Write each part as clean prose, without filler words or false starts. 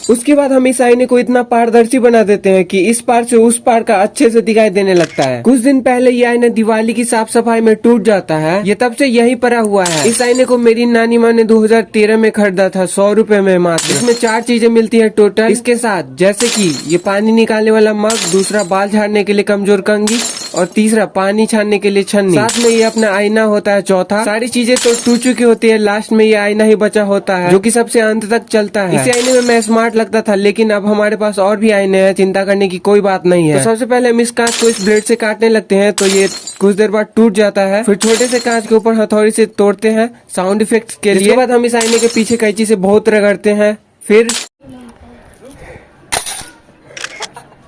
उसके बाद हम इस आईने को इतना पारदर्शी बना देते हैं कि इस पार से उस पार का अच्छे से दिखाई देने लगता है। कुछ दिन पहले ये आईना दिवाली की साफ सफाई में टूट जाता है, ये तब से यही पड़ा हुआ है। इस आईने को मेरी नानी माँ ने 2013 में खरीदा था 100 रुपए में मात्र। इसमें 4 चीजें मिलती है टोटल इसके साथ, जैसे कि ये पानी निकालने वाला मग, दूसरा बाल झाड़ने के लिए कमजोर कंघी और तीसरा पानी छानने के लिए छन्नी। साथ में ये अपना आईना होता है चौथा। सारी चीजें तो टूट चुकी होती है, लास्ट में ये आईना ही बचा होता है जो कि सबसे अंत तक चलता है। इस आईने में मैं स्मार्ट लगता था, लेकिन अब हमारे पास और भी आईने हैं, चिंता करने की कोई बात नहीं है। तो सबसे पहले हम इस कांच को इस ब्लेड से काटने लगते हैं तो ये कुछ देर बाद टूट जाता है। फिर छोटे से कांच के ऊपर हथौड़ी से तोड़ते हैं साउंड इफेक्ट के लिए। इसके बाद हम इस आईने के पीछे कैंची से बहुत रगड़ते हैं। फिर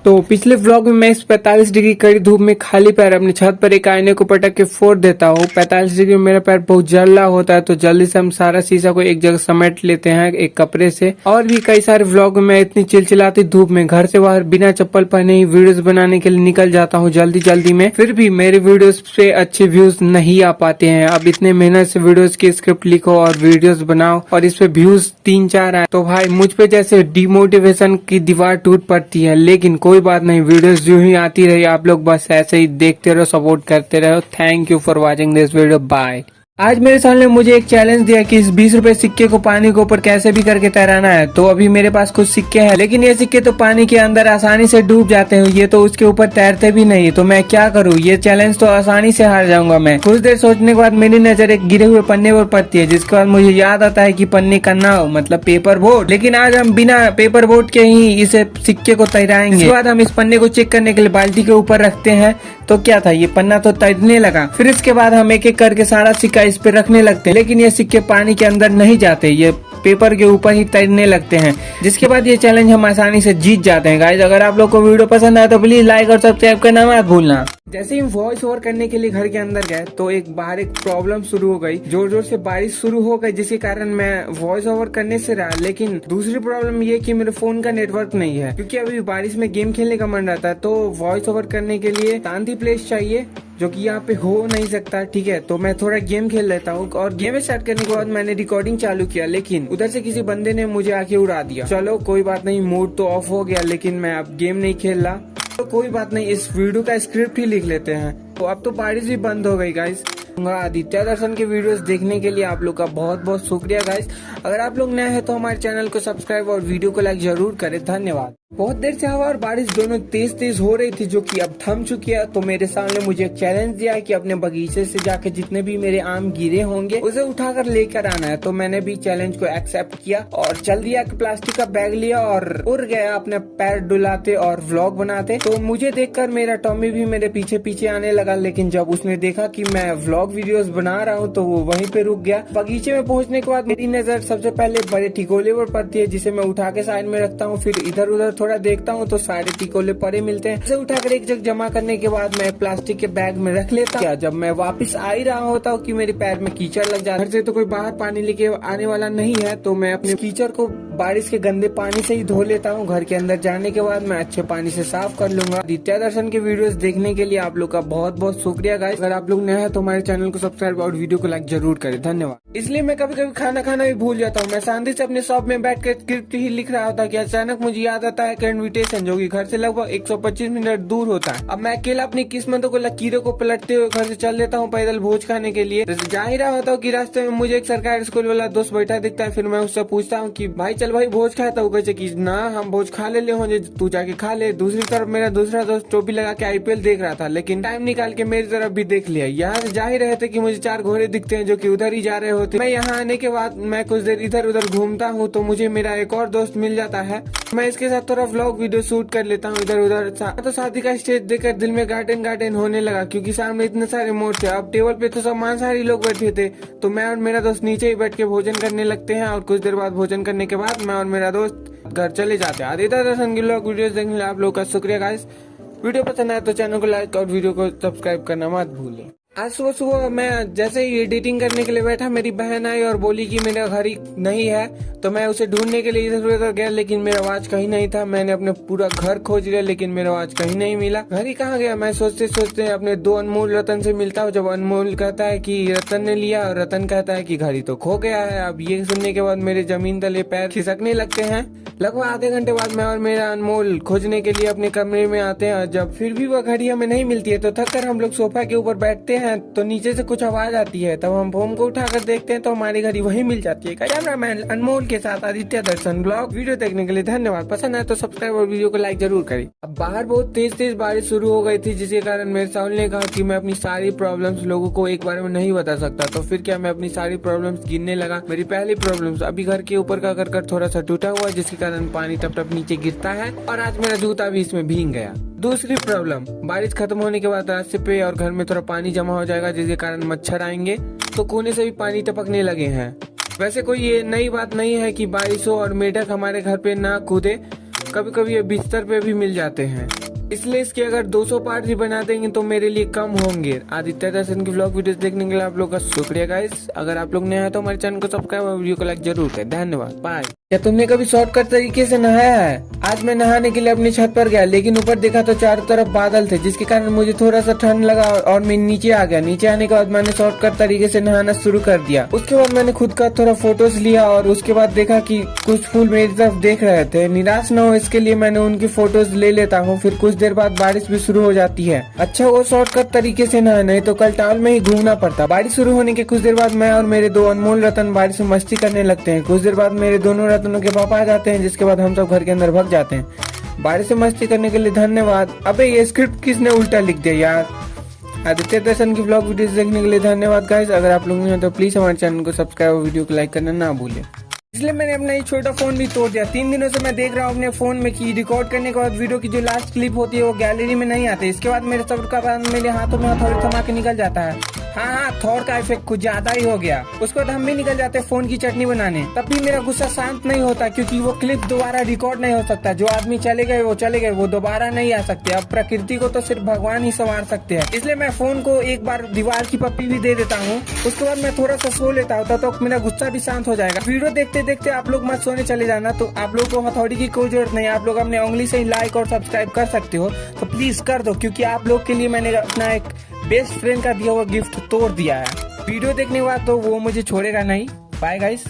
तो पिछले व्लॉग में मैं इस 45 डिग्री कड़ी धूप में खाली पैर अपने छत पर एक आईने को पटक के फोड़ देता हूँ। 45 डिग्री में मेरा पैर बहुत जल रहा होता है तो जल्दी से हम सारा शीशा को एक जगह समेट लेते हैं एक कपड़े से। और भी कई सारे व्लॉग में मैं इतनी चिलचिलाती धूप में घर से बाहर बिना चप्पल पहने ही वीडियोस बनाने के लिए निकल जाता हूँ जल्दी में। फिर भी मेरे वीडियोस पे अच्छे व्यूज नहीं आ पाते हैं। अब इतने मेहनत से वीडियोस की स्क्रिप्ट लिखो और वीडियोस बनाओ और इस पे व्यूज 3-4 आए तो भाई मुझ पे जैसे डिमोटिवेशन की दीवार टूट पड़ती है। लेकिन कोई बात नहीं, वीडियोस जो ही आती रही, आप लोग बस ऐसे ही देखते रहो, सपोर्ट करते रहो। Thank you for watching this video, bye. आज मेरे साल ने मुझे एक चैलेंज दिया कि इस 20 रुपए सिक्के को पानी के ऊपर कैसे भी करके तैराना है। तो अभी मेरे पास कुछ सिक्के हैं, लेकिन ये सिक्के तो पानी के अंदर आसानी से डूब जाते हैं, ये तो उसके ऊपर तैरते भी नहीं। तो मैं क्या करूँ, ये चैलेंज तो आसानी से हार जाऊंगा मैं। कुछ देर सोचने के बाद मेरी नजर एक गिरे हुए पन्ने पर पड़ती है, जिसके बाद मुझे याद आता है कि पन्ने का नाव मतलब पेपर बोट। लेकिन आज हम बिना पेपर बोट के ही इसे सिक्के को तैराएंगे। इसके बाद हम इस पन्ने को चेक करने के लिए बाल्टी के ऊपर रखते हैं। तो क्या था, ये पन्ना तो तैरने लगा। फिर इसके बाद हम एक एक करके सारा सिक्का इस पे रखने लगते हैं, लेकिन ये सिक्के पानी के अंदर नहीं जाते, ये पेपर के ऊपर ही तैरने लगते हैं। जिसके बाद ये चैलेंज हम आसानी से जीत जाते हैं। गाइस, अगर आप लोग को वीडियो पसंद आया तो प्लीज लाइक और सब्सक्राइब करना मत भूलना। जैसे ही वॉइस ओवर करने के लिए घर के अंदर गए तो एक बाहर एक प्रॉब्लम शुरू हो गई, जोर जोर से बारिश शुरू हो गई, जिसके कारण मैं वॉइस ओवर करने से रहा। लेकिन दूसरी प्रॉब्लम ये कि मेरे फोन का नेटवर्क नहीं है, क्योंकि अभी बारिश में गेम खेलने का मन रहता है। तो वॉइस ओवर करने के लिए शांति प्लेस चाहिए, जो कि यहाँ पे हो नहीं सकता। ठीक है, तो मैं थोड़ा गेम खेल लेता हूँ। और गेम स्टार्ट करने के बाद मैंने रिकॉर्डिंग चालू किया, लेकिन उधर से किसी बंदे ने मुझे आके उड़ा दिया। चलो कोई बात नहीं, मूड तो ऑफ हो गया, लेकिन मैं अब गेम नहीं खेल रहा। तो कोई बात नहीं, इस वीडियो का स्क्रिप्ट ही लिख लेते हैं। तो अब तो बारिश भी बंद हो गई गाइस। आदित्य दर्शन के वीडियोस देखने के लिए आप लोग का बहुत बहुत शुक्रिया गाइस। अगर आप लोग नए हैं तो हमारे चैनल को सब्सक्राइब और वीडियो को लाइक जरूर करें, धन्यवाद। बहुत देर से हवा और बारिश दोनों तेज हो रही थी, जो कि अब थम चुकी है। तो मेरे सामने मुझे एक चैलेंज दिया है कि अपने बगीचे से जाके जितने भी मेरे आम गिरे होंगे उसे उठाकर लेकर आना है। तो मैंने भी चैलेंज को एक्सेप्ट किया और चल दिया। प्लास्टिक का बैग लिया और उड़ गया अपने पैर डुलाते और व्लॉग बनाते। तो मुझे देखकर मेरा टॉमी भी मेरे पीछे पीछे आने लगा, लेकिन जब उसने देखा कि मैं व्लॉग वीडियोस बना रहा हूँ तो वो वहीं पे रुक गया। बगीचे में पहुंचने के बाद मेरी नजर सबसे पहले बड़े टिकोले पर पड़ती है, जिसे मैं उठा के साइड में रखता हूँ। फिर इधर उधर थोड़ा देखता हूँ तो सारे टिकोले पड़े मिलते हैं। उसे उठाकर एक जगह जमा करने के बाद मैं प्लास्टिक के बैग में रख लेता हूँ। जब मैं वापस आ ही रहा होता हूँ कि मेरे पैर में कीचड़ लग जाता है। घर से तो कोई बाहर पानी लेके आने वाला नहीं है, तो मैं अपने कीचड़ को बारिश के गंदे पानी से ही धो लेता हूँ। घर के अंदर जाने के बाद मैं अच्छे पानी से साफ कर लूंगा। आदित्य दर्शन के वीडियोस देखने के लिए आप लोग का बहुत बहुत शुक्रिया गाइस। अगर आप लोग नए हैं तो हमारे चैनल को सब्सक्राइब और वीडियो को लाइक जरूर करें, धन्यवाद। इसलिए मैं कभी कभी खाना खाना भी भूल जाता हूँ। मैं शांति से अपने शॉप में बैठ कर स्क्रिप्ट ही लिख रहा होता कि अचानक मुझे याद आता है कि इनविटेशन, जो कि घर से लगभग 125 मिनट दूर होता है। अब मैं अकेला अपनी किस्मतों को लकीरों को पलटते हुए घर से चल देता हूँ पैदल भोज खाने के लिए। जा ही रहा होता हूँ कि रास्ते में मुझे एक सरकारी स्कूल वाला दोस्त बैठा दिखता है। फिर मैं उससे पूछता हूँ कि भाई चल भाई भोज खाता हूँ। कैसे कि ना हम भोज खा ले होंगे, तू जाके खा ले। दूसरी तरफ मेरा दूसरा दोस्त टोपी लगा के IPL देख रहा था, लेकिन टाइम निकाल के मेरी तरफ भी देख लिया। यहाँ से जा ही रहे थे कि मुझे 4 घोड़े दिखते हैं जो कि उधर ही जा रहे होते। मैं यहाँ आने के बाद मैं कुछ देर इधर उधर घूमता हूँ तो मुझे मेरा एक और दोस्त मिल जाता है। मैं इसके साथ थोड़ा व्लॉग वीडियो शूट कर लेता हूँ इधर उधर। तो शादी का स्टेज देखकर दिल में गार्डन होने लगा, क्योंकि सामने इतने सारे मोड़ थे। अब टेबल पे तो सब मांसाहारी लोग बैठे थे, तो मैं और मेरा दोस्त नीचे ही बैठ के भोजन करने लगते हैं। और कुछ देर बाद भोजन करने के बाद मैं और मेरा दोस्त घर चले जाते हैं। आदित्य दर्शन के लोग वीडियो देखने के लिए आप लोग का शुक्रिया गाइस। वीडियो पसंद आए तो चैनल को लाइक और वीडियो को सब्सक्राइब करना मत भूलें। आज सुबह सुबह मैं जैसे ही एडिटिंग करने के लिए बैठा, मेरी बहन आई और बोली कि मेरा घड़ी नहीं है। तो मैं उसे ढूंढने के लिए इधर उधर गया, लेकिन मेरा वॉच कहीं नहीं था। मैंने अपने पूरा घर खोज लिया, लेकिन मेरा वॉच कहीं नहीं मिला। घड़ी कहाँ गया? मैं सोचते सोचते अपने दो अनमोल रतन से मिलता हूँ। जब अनमोल कहता है कि रतन ने लिया और रतन कहता है कि घड़ी तो खो गया है। अब ये सुनने के बाद मेरे जमीन तले पैर खिसकने लगते हैं। लगभग आधे घंटे बाद मैं और मेरा अनमोल खोजने के लिए अपने कमरे में आते हैं। जब फिर भी वह घड़ी हमें नहीं मिलती है तो थक कर हम लोग सोफा के ऊपर बैठते हैं, तो नीचे से कुछ आवाज आती है। तब हम फोन को उठाकर देखते हैं तो हमारी घड़ी वहीं मिल जाती है। कैमरामैन अनमोल के साथ आदित्य दर्शन ब्लॉग। वीडियो देखने के लिए धन्यवाद। पसंद आए तो सब्सक्राइब और वीडियो को लाइक जरूर करें। अब बाहर बहुत तेज तेज बारिश शुरू हो गई थी, जिसके कारण मेरे साउल ने कहा कि मैं अपनी सारी प्रॉब्लम्स लोगों को एक बार में नहीं बता सकता। तो फिर क्या, मैं अपनी सारी प्रॉब्लम्स गिनने लगा। मेरी पहली प्रॉब्लम्स, अभी घर के ऊपर का करकट थोड़ा सा टूटा हुआ है, जिसके कारण पानी टप टप नीचे गिरता है और आज मेरा जूता भी इसमें भीग गया। दूसरी प्रॉब्लम, बारिश खत्म होने के बाद रास्ते पे और घर में थोड़ा पानी जमा हो जाएगा, जिसके कारण मच्छर आएंगे तो कोने से भी पानी टपकने लगे हैं। वैसे कोई ये नई बात नहीं है कि बारिश हो और मेढक हमारे घर पे ना कूदे। कभी कभी ये बिस्तर पे भी मिल जाते हैं, इसलिए इसके अगर 200 पार्ट भी बना देंगे तो मेरे लिए कम होंगे। आदित्य दर्शन की व्लॉग वीडियोस देखने के लिए आप लोग का शुक्रिया गाइस। अगर आप लोग नए हैं तो हमारे चैनल को सब्सक्राइब और वीडियो को लाइक जरूर करें। धन्यवाद, बाय। क्या तुमने कभी शॉर्टकट तरीके से नहाया है? आज मैं नहाने के लिए अपनी छत पर गया, लेकिन ऊपर देखा तो चारों तरफ बादल थे, जिसके कारण मुझे थोड़ा सा ठंड लगा और मैं नीचे आ गया। नीचे आने के बाद मैंने शॉर्टकट तरीके से नहाना शुरू कर दिया। उसके बाद मैंने खुद का थोड़ा फोटोज लिया और उसके बाद देखा कि कुछ फूल मेरी तरफ देख रहे थे। निराश न हो इसके लिए मैंने उनकी फोटोज ले लेता हूँ। फिर कुछ देर बाद बारिश भी शुरू हो जाती है। अच्छा वो शॉर्टकट तरीके से नहा, नहीं तो कल टाउन में ही घूमना पड़ता। बारिश शुरू होने के कुछ देर बाद मैं और मेरे दो अनमोल रतन बारिश में मस्ती करने लगते हैं। कुछ देर बाद मेरे दोनों रतनों के पापा आ जाते हैं, जिसके बाद हम सब घर के अंदर भाग जाते हैं। बारिश में मस्ती करने के लिए धन्यवाद। अबे ये स्क्रिप्ट किसने उल्टा लिख दिया यार। आदित्य दर्शन की व्लॉग वीडियोस देखने के लिए धन्यवाद गाइस। अगर आप लोग हैं तो प्लीज हमारे चैनल को सब्सक्राइब और वीडियो को लाइक करना ना भूलें। इसलिए मैंने अपना ये छोटा फोन भी तोड़ दिया। 3 दिनों से मैं देख रहा हूँ अपने फोन में कि रिकॉर्ड करने के बाद वीडियो की जो लास्ट क्लिप होती है वो गैलरी में नहीं आती। इसके बाद मेरे सब्र का बाद मेरे हाथों में हथौड़ी थमा के निकल जाता है। हाँ, थॉर का इफेक्ट कुछ ज्यादा ही हो गया। उसके बाद हम भी निकल जाते हैं फोन की चटनी बनाने। तब भी मेरा गुस्सा शांत नहीं होता, क्योंकि वो क्लिप दोबारा रिकॉर्ड नहीं हो सकता। जो आदमी चले गए, वो दोबारा नहीं आ सकते। अब प्रकृति को तो सिर्फ भगवान ही संवार सकते हैं। इसलिए मैं फोन को एक बार दीवार की पप्पी भी दे देता हूँ। उसके बाद मैं थोड़ा सा सो लेता हूँ, तो मेरा गुस्सा भी शांत हो जाएगा। वीडियो देखते देखते आप लोग मत सोने चले जाना। तो आप लोग को हथौड़ी की कोई जरूरत नहीं है। आप लोग अपने उंगली से ही लाइक और सब्सक्राइब कर सकते हो, तो प्लीज कर दो, क्योंकि आप लोग के लिए मैंने अपना एक बेस्ट फ्रेंड का दिया हुआ गिफ्ट तोड़ दिया है। वीडियो देखने के बाद तो वो मुझे छोड़ेगा नहीं। Bye guys.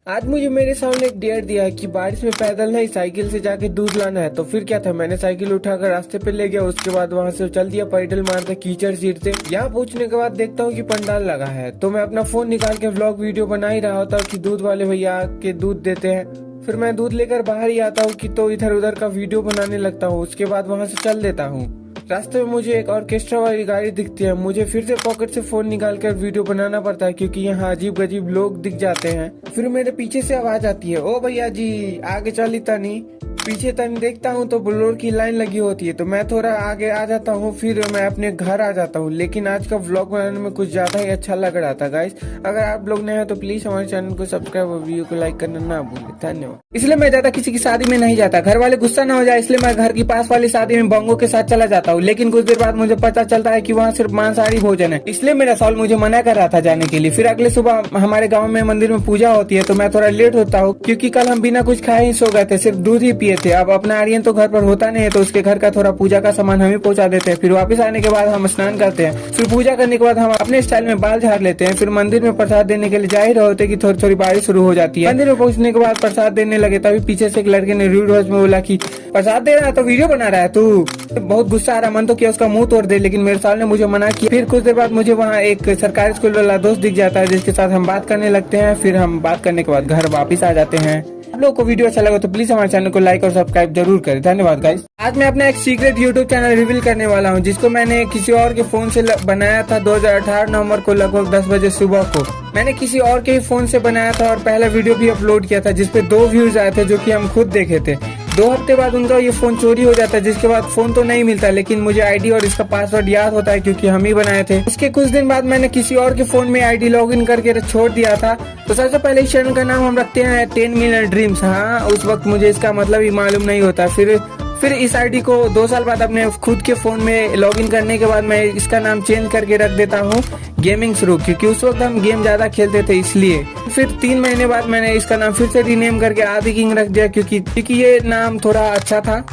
आज मुझे मेरे सामने एक डेयर दिया है कि बारिश में पैदल नहीं, साइकिल से जाके दूध लाना है। तो फिर क्या था, मैंने साइकिल उठाकर रास्ते पे ले गया। उसके बाद वहाँ से चल दिया पैडल मारते कीचड़ चीरते। यहाँ पहुँचने के बाद देखता हूँ कि पंडाल लगा है, तो मैं अपना फोन निकाल के व्लॉग वीडियो बना ही रहा होता हूँ कि दूध वाले भैया आके दूध देते हैं। फिर मैं दूध लेकर बाहर ही आता हूँ कि तो इधर उधर का वीडियो बनाने लगता हूँ। उसके बाद वहाँ से चल देता हूँ। रास्ते में मुझे एक ऑर्केस्ट्रा वाली गाड़ी दिखती है। मुझे फिर से पॉकेट से फोन निकाल कर वीडियो बनाना पड़ता है, क्योंकि यहाँ अजीब गजीब लोग दिख जाते हैं। फिर मेरे पीछे से आवाज आती है, ओ भैया जी आगे चली तनी। पीछे तनी देखता हूँ तो बोलेरो की लाइन लगी होती है, तो मैं थोड़ा आगे आ जाता हूँ। फिर मैं अपने घर आ जाता हूँ। लेकिन आज का व्लॉग बनाने में कुछ ज्यादा ही अच्छा लग रहा था गाइस। अगर आप लोग नए हैं तो प्लीज हमारे चैनल को सब्सक्राइब और वीडियो को लाइक करना ना भूलें। धन्यवाद। इसलिए मैं ज्यादा किसी की शादी में नहीं जाता, घर वाले गुस्सा ना हो जाए, इसलिए मैं घर की पास वाली शादी में बंगों के साथ चला जाता हूँ। लेकिन कुछ देर बाद मुझे पता चलता है कि वहाँ सिर्फ मांसाहारी भोजन है, इसलिए मेरा साल मुझे मना कर रहा था जाने के लिए। फिर अगले सुबह हमारे गाँव में मंदिर में पूजा होती है, तो मैं थोड़ा लेट होता हूँ, क्योंकि कल हम बिना कुछ खाए ही सो गए थे, सिर्फ दूध ही पिए थे। अब अपना आर्यन तो घर पर होता नहीं है, तो उसके घर का थोड़ा पूजा का सामान हम ही पहुंचा देते हैं। फिर वापस आने के बाद हम स्नान करते हैं। फिर पूजा करने के बाद हम अपने स्टाइल में बाल झाड़ लेते हैं। फिर मंदिर में प्रसाद देने के लिए जा ही रहे होते कि थोड़ी थोड़ी बारिश शुरू हो जाती है। मंदिर में पहुंचने के बाद प्रसाद देने लगे, तभी पीछे से एक लड़के ने रूड वॉइस में बोला कि प्रसाद दे रहा है तो वीडियो बना रहा है तू। बहुत गुस्सा आ रहा, मन तो किया उसका मुंह तोड़ दे, लेकिन मेरे साल ने मुझे मना किया। फिर कुछ देर बाद मुझे वहाँ एक सरकारी स्कूल वाला दोस्त दिख जाता है, जिसके साथ हम बात करने लगते हैं। फिर हम बात करने के बाद घर वापिस आ जाते हैं। आप लोगों को वीडियो अच्छा लगा तो प्लीज हमारे चैनल को लाइक और सब्सक्राइब जरूर करें। धन्यवाद गाइस। आज मैं अपना एक सीक्रेट यूट्यूब चैनल रिवील करने वाला हूं, जिसको मैंने किसी और के फोन से बनाया था 2018 नवंबर को लगभग 10 बजे सुबह को। मैंने किसी और के ही फोन से बनाया था और पहला वीडियो भी अपलोड किया था, जिसपे 2 व्यूज आए थे, जो कि हम खुद देखे थे। 2 हफ्ते बाद उनका ये फोन चोरी हो जाता है, जिसके बाद फोन तो नहीं मिलता, लेकिन मुझे आईडी और इसका पासवर्ड याद होता है, क्योंकि हम ही बनाए थे। उसके कुछ दिन बाद मैंने किसी और के फोन में आईडी लॉगिन करके छोड़ दिया था। तो सबसे पहले इस चैनल का नाम हम रखते हैं 10 मिलियन ड्रीम्स। हाँ, उस वक्त मुझे इसका मतलब ही मालूम नहीं होता। फिर फिर इस आईडी को 2 साल बाद अपने खुद के फोन में लॉगिन करने के बाद मैं इसका नाम चेंज करके रख देता हूँ गेमिंग शुरू, क्योंकि उस वक्त हम गेम ज्यादा खेलते थे इसलिए। फिर 3 महीने बाद मैंने इसका नाम फिर से रीनेम करके आदि किंग रख दिया, क्योंकि ये नाम थोड़ा अच्छा था।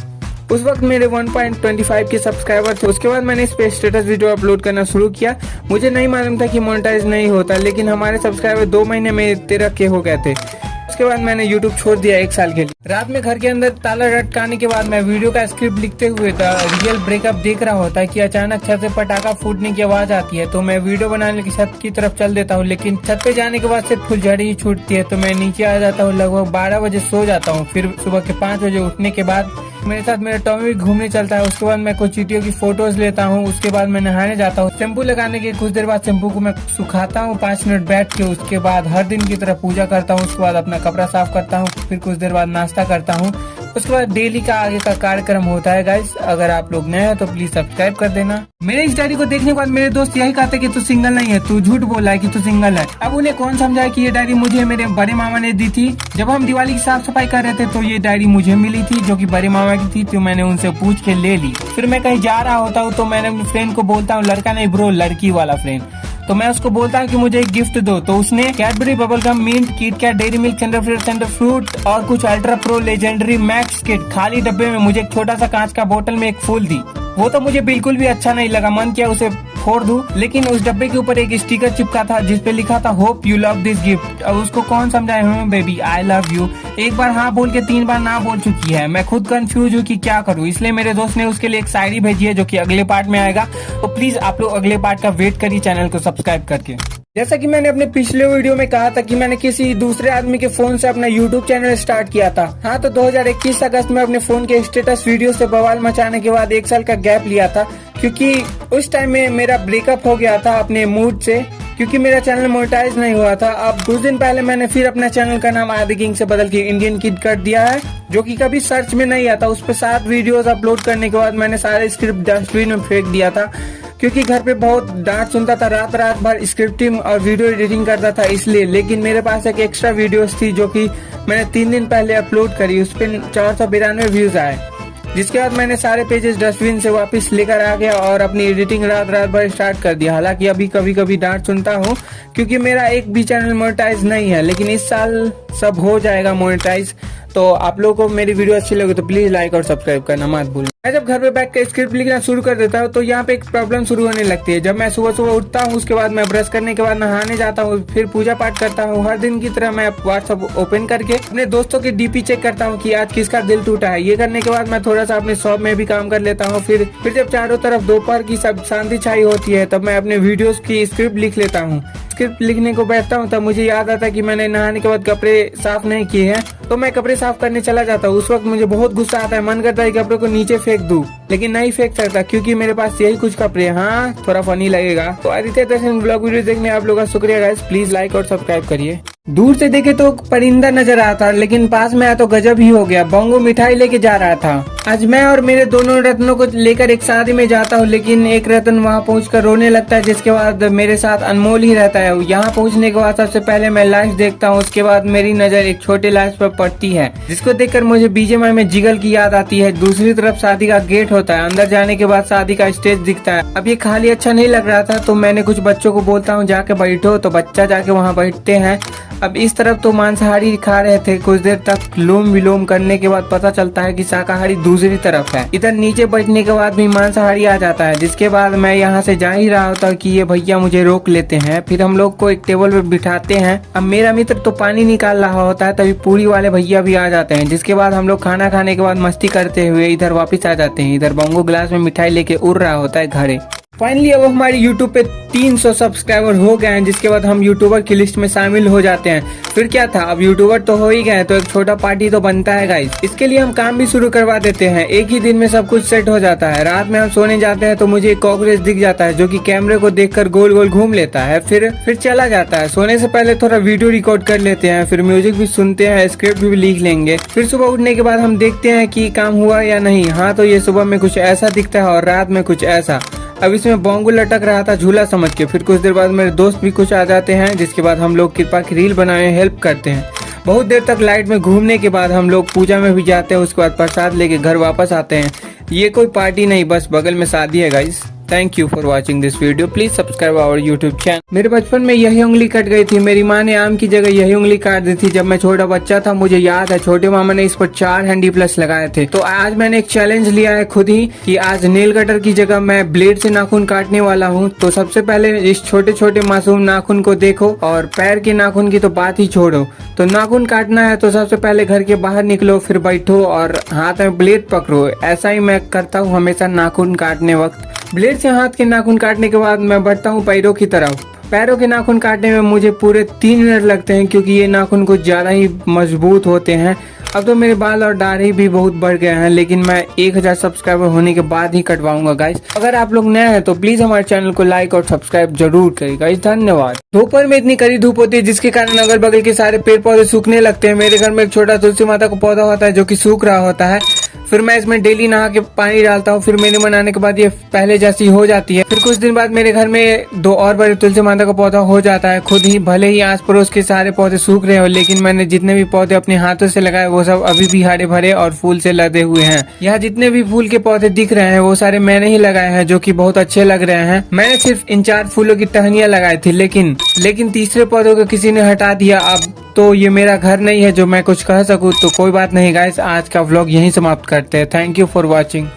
उस वक्त मेरे 1.25 के सब्सक्राइबर थे। उसके बाद मैंने इस पे स्टेटस वीडियो अपलोड करना शुरू किया। मुझे नहीं मालूम था कि मोनेटाइज नहीं होता, लेकिन हमारे सब्सक्राइबर 2 महीने में 13 के हो गए थे। उसके बाद मैंने YouTube छोड़ दिया 1 साल के लिए। रात में घर के अंदर ताला लटकाने के बाद मैं वीडियो का स्क्रिप्ट लिखते हुए था रियल ब्रेकअप देख रहा होता है कि अचानक छत से पटाखा फूटने की आवाज आती है, तो मैं वीडियो बनाने की छत की तरफ चल देता हूँ, लेकिन छत पे जाने के बाद सिर्फ फुलझड़ी ही छूटती है, तो मैं नीचे आ जाता हूँ। लगभग 12 बजे सो जाता हूँ। फिर सुबह के 5 बजे उठने के बाद मेरे साथ मेरा टॉमी घूमने चलता है। उसके बाद मैं कुछ चींटियों की फोटोज लेता हूँ। उसके बाद मैं नहाने जाता हूँ। शैम्पू लगाने के कुछ देर बाद शैम्पू को मैं सुखाता हूँ 5 मिनट बैठ के। उसके बाद हर दिन की तरह पूजा करता हूँ। उसके बाद अपना कपड़ा साफ करता हूँ। फिर कुछ देर बाद नाश्ता करता हूँ। उसके बाद डेली का आगे का कार्यक्रम होता है। गाइस, अगर आप लोग नए हैं तो प्लीज सब्सक्राइब कर देना। मेरे इस डायरी को देखने के बाद मेरे दोस्त यही कहते कि तू सिंगल नहीं है, तू झूठ बोला है कि तू सिंगल है। अब उन्हें कौन समझाए कि ये डायरी मुझे मेरे बड़े मामा ने दी थी। जब हम दिवाली की साफ सफाई कर रहे थे तो ये डायरी मुझे मिली थी, जो कि बड़े मामा की थी, तो मैंने उनसे पूछ के ले ली। फिर मैं कहीं जा रहा होता हूँ तो मैंने अपने फ्रेंड को बोलता हूँ, लड़का नहीं ब्रो, लड़की वाला फ्रेंड, तो मैं उसको बोलता हूँ कि मुझे एक गिफ्ट दो। तो उसने Cadbury bubble gum, mint, Kit Kat, Dairy Milk, Center Fruit और कुछ ultra pro legendary max kit खाली डब्बे में मुझे एक छोटा सा कांच का बोतल में एक फूल दी। वो तो मुझे बिल्कुल भी अच्छा नहीं लगा, मन किया उसे फोड़ दूं, लेकिन उस डब्बे के ऊपर एक स्टिकर चिपका था जिसपे लिखा था hope you love this gift. अब उसको कौन समझाए, बेबी आई लव यू। एक बार हाँ बोल के 3 बार ना बोल चुकी है। मैं खुद कंफ्यूज हूँ कि क्या करूँ, इसलिए मेरे दोस्त ने उसके लिए एक शायरी भेजी है जो कि अगले पार्ट में आएगा। तो प्लीज आप लोग अगले पार्ट का वेट करिए चैनल को सब्सक्राइब करके। जैसा कि मैंने अपने पिछले वीडियो में कहा था कि मैंने किसी दूसरे आदमी के फोन से अपना YouTube चैनल स्टार्ट किया था। हाँ, तो 2021 अगस्त में अपने फोन के स्टेटस वीडियो से बवाल मचाने के बाद 1 साल का गैप लिया था, क्योंकि उस टाइम में मेरा ब्रेकअप हो गया था अपने मूड से, क्योंकि मेरा चैनल मोनेटाइज नहीं हुआ था। अब कुछ दिन पहले मैंने फिर अपना चैनल का नाम आदि किंग से बदल के इंडियन किड कर दिया है, जो कि कभी सर्च में नहीं आता। उस पर 7 वीडियोस अपलोड करने के बाद मैंने सारे स्क्रिप्ट डस्टबिन में फेंक दिया था, क्योंकि घर पे बहुत डांट सुनता था। रात भर स्क्रिप्टिंग और वीडियो एडिटिंग करता था इसलिए। लेकिन मेरे पास एक एक्स्ट्रा वीडियोस थी जो कि मैंने 3 दिन पहले अपलोड करी। उस पर 492 व्यूज आए, जिसके बाद मैंने सारे पेजेस डस्टबिन से वापस लेकर आ गया और अपनी एडिटिंग रात भर स्टार्ट कर दिया। हालांकि अभी कभी कभी डांट सुनता हूँ, क्योंकि मेरा एक भी चैनल मोनेटाइज नहीं है, लेकिन इस साल सब हो जाएगा मोनेटाइज। तो आप लोगों को मेरी वीडियो अच्छी लगे तो प्लीज लाइक और सब्सक्राइब करना मत भूलना। मैं जब घर पे बैठ कर स्क्रिप्ट लिखना शुरू कर देता हूँ तो यहाँ पे एक प्रॉब्लम शुरू होने लगती है। जब मैं सुबह उठता हूँ, उसके बाद मैं ब्रश करने के बाद नहाने जाता हूँ, फिर पूजा पाठ करता हूँ। हर दिन की तरह मैं व्हाट्सएप ओपन करके अपने दोस्तों की डीपी चेक करता हूँ कि आज किसका दिल टूटा है। ये करने के बाद मैं थोड़ा सा अपने शॉप में भी काम कर लेता हूँ। फिर जब चारों तरफ दोपहर की सब शांति छाई होती है तब मैं अपने वीडियोस की स्क्रिप्ट लिख लेता हूँ। स्क्रिप्ट लिखने को बैठता हूँ तब मुझे याद आता है कि मैंने नहाने के बाद कपड़े साफ नहीं किए हैं, तो मैं कपड़े साफ करने चला जाता हूँ। उस वक्त मुझे बहुत गुस्सा आता है, मन करता है कपड़े को नीचे फेंक दूं, लेकिन नहीं फेंक सकता क्योंकि मेरे पास यही कुछ कपड़े। हाँ, थोड़ा फनी लगेगा। तो आदित्य दर्शन ब्लॉग वीडियो देखने आप लोगों का शुक्रिया गाइस। प्लीज लाइक और सब्सक्राइब करिए। दूर से देखे तो परिंदा नजर आता, लेकिन पास में आया तो गजब ही हो गया। बोंगो मिठाई लेके जा रहा था। आज मैं और मेरे दोनों रत्नों को लेकर एक शादी में जाता हूँ, लेकिन एक रत्न वहाँ पहुँचकर रोने लगता है, जिसके बाद मेरे साथ अनमोल ही रहता है। यहाँ पहुँचने के बाद सबसे पहले मैं लाश देखता हूँ, उसके बाद मेरी नजर एक छोटे लाश पर पड़ती है, जिसको देखकर मुझे बीजेएमआई में जिगल की याद आती है। दूसरी तरफ शादी का गेट होता है। अंदर जाने के बाद शादी का स्टेज दिखता है। अब ये खाली अच्छा नहीं लग रहा था, तो मैंने कुछ बच्चों को बोलता हूँ जाके बैठो, तो बच्चा जाके वहाँ बैठते हैं। अब इस तरफ तो मांसाहारी खा रहे थे। कुछ देर तक लोम विलोम करने के बाद पता चलता है कि शाकाहारी दूसरी तरफ है। इधर नीचे बैठने के बाद भी मांसाहारी आ जाता है, जिसके बाद मैं यहाँ से जा ही रहा होता कि ये भैया मुझे रोक लेते हैं। फिर हम लोग को एक टेबल पे बिठाते हैं। अब मेरा मित्र तो पानी निकाल रहा होता है, तभी पूरी वाले भैया भी आ जाते हैं, जिसके बाद हम लोग खाना खाने के बाद मस्ती करते हुए इधर वापस आ जाते हैं। इधर बोंगो ग्लास में मिठाई लेके उड़ रहा होता है घरे। फाइनली अब हमारे YouTube पे 300 सब्सक्राइबर हो गए हैं, जिसके बाद हम यूट्यूबर की लिस्ट में शामिल हो जाते हैं। फिर क्या था, अब यूट्यूबर तो हो ही गए, तो एक छोटा पार्टी तो बनता है गाइस। इसके लिए हम काम भी शुरू करवा देते हैं। एक ही दिन में सब कुछ सेट हो जाता है। रात में हम सोने जाते हैं तो मुझे एक कॉकरोच दिख जाता है, जो कि कैमरे को देखकर गोल गोल घूम लेता है, फिर चला जाता है। सोने से पहले थोड़ा वीडियो रिकॉर्ड कर लेते हैं, फिर म्यूजिक भी सुनते हैं, स्क्रिप्ट भी लिख लेंगे। फिर सुबह उठने के बाद हम देखते हैं कि काम हुआ या नहीं। हाँ, तो ये सुबह में कुछ ऐसा दिखता है और रात में कुछ ऐसा। अब इसमें बोंगू लटक रहा था झूला समझ के। फिर कुछ देर बाद मेरे दोस्त भी कुछ आ जाते हैं, जिसके बाद हम लोग कृपा की रील बनाने हेल्प करते हैं। बहुत देर तक लाइट में घूमने के बाद हम लोग पूजा में भी जाते हैं। उसके बाद प्रसाद लेके घर वापस आते हैं। ये कोई पार्टी नहीं, बस बगल में शादी है guys. Thank you for watching this video. Please subscribe our YouTube channel. मेरे बचपन में यही उंगली कट गई थी। मेरी माँ ने आम की जगह यही उंगली काट दी थी जब मैं छोटा बच्चा था। मुझे याद है छोटे मामा ने इस पर 4 हैंडी प्लस लगाए थे। तो आज मैंने एक चैलेंज लिया है खुद ही कि आज नेल कटर की जगह मैं ब्लेड से नाखून काटने वाला हूँ। तो सबसे पहले इस छोटे छोटे मासूम नाखून को देखो, और पैर के नाखून की तो बात ही छोड़ो। तो नाखून काटना है तो सबसे पहले घर के बाहर निकलो, फिर बैठो और हाथ में ब्लेड पकड़ो। ऐसा ही मैं करता हूँ हमेशा नाखून काटने वक्त। ब्लेड से हाथ के नाखून काटने के बाद मैं बढ़ता हूँ पैरों की तरफ। पैरों के नाखून काटने में मुझे पूरे 3 मिनट लगते हैं, क्योंकि ये नाखून कुछ ज्यादा ही मजबूत होते हैं। अब तो मेरे बाल और दाढ़ी भी बहुत बढ़ गए हैं, लेकिन मैं 1000 सब्सक्राइबर होने के बाद ही कटवाऊंगा गाइस। अगर आप लोग नए हैं तो प्लीज हमारे चैनल को लाइक और सब्सक्राइब जरूर करें गाइस। धन्यवाद। दोपहर में इतनी कड़ी धूप होती है जिसके कारण अगल बगल के सारे पेड़ पौधे सूखने लगते हैं। मेरे घर में एक छोटा तुलसी माता का पौधा होता है जो कि सूख रहा होता है। फिर मैं इसमें डेली नहा के पानी डालता हूँ। फिर मेरे बनाने के बाद ये पहले जैसी हो जाती है। फिर कुछ दिन बाद मेरे घर में 2 और बड़े तुलसी माता का पौधा हो जाता है खुद ही। भले ही आस पड़ोस के सारे पौधे सूख रहे हो, लेकिन मैंने जितने भी पौधे अपने हाथों से लगाए वो सब अभी भी हरे भरे और फूल से लदे हुए हैं। यहाँ जितने भी फूल के पौधे दिख रहे हैं वो सारे मैंने ही लगाए हैं, जो कि बहुत अच्छे लग रहे हैं। मैंने सिर्फ इन 4 फूलों की टहनियाँ लगाई थी, लेकिन तीसरे पौधों को किसी ने हटा दिया। अब तो ये मेरा घर नहीं है जो मैं कुछ कह सकूं। तो कोई बात नहीं गाइस, आज का व्लॉग यहीं समाप्त करते हैं। Thank you for watching.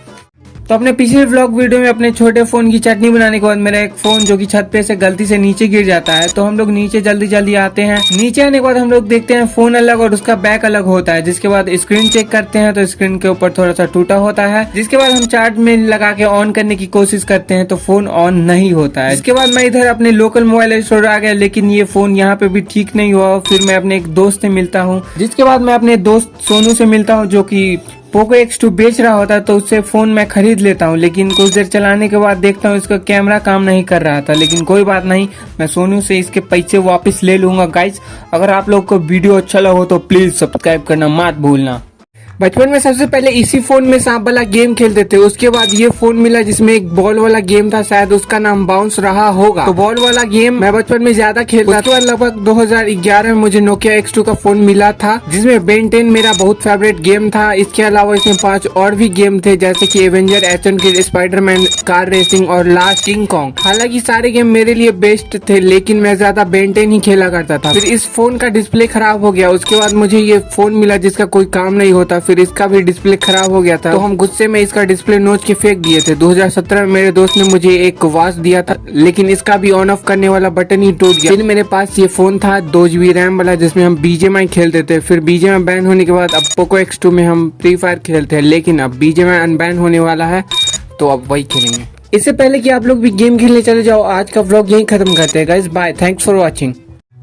तो अपने पिछले व्लॉग वीडियो में अपने छोटे फोन की चटनी बनाने के बाद मेरा एक फोन जो कि छत पे से गलती से नीचे गिर जाता है। तो हम लोग नीचे जल्दी आते हैं। नीचे आने के बाद हम लोग देखते हैं फोन अलग और उसका बैक अलग होता है। जिसके बाद स्क्रीन चेक करते हैं तो स्क्रीन के ऊपर थोड़ा सा टूटा होता है। जिसके बाद हम चार्ज में लगा के ऑन करने की कोशिश करते हैं तो फोन ऑन नहीं होता है। इसके बाद मैं इधर अपने लोकल मोबाइल स्टोर आ गया, लेकिन ये फोन यहाँ पे भी ठीक नहीं हुआ। फिर मैं अपने एक दोस्त से मिलता हूँ। जिसके बाद मैं अपने दोस्त सोनू से मिलता हूँ जो की पोको X2 बेच रहा होता है। तो उससे फोन मैं खरीद लेता हूँ, लेकिन कुछ देर चलाने के बाद देखता हूँ इसका कैमरा काम नहीं कर रहा था। लेकिन कोई बात नहीं, मैं सोनू से इसके पैसे वापस ले लूंगा गाइस। अगर आप लोग को वीडियो अच्छा लगा तो प्लीज सब्सक्राइब करना मत भूलना। बचपन में सबसे पहले इसी फोन में सांप वाला गेम खेलते थे। उसके बाद ये फोन मिला जिसमें एक बॉल वाला गेम था, शायद उसका नाम बाउंस रहा होगा। तो बॉल वाला गेम मैं बचपन में ज्यादा खेलता। उसके बाद लगभग 2011 में मुझे नोकिया X2 का फोन मिला था, जिसमें बेन 10 मेरा बहुत फेवरेट गेम था। इसके अलावा इसमें 5 और भी गेम थे, जैसे कि Avenger, एचन kid, Spiderman, car racing और लास्ट किंग कॉन्ग। हालांकि सारे गेम मेरे लिए बेस्ट थे, लेकिन मैं ज्यादा बेन 10 ही खेला करता था। फिर इस फोन का डिस्प्ले खराब हो गया। उसके बाद मुझे ये फोन मिला जिसका कोई काम नहीं होता। फिर इसका भी डिस्प्ले खराब हो गया था, तो हम गुस्से में इसका डिस्प्ले नोच के फेंक दिए थे। 2017 में मेरे दोस्त ने मुझे एक वॉच दिया था, लेकिन इसका भी ऑन ऑफ करने वाला बटन ही टूट गया। फिर मेरे पास ये फोन था 2 GB रैम वाला, जिसमें हम BGMI खेलते थे। फिर BGMI बैन होने के बाद अब पोको X2 में हम फ्री फायर खेलते हैं, लेकिन अब BGMI अनबैन होने वाला है तो अब वही खेलेंगे। इससे पहले कि आप लोग भी गेम खेलने चले जाओ, आज का व्लॉग यहीं खत्म करते हैं guys. Bye, thanks for watching.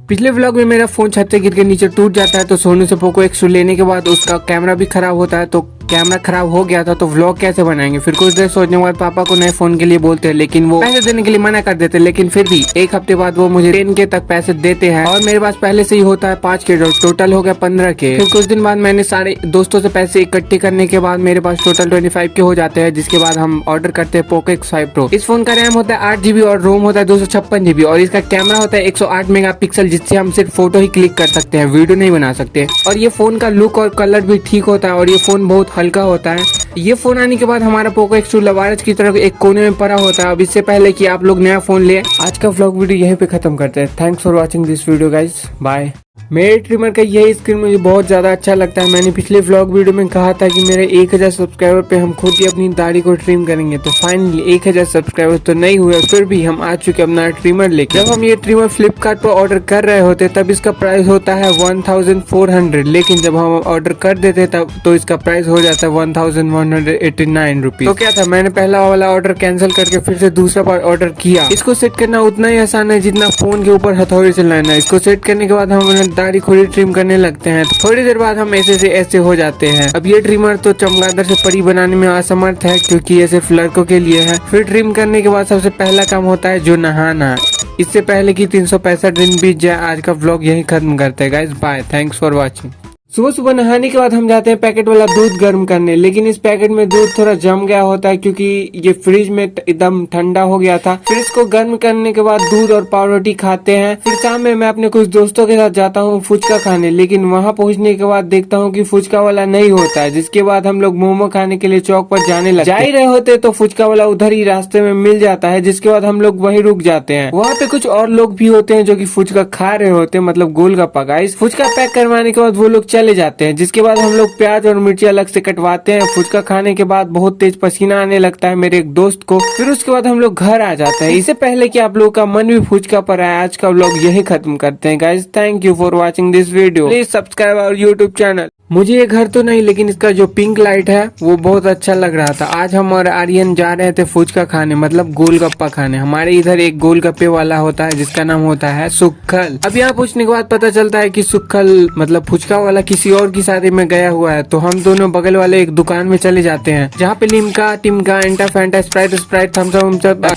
पिछले व्लॉग में मेरा फोन छत से गिर के नीचे टूट जाता है। तो सोनू से पोको X2 लेने के बाद उसका कैमरा भी खराब होता है। तो कैमरा खराब हो गया था तो व्लॉग कैसे बनाएंगे। फिर कुछ देर सोचने के बाद पापा को नए फोन के लिए बोलते हैं, लेकिन वो पैसे देने के लिए मना कर देते हैं। लेकिन फिर भी 1 हफ्ते बाद वो मुझे 10K तक पैसे देते हैं, और मेरे पास पहले से ही होता है 5K, टोटल हो गया 15K। फिर कुछ दिन बाद मैंने सारे दोस्तों से पैसे इकट्ठे करने के बाद मेरे पास टोटल 25K हो जाते हैं। जिसके बाद हम ऑर्डर करते हैं पोको X5 Pro। इस फोन का रैम होता है 8 GB और रोम होता है 256 GB, और इसका कैमरा होता है 108 मेगापिक्सल, जिससे हम सिर्फ फोटो ही क्लिक कर सकते हैं, वीडियो नहीं बना सकते। और ये फोन का लुक और कलर भी ठीक होता है, और ये फोन बहुत हल्का होता है। ये फोन आने के बाद हमारा पोको X2 लवारस की तरफ एक कोने में पड़ा होता है। अब इससे पहले कि आप लोग नया फोन ले, आज का व्लॉग वीडियो यहीं पे खत्म करते हैं। Thanks for watching this video guys, bye. मेरे ट्रिमर का यही स्क्रीन मुझे बहुत ज्यादा अच्छा लगता है। मैंने पिछले व्लॉग वीडियो में कहा था कि मेरे 1000 सब्सक्राइबर पे हम खुद ही अपनी दाढ़ी को ट्रिम करेंगे। तो फाइनली 1000 सब्सक्राइबर तो नहीं हुए, फिर भी हम आ चुके अपना ट्रिमर लेके। जब हम ये ट्रिमर फ्लिपकार्ट पर ऑर्डर कर रहे होते तब इसका प्राइस होता है 1400, लेकिन जब हम ऑर्डर कर देते तब तो इसका प्राइस हो जाता है 1189 रुपीज। तो क्या था, मैंने पहला वाला ऑर्डर कैंसिल करके फिर से दूसरा बार ऑर्डर किया। इसको सेट करना उतना ही आसान है जितना फोन के ऊपर हथौड़ी चलाना है। इसको सेट करने के बाद हम दाढ़ी खुद ही ट्रिम करने लगते हैं। तो थोड़ी देर बाद हम ऐसे से ऐसे हो जाते हैं। अब ये ट्रिमर तो चमगादड़ से परी बनाने में असमर्थ है, क्योंकि ये सिर्फ लड़कों के लिए है। फिर ट्रिम करने के बाद सबसे पहला काम होता है जो नहाना। इससे पहले कि 365 दिन बीत जाए, आज का व्लॉग यहीं खत्म करते हैं guys. Bye, thanks for watching. सुबह सुबह नहाने के बाद हम जाते हैं पैकेट वाला दूध गर्म करने, लेकिन इस पैकेट में दूध थोड़ा जम गया होता है क्योंकि ये फ्रिज में एकदम ठंडा हो गया था। फिर इसको गर्म करने के बाद दूध और पाव रोटी खाते हैं। फिर शाम में मैं अपने कुछ दोस्तों के साथ जाता हूँ फुचका खाने, लेकिन वहाँ पहुँचने के बाद देखता हूँ कि फुचका वाला नहीं होता है। जिसके बाद हम लोग मोमो खाने के लिए चौक पर जाने लगते हैं। जा ही रहे होते तो फुचका वाला उधर ही रास्ते में मिल जाता है, जिसके बाद हम लोग वहीं रुक जाते हैं। वहाँ पे कुछ और लोग भी होते हैं जो कि फुचका खा रहे होते हैं, मतलब गोलगप्पा। गाइस फुचका पैक करवाने के बाद वो लोग चले जाते हैं, जिसके बाद हम लोग प्याज और मिर्ची अलग से कटवाते हैं। फुचका खाने के बाद बहुत तेज पसीना आने लगता है मेरे एक दोस्त को। फिर उसके बाद हम लोग घर आ जाते हैं। इससे पहले कि आप लोगों का मन भी फुचका पर आए, आज का व्लॉग यही खत्म करते हैं। Guys thank you for watching this video. Please subscribe our YouTube channel. मुझे ये घर तो नहीं, लेकिन इसका जो पिंक लाइट है वो बहुत अच्छा लग रहा था। आज हम और आर्यन जा रहे थे फुचका खाने, मतलब गोलगप्पा खाने। हमारे इधर एक गोलगप्पे वाला होता है जिसका नाम होता है सुक्खल। अब यहाँ पूछने के बाद पता चलता है कि सुक्खल मतलब फुचका वाला किसी और की शादी में गया हुआ है। तो हम दोनों बगल वाले एक दुकान में चले जाते हैं, जहाँ पे लिमका, टिमका, एंटा, Fanta, Sprite, Thums Up,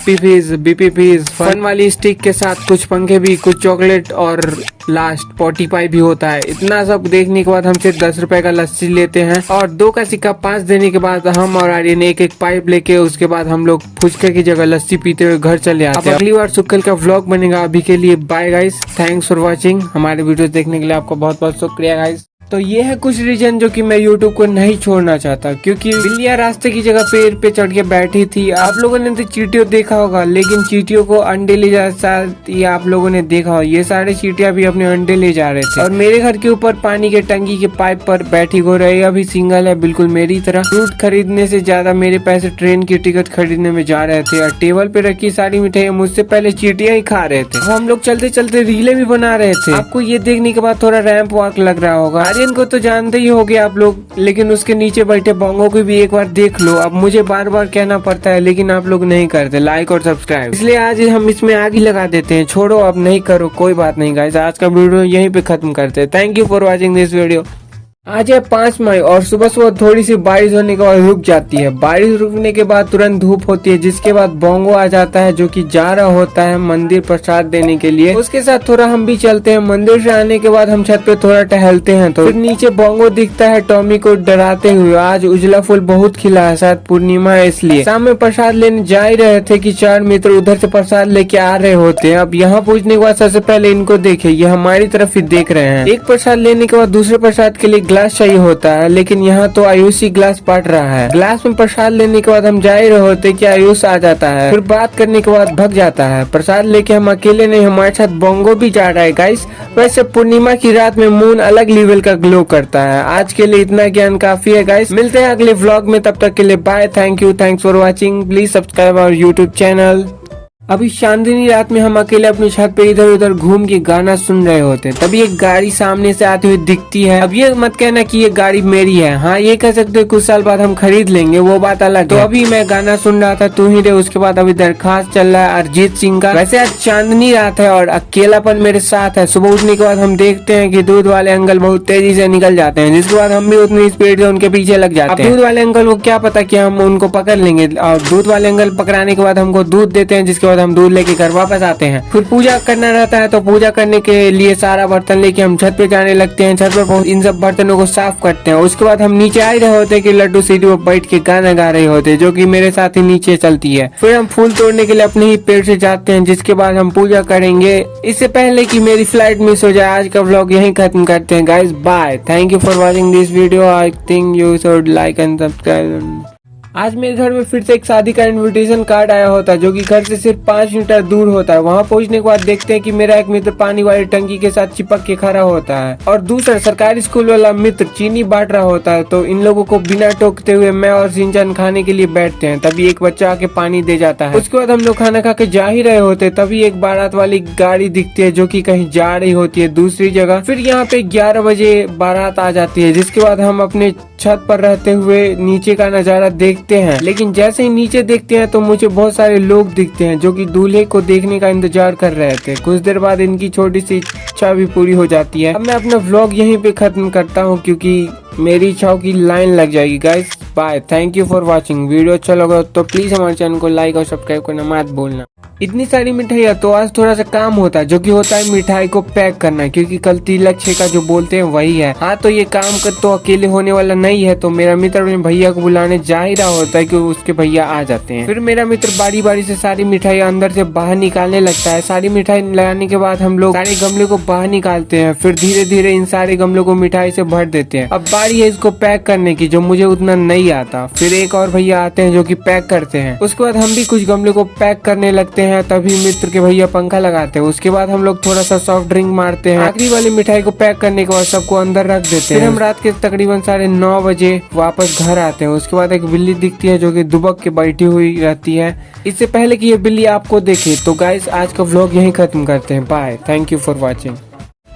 BP फीस, फन वाली स्टिक के साथ कुछ पंखे भी, कुछ चॉकलेट और लास्ट पॉटी पाई भी होता है। इतना सब देखने के बाद हमसे 10 रुपए का लस्सी लेते हैं और 2 का सिक्का 5 देने के बाद हम और आर्यन एक पाइप लेके उसके बाद हम लोग फुचके की जगह लस्सी पीते हुए घर चले आते हैं। अगली बार सुक्खल का व्लॉग बनेगा। अभी के लिए bye guys, thanks for watching. हमारे वीडियो देखने के लिए आपका बहुत बहुत शुक्रिया गाइस। तो ये है कुछ रीजन जो कि मैं YouTube को नहीं छोड़ना चाहता, क्योंकि बिल्लियां रास्ते की जगह पेड़ पे चढ़ के बैठी थी। आप लोगों ने तो चींटियों देखा होगा, लेकिन चींटियों को अंडे ले जा, शायद ये आप लोगों ने देखा हो। ये सारे चींटियां भी अपने अंडे ले जा रहे थे। और मेरे घर के ऊपर पानी के टंकी के पाइप पर बैठी हो रही है, अभी सिंगल है बिल्कुल मेरी तरह। फ्रूट खरीदने से ज्यादा मेरे पैसे ट्रेन की टिकट खरीदने में जा रहे थे, और टेबल पे रखी सारी मिठाई मुझसे पहले चींटियां ही खा रहे थे। हम लोग चलते चलते रीले भी बना रहे थे। आपको ये देखने के बाद थोड़ा रैंप वॉक लग रहा होगा। आर्यन को तो जानते ही होगे आप लोग, लेकिन उसके नीचे बैठे बोंगो को भी एक बार देख लो। अब मुझे बार बार कहना पड़ता है, लेकिन आप लोग नहीं करते लाइक और सब्सक्राइब, इसलिए आज हम इसमें आग ही लगा देते हैं। छोड़ो अब नहीं करो, कोई बात नहीं गाइस। आज का वीडियो यहीं पे खत्म करते हैं। Thank you for watching this video. आज है 5 मई और सुबह सुबह थोड़ी सी बारिश होने के बाद रुक जाती है। बारिश रुकने के बाद तुरंत धूप होती है, जिसके बाद बोंगो आ जाता है जो कि जा रहा होता है मंदिर प्रसाद देने के लिए। उसके साथ थोड़ा हम भी चलते हैं। मंदिर से आने के बाद हम छत पे थोड़ा टहलते हैं, तो फिर नीचे बोंगो दिखता है टॉमी को डराते हुए। आज उजला फूल बहुत खिला है, शायद पूर्णिमा है इसलिए। शाम में प्रसाद लेने जा ही रहे थे कि 4 मित्र उधर से प्रसाद लेके आ रहे होते हैं। अब यहाँ पहुँचने के बाद सबसे पहले इनको देखे, ये हमारी तरफ ही देख रहे हैं। एक प्रसाद लेने के बाद दूसरे प्रसाद के लिए ग्लास चाहिए होता है, लेकिन यहाँ तो आयुषी ग्लास बांट रहा है। ग्लास में प्रसाद लेने के बाद हम जा ही रहे होते कि आयुष आ जाता है, फिर बात करने के बाद भग जाता है। प्रसाद लेके हम अकेले नहीं, हमारे साथ बोंगो भी जा रहा है गाइस। वैसे पूर्णिमा की रात में मून अलग लेवल का ग्लो करता है। आज के लिए इतना ज्ञान काफी है गाइस। मिलते हैं अगले व्लॉग में, तब तक के लिए bye. Thank you, thanks for watching. Please subscribe our YouTube channel. अभी चांदनी रात में हम अकेले अपनी छत पे इधर उधर घूम के गाना सुन रहे होते हैं, तभी एक गाड़ी सामने से आती हुई दिखती है। अब ये मत कहना कि ये गाड़ी मेरी है, हाँ ये कह सकते हो कुछ साल बाद हम खरीद लेंगे, वो बात अलग है। तो अभी मैं गाना सुन रहा था तू ही रे, उसके बाद अभी दरखास्त चल रहा है अरिजीत सिंह का। वैसे आज चांदनी रात है और अकेलापन मेरे साथ है। सुबह उठने के बाद हम देखते हैं कि दूध वाले अंकल बहुत तेजी से निकल जाते हैं, जिसके बाद हम भी उतनी स्पीड से उनके पीछे लग जाते हैं। दूध वाले अंकल को क्या पता कि हम उनको पकड़ लेंगे, और दूध वाले अंकल पकड़ाने के बाद हमको दूध देते हैं, जिसके बाद हम दूध लेके घर वापस आते हैं। फिर पूजा करना रहता है, तो पूजा करने के लिए सारा बर्तन लेके हम छत पे जाने लगते हैं। छत पे इन सब बर्तनों को साफ करते हैं। उसके बाद हम नीचे आ रहे होते हैं कि लड्डू सीढ़ी पर बैठ के गाना गा रहे होते हैं, जो कि मेरे साथ ही नीचे चलती है। फिर हम फूल तोड़ने के लिए अपने ही पेड़ से जाते हैं, जिसके बाद हम पूजा करेंगे। इससे पहले कि मेरी फ्लाइट मिस हो जाए, आज का व्लॉग यहीं खत्म करते हैं guys. Bye, thank you for watching this video. I think you should like and subscribe. आज मेरे घर में फिर से एक शादी का इनविटेशन कार्ड आया होता है, जो कि घर से सिर्फ 5 मीटर दूर होता है। वहाँ पहुँचने के बाद देखते हैं कि मेरा एक मित्र पानी वाली टंकी के साथ चिपक के खड़ा होता है, और दूसरा सरकारी स्कूल वाला मित्र चीनी बांट रहा होता है। तो इन लोगों को बिना टोकते हुए मैं और सिंचन खाने के लिए बैठते हैं, तभी एक बच्चा आके पानी दे जाता है। उसके बाद हम लोग खाना खा के जा ही रहे होते, तभी एक बारात वाली गाड़ी दिखती है, जो कि कहीं जा रही होती है दूसरी जगह। फिर यहाँ पे 11 बजे बारात आ जाती है, जिसके बाद हम अपने छत पर रहते हुए नीचे का नजारा देखते हैं। लेकिन जैसे ही नीचे देखते हैं तो मुझे बहुत सारे लोग दिखते हैं, जो कि दूल्हे को देखने का इंतजार कर रहे थे। कुछ देर बाद इनकी छोटी सी इच्छा भी पूरी हो जाती है। अब मैं अपना व्लॉग यहीं पे खत्म करता हूँ, क्योंकि मेरी इच्छाओं की लाइन लग जाएगी guys. Bye, thank you for watching. Video अच्छा लगा तो प्लीज हमारे चैनल को लाइक और सब्सक्राइब करना मत भूलना। इतनी सारी मिठाइयाँ तो आज थोड़ा सा काम होता है, जो कि होता है मिठाई को पैक करना, क्योंकि कल तिलक छेका जो बोलते हैं वही है। हाँ, तो ये काम कर तो अकेले होने वाला नहीं है, तो मेरा मित्र अपने भैया को बुलाने जा ही रहा होता है कि उसके भैया आ जाते हैं। फिर मेरा मित्र बारी बारी से सारी मिठाई अंदर से बाहर निकालने लगता है। सारी मिठाई लगाने के बाद हम लोग सारे गमले को बाहर निकालते हैं, फिर धीरे धीरे इन सारे गमलों को मिठाई से भर देते हैं। अब बारी है इसको पैक करने की, जो मुझे उतना नहीं आता। फिर एक और भैया आते हैं जो कि पैक करते हैं। उसके बाद हम भी कुछ गमलों को पैक करने लगते हैं, तभी मित्र के भैया पंखा लगाते हैं। उसके बाद हम लोग थोड़ा सा सॉफ्ट ड्रिंक मारते हैं। आखिरी वाली मिठाई को पैक करने के बाद सबको अंदर रख देते हैं। फिर हम रात के तकरीबन 9:30 बजे वापस घर आते हैं। उसके बाद एक बिल्ली दिखती है जो कि दुबक के बैठी हुई रहती है। इससे पहले कि ये बिल्ली आपको देखे, तो गाइस आज का व्लॉग यहीं खत्म करते हैं। Bye, thank you for watching.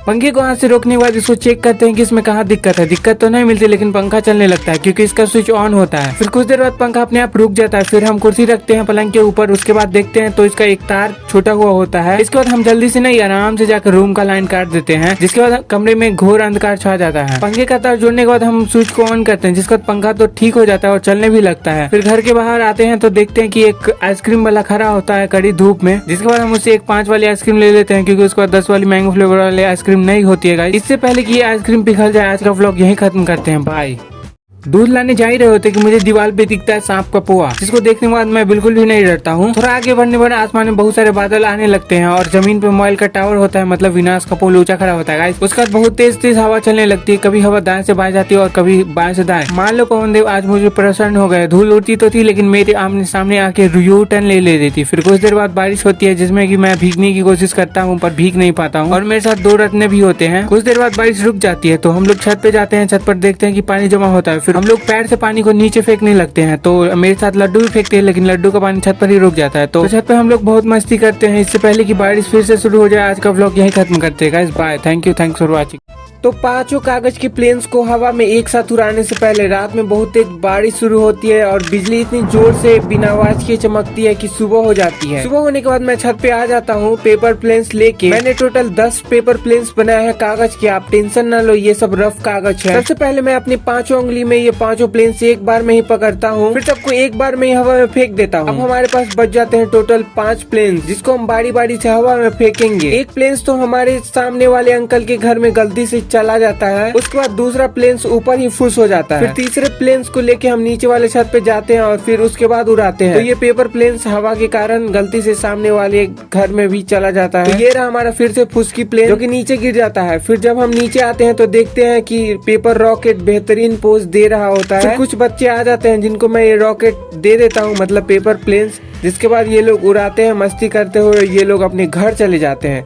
पंखे को हाथ से रोकने के बाद इसको चेक करते हैं कि इसमें कहाँ दिक्कत है। दिक्कत तो नहीं मिलती, लेकिन पंखा चलने लगता है क्योंकि इसका स्विच ऑन होता है। फिर कुछ देर बाद पंखा अपने आप रुक जाता है। फिर हम कुर्सी रखते हैं पलंग के ऊपर। उसके बाद देखते हैं तो इसका एक तार छूटा हुआ होता है। इसके बाद हम जल्दी से नहीं, आराम से जाकर रूम का लाइन काट देते हैं, जिसके बाद कमरे में घोर अंधकार छा जाता है। पंखे का तार जोड़ने के बाद हम स्विच को ऑन करते हैं, जिसके बाद पंखा तो ठीक हो जाता है और चलने भी लगता है। फिर घर के बाहर आते हैं तो देखते हैं कि एक आइसक्रीम वाला खड़ा होता है कड़ी धूप में, जिसके बाद हम उसे एक 5 वाली आइसक्रीम ले लेते हैं, क्योंकि उसके बाद 10 वाली मैंगो फ्लेवर वाली आइसक्रीम नहीं होती है। इससे पहले कि ये आइसक्रीम पिघल जाए, आज का व्लॉग यहीं खत्म करते हैं। बाय। दूध लाने जा ही रहे होते कि मुझे दीवार पे दिखता है सांप का पोआ, जिसको देखने के बाद मैं बिल्कुल भी नहीं डरता हूँ। थोड़ा आगे बढ़ने पर आसमान में बहुत सारे बादल आने लगते हैं और जमीन पे मोबाइल का टावर होता है, मतलब विनाश का पोल ऊंचा खड़ा होता है। उसके बाद बहुत तेज तेज हवा चलने लगती है। कभी हवा दाएं से बाएं जाती है और कभी बाएं से दाएं। मान लो पवन देव आज मुझे प्रसन्न हो गए। धूल उड़ती तो थी, लेकिन मेरे आमने सामने आके यू टर्न ले रही थी। फिर कुछ देर बाद बारिश होती है, जिसमें कि मैं भीगने की कोशिश करता हूँ पर भीग नहीं पाता हूँ, और मेरे साथ 2 रत्ने भी होते हैं। कुछ देर बाद बारिश रुक जाती है तो हम लोग छत पे जाते हैं। छत पर देखते हैं कि पानी जमा होता है। फिर हम लोग पैर से पानी को नीचे फेंकने लगते हैं, तो मेरे साथ लड्डू भी फेंकते हैं, लेकिन लड्डू का पानी छत पर ही रुक जाता है। तो छत पे हम लोग बहुत मस्ती करते हैं। इससे पहले कि बारिश फिर से शुरू हो जाए, आज का व्लॉग यहीं खत्म करते हैं guys. Bye, thank you, thanks for watching. तो 5 कागज के प्लेन्स को हवा में एक साथ उड़ाने से पहले रात में बहुत तेज बारिश शुरू होती है और बिजली इतनी जोर से बिना आवाज के चमकती है कि सुबह हो जाती है। सुबह होने के बाद मैं छत पे आ जाता हूँ पेपर प्लेन्स लेके। मैंने टोटल 10 पेपर प्लेन्स बनाए हैं कागज के। आप टेंशन न लो, ये सब रफ कागज है। सबसे पहले मैं अपनी 5 उंगली में ये 5 प्लेन्स एक बार में ही पकड़ता हूँ, फिर सबको एक बार में ही हवा में फेंक देता हूँ। अब हमारे पास बच जाते हैं टोटल 5 प्लेन्स, जिसको हम बारी बारी से हवा में फेंकेंगे। एक प्लेन्स तो हमारे सामने वाले अंकल के घर में गलती से चला जाता है। उसके बाद दूसरा प्लेन्स ऊपर ही फुस हो जाता है। फिर तीसरे प्लेन्स को लेके हम नीचे वाले छत पे जाते हैं और फिर उसके बाद उड़ाते हैं। तो ये पेपर प्लेन्स हवा के कारण गलती से सामने वाले घर में भी चला जाता है। तो ये रहा हमारा फिर से फुस की प्लेन, जो कि नीचे गिर जाता है। फिर जब हम नीचे आते हैं तो देखते हैं कि पेपर रॉकेट बेहतरीन पोज दे रहा होता है। कुछ बच्चे आ जाते हैं जिनको मैं ये रॉकेट दे देता हूँ, मतलब पेपर प्लेन्स, जिसके बाद ये लोग उड़ाते हैं मस्ती करते हुए। ये लोग अपने घर चले जाते हैं।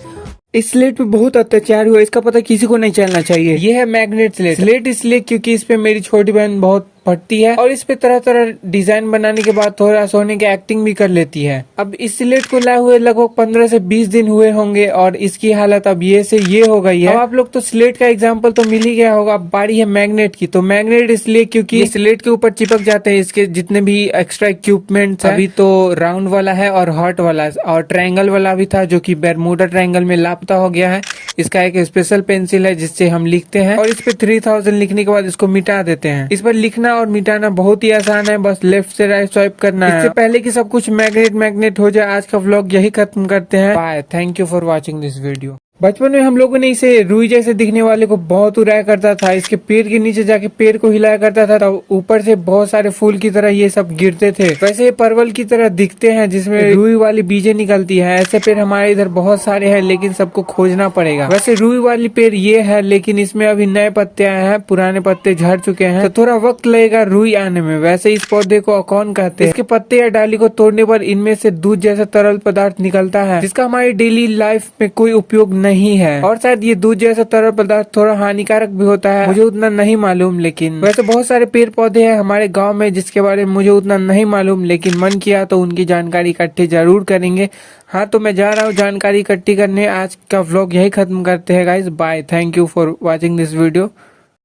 इस स्लेट पे बहुत अत्याचार हुआ, इसका पता किसी को नहीं चलना चाहिए। ये है मैग्नेट स्लेट। स्लेट इसलिए क्योंकि इस पे मेरी छोटी बहन बहुत फटती है और इस पे तरह तरह डिजाइन बनाने के बाद थोड़ा सोने की एक्टिंग भी कर लेती है। अब इस स्लेट को लाए हुए लगभग 15 से 20 दिन हुए होंगे और इसकी हालत अब ये से ये हो गई है। अब आप लोग तो स्लेट का एग्जाम्पल तो मिल ही गया होगा। अब बारी है मैग्नेट की। तो मैग्नेट इसलिए क्योंकि स्लेट के ऊपर चिपक जाते हैं इसके जितने भी एक्स्ट्रा इक्विपमेंट। अभी तो राउंड वाला है और हॉट वाला और ट्रायंगल वाला भी था, जो की बर्मुडा ट्रायंगल में लापता हो गया है। इसका एक स्पेशल पेंसिल है जिससे हम लिखते हैं और इस पे 3000 लिखने के बाद इसको मिटा देते हैं। इस पर लिखना और मिटाना बहुत ही आसान है, बस लेफ्ट से राइट स्वाइप करना है। इससे पहले कि सब कुछ मैग्नेट हो जाए, आज का व्लॉग यही खत्म करते हैं। Bye, thank you for watching this video. बचपन में हम लोगों ने इसे रुई जैसे दिखने वाले को बहुत उड़ाया करता था। इसके पेड़ के नीचे जाके पेड़ को हिलाया करता था, तब ऊपर से बहुत सारे फूल की तरह ये सब गिरते थे। वैसे ये परवल की तरह दिखते हैं जिसमें रुई वाली बीजें निकलती है। ऐसे पेड़ हमारे इधर बहुत सारे हैं, लेकिन सबको खोजना पड़ेगा। वैसे रुई वाली पेड़ ये है, लेकिन इसमें अभी नए पत्ते आए हैं, पुराने पत्ते झड़ चुके हैं, तो थोड़ा वक्त लगेगा रुई आने में। वैसे इस पौधे को अकॉन कहते हैं। इसके पत्ते या डाली को तोड़ने पर इनमें से दूध जैसा तरल पदार्थ निकलता है, जिसका हमारी डेली लाइफ में कोई उपयोग नहीं है। और शायद ये दूध जैसा तरल पदार्थ थोड़ा हानिकारक भी होता है, मुझे उतना नहीं मालूम। लेकिन वैसे बहुत सारे पेड़ पौधे हैं हमारे गांव में जिसके बारे में मुझे उतना नहीं मालूम, लेकिन मन किया तो उनकी जानकारी इकट्ठी जरूर करेंगे। हाँ, तो मैं जा रहा हूँ जानकारी इकट्ठी करने। आज का व्लॉग यही खत्म करते हैं guys. Bye, thank you for watching this video.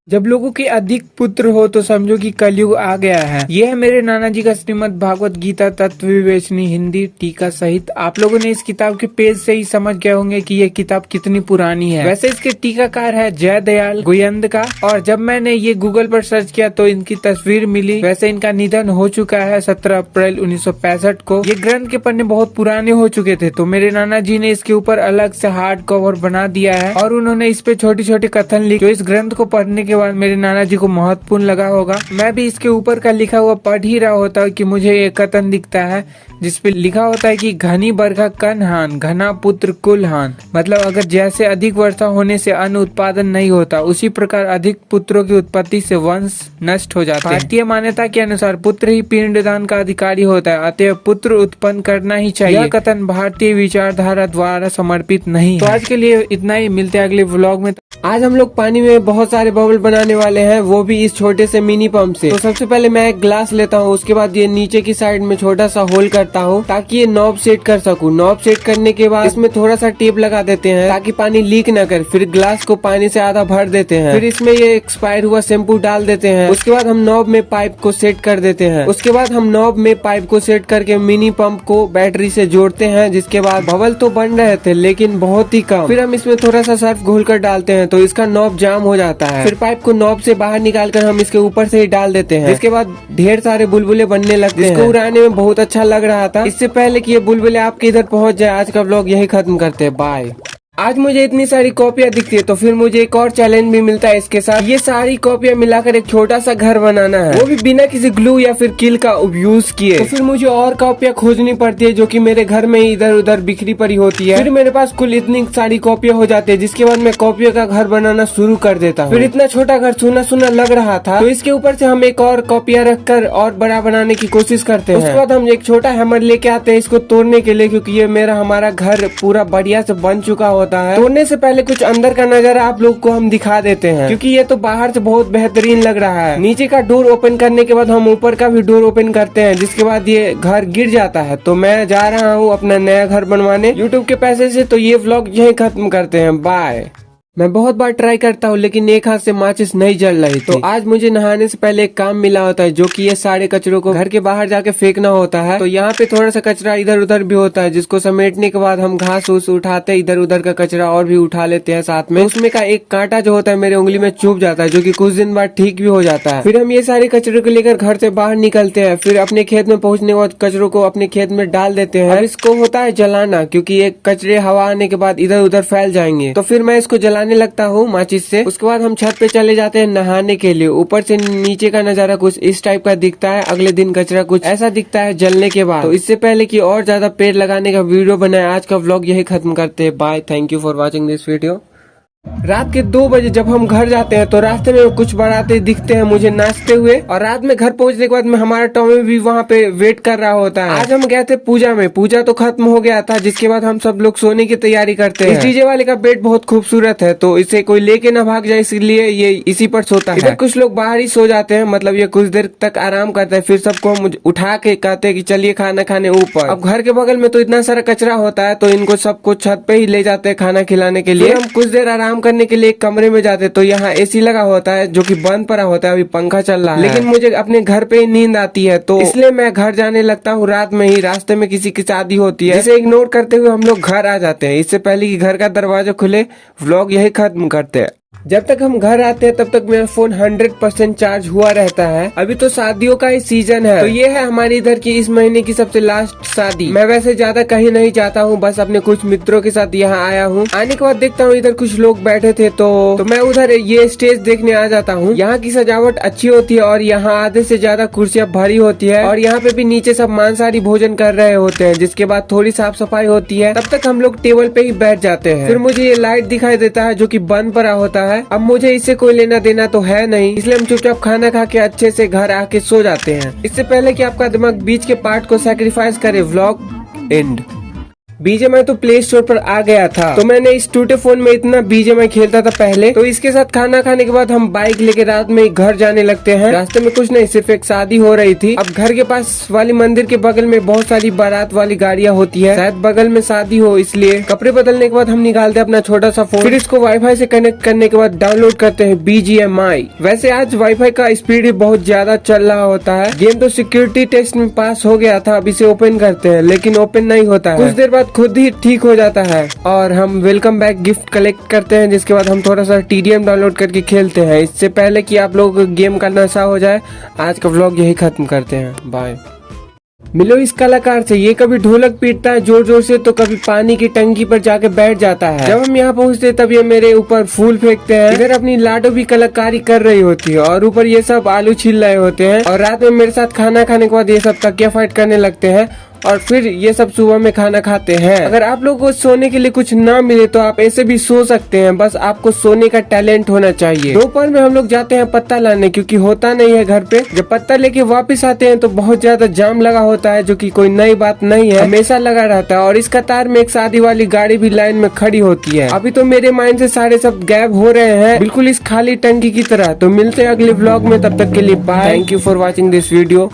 जब लोगों के अधिक पुत्र हो तो समझो कि कलयुग आ गया है। यह है मेरे नाना जी का श्रीमद् भागवत गीता तत्व विवेचनी हिंदी टीका सहित। आप लोगों ने इस किताब के पेज से ही समझ गए होंगे कि यह किताब कितनी पुरानी है। वैसे इसके टीकाकार है जय दयाल गोयंद का, और जब मैंने ये गूगल पर सर्च किया तो इनकी तस्वीर मिली। वैसे इनका निधन हो चुका है 17 अप्रैल 1965 को। ये ग्रंथ के पन्ने बहुत पुराने हो चुके थे, तो मेरे नाना जी ने इसके ऊपर अलग से हार्ड कवर बना दिया है और उन्होंने इस पे छोटी छोटी कथन लिखे, जो इस ग्रंथ को पढ़ने के बाद मेरे नाना जी को महत्वपूर्ण लगा होगा। मैं भी इसके ऊपर का लिखा हुआ पढ़ ही रहा होता कि मुझे ये कथन दिखता है जिसपे लिखा होता है कि घनी बरखा कन हान, घना पुत्र कुल हान। मतलब अगर जैसे अधिक वर्षा होने से अन्न उत्पादन नहीं होता, उसी प्रकार अधिक पुत्रों की उत्पत्ति से वंश नष्ट हो जाते हैं। भारतीय मान्यता के अनुसार पुत्र ही पिंडदान का अधिकारी होता है, अतः पुत्र उत्पन्न करना ही चाहिए। यह कथन भारतीय विचारधारा द्वारा समर्पित नहीं। तो आज के लिए इतना ही, मिलते हैं अगले व्लॉग में। आज हम लोग पानी में बहुत सारे बबल बनाने वाले हैं, वो भी इस छोटे से मिनी पंप से। तो सबसे पहले मैं एक ग्लास लेता हूँ, उसके बाद ये नीचे की साइड में छोटा सा होल करता हूँ ताकि ये नॉब सेट कर सकूँ। नॉब सेट करने के बाद इसमें थोड़ा सा टेप लगा देते हैं ताकि पानी लीक न करे। फिर ग्लास को पानी से आधा भर देते हैं। फिर इसमें ये एक्सपायर हुआ शैम्पू डाल देते हैं। उसके बाद हम नॉब में पाइप को सेट कर देते हैं। उसके बाद हम नॉब में पाइप को सेट करके मिनी पंप को बैटरी से जोड़ते हैं, जिसके बाद बबल तो बन रहे थे लेकिन बहुत ही कम। फिर हम इसमें थोड़ा सा सर्फ घोल कर डालते हैं तो इसका नॉब जाम हो जाता है। फिर पाइप को नॉब से बाहर निकाल कर हम इसके ऊपर से ही डाल देते हैं। इसके बाद ढेर सारे बुलबुले बनने लगते हैं। इसको उड़ाने में बहुत अच्छा लग रहा था। इससे पहले कि ये बुलबुले आपके इधर पहुंच जाए, आज का व्लॉग यही खत्म करते हैं। बाय। आज मुझे इतनी सारी कॉपियाँ दिखती है तो फिर मुझे एक और चैलेंज भी मिलता है इसके साथ। ये सारी कॉपियाँ मिलाकर एक छोटा सा घर बनाना है, वो भी बिना किसी ग्लू या फिर किल का उपयोग किए। तो फिर मुझे और कॉपियाँ खोजनी पड़ती है जो कि मेरे घर में ही इधर उधर बिखरी पड़ी होती है। फिर मेरे पास कुल इतनी सारी कॉपियाँ हो जाती है, जिसके बाद मैं कॉपियों का घर बनाना शुरू कर देता हूँ। फिर इतना छोटा घर सुना सुना लग रहा था, तो इसके ऊपर से हम एक और कॉपियाँ रखकर और बड़ा बनाने की कोशिश करते हैं। उसके बाद हम एक छोटा हैमर लेके आते हैं इसको तोड़ने के लिए, क्योंकि ये मेरा हमारा घर पूरा बढ़िया से बन चुका होता है। तोड़ने से पहले कुछ अंदर का नजारा आप लोग को हम दिखा देते हैं, क्योंकि ये तो बाहर से बहुत बेहतरीन लग रहा है। नीचे का डोर ओपन करने के बाद हम ऊपर का भी डोर ओपन करते हैं, जिसके बाद ये घर गिर जाता है। तो मैं जा रहा हूँ अपना नया घर बनवाने यूट्यूब के पैसे से। तो ये व्लॉग यही खत्म करते हैं। बाय। मैं बहुत बार ट्राई करता हूँ लेकिन एक हाथ से माचिस नहीं जल रही थी। तो आज मुझे नहाने से पहले एक काम मिला होता है, जो कि ये सारे कचरों को घर के बाहर जाके फेंकना होता है। तो यहाँ पे थोड़ा सा कचरा इधर उधर भी होता है, जिसको समेटने के बाद हम घास उस उठाते हैं, इधर उधर का कचरा और भी उठा लेते हैं साथ में। उसमें का एक कांटा जो होता है मेरे उंगली में चुभ जाता है, जो कि कुछ दिन बाद ठीक भी हो जाता है। फिर हम ये सारे कचरे को लेकर घर से बाहर निकलते हैं। फिर अपने खेत में पहुँचने के बाद कचरों को अपने खेत में डाल देते हैं। इसको होता है जलाना, क्योंकि ये कचरे हवा आने के बाद इधर उधर फैल जाएंगे। तो फिर मैं इसको जलाने लगता हूँ से। उसके बाद हम छत पे चले जाते हैं नहाने के लिए। ऊपर से नीचे का नजारा कुछ इस टाइप का दिखता है, अगले दिन कचरा कुछ ऐसा दिखता है जलने के बाद। तो इससे पहले कि और ज्यादा पेड़ लगाने का वीडियो बनाए, आज का व्लॉग यही खत्म करते हैं। Bye. Thank you for watching this video. रात के 2 बजे जब हम घर जाते हैं तो रास्ते में कुछ बाराती दिखते हैं मुझे नाचते हुए, और रात में घर पहुंचने के बाद में हमारा टॉमी भी वहाँ पे वेट कर रहा होता है। आज हम गए थे पूजा में, पूजा तो खत्म हो गया था, जिसके बाद हम सब लोग सोने की तैयारी करते हैं। इस डीजे वाले का बेड बहुत खूबसूरत है, तो इसे कोई लेके ना भाग जाए, इसलिए ये इसी पर सोता है। इधर कुछ लोग बाहर ही सो जाते हैं, मतलब ये कुछ देर तक आराम करता है। फिर सबको हम उठा के कहते हैं कि चलिए खाना खाने ऊपर। अब घर के बगल में तो इतना सारा कचरा होता है, तो इनको सबको छत पे ही ले जाते हैं खाना खिलाने के लिए। हम कुछ देर आराम करने के लिए कमरे में जाते, तो यहाँ एसी लगा होता है जो कि बंद पड़ा होता है, अभी पंखा चल रहा है। लेकिन मुझे अपने घर पे ही नींद आती है, तो इसलिए मैं घर जाने लगता हूँ रात में ही। रास्ते में किसी की शादी होती है, जिसे इग्नोर करते हुए हम लोग घर आ जाते हैं। इससे पहले कि घर का दरवाजा खुले, व्लॉग यही खत्म करते हैं। जब तक हम घर आते हैं तब तक मेरा फोन 100% चार्ज हुआ रहता है। अभी तो शादियों का ही सीजन है, तो ये है हमारे इधर की इस महीने की सबसे लास्ट शादी। मैं वैसे ज्यादा कहीं नहीं जाता हूँ, बस अपने कुछ मित्रों के साथ यहाँ आया हूँ। आने के बाद देखता हूँ इधर कुछ लोग बैठे थे, तो मैं उधर ये स्टेज देखने आ जाता हूँ। यहाँ की सजावट अच्छी होती है और यहाँ आधे से ज्यादा कुर्सियाँ भरी होती है, और यहाँ पे भी नीचे सब मांसाहारी भोजन कर रहे होते हैं। जिसके बाद थोड़ी साफ सफाई होती है, तब तक हम लोग टेबल पे ही बैठ जाते हैं। फिर मुझे ये लाइट दिखाई देता है जो कि बंद पड़ा होता है। अब मुझे इससे कोई लेना देना तो है नहीं, इसलिए हम चुपचाप खाना खा के अच्छे से घर आके सो जाते हैं। इससे पहले कि आपका दिमाग बीच के पार्ट को सैक्रिफाइस करे, व्लॉग एंड। BGMI तो प्ले स्टोर पर आ गया था, तो मैंने इस टूटे फोन में इतना BGMI खेलता था पहले। तो इसके साथ खाना खाने के बाद हम बाइक लेके रात में घर जाने लगते हैं। रास्ते में कुछ नहीं, सिर्फ एक शादी हो रही थी। अब घर के पास वाली मंदिर के बगल में बहुत सारी बारात वाली गाड़ियाँ होती है, शायद बगल में शादी हो इसलिए। कपड़े बदलने के बाद हम निकालते हैं अपना छोटा सा फोन, फिर इसको वाईफाई से कनेक्ट करने के बाद डाउनलोड करते हैं BGMI। वैसे आज वाईफाई का स्पीड भी बहुत ज्यादा चल रहा होता है। गेम तो सिक्योरिटी टेस्ट में पास हो गया था। अब इसे ओपन करते हैं, लेकिन ओपन नहीं होता है। कुछ देर बाद खुद ही ठीक हो जाता है और हम वेलकम बैक गिफ्ट कलेक्ट करते हैं, जिसके बाद हम थोड़ा सा TDM डाउनलोड करके खेलते हैं। इससे पहले कि आप लोग गेम का नशा हो जाए, आज का व्लॉग यही खत्म करते हैं। बाय। मिलो इस कलाकार से, ये कभी ढोलक पीटता है जोर जोर से, तो कभी पानी की टंकी पर जाके बैठ जाता है। जब हम यहाँ पहुँचते तब ये मेरे ऊपर फूल फेंकते हैं। इधर अपनी लाडो भी कलाकारी कर रही होती है और ऊपर ये सब आलू छील रहे होते हैं। और रात में मेरे साथ खाना खाने के बाद ये सब तकिया फाइट करने लगते हैं और फिर ये सब सुबह में खाना खाते हैं। अगर आप लोगों को सोने के लिए कुछ ना मिले तो आप ऐसे भी सो सकते हैं, बस आपको सोने का टैलेंट होना चाहिए। दोपहर में हम लोग जाते हैं पत्ता लाने, क्योंकि होता नहीं है घर पे। जब पत्ता लेके वापस आते हैं तो बहुत ज्यादा जाम लगा होता है, जो कि कोई नई बात नहीं है, हमेशा लगा रहता है। और इस कतार में एक शादी वाली गाड़ी भी लाइन में खड़ी होती है। अभी तो मेरे माइंड से सारे सब गायब हो रहे हैं, बिल्कुल इस खाली टंकी की तरह। तो मिलते हैं अगले व्लॉग में, तब तक के लिए bye. Thank you for watching this video.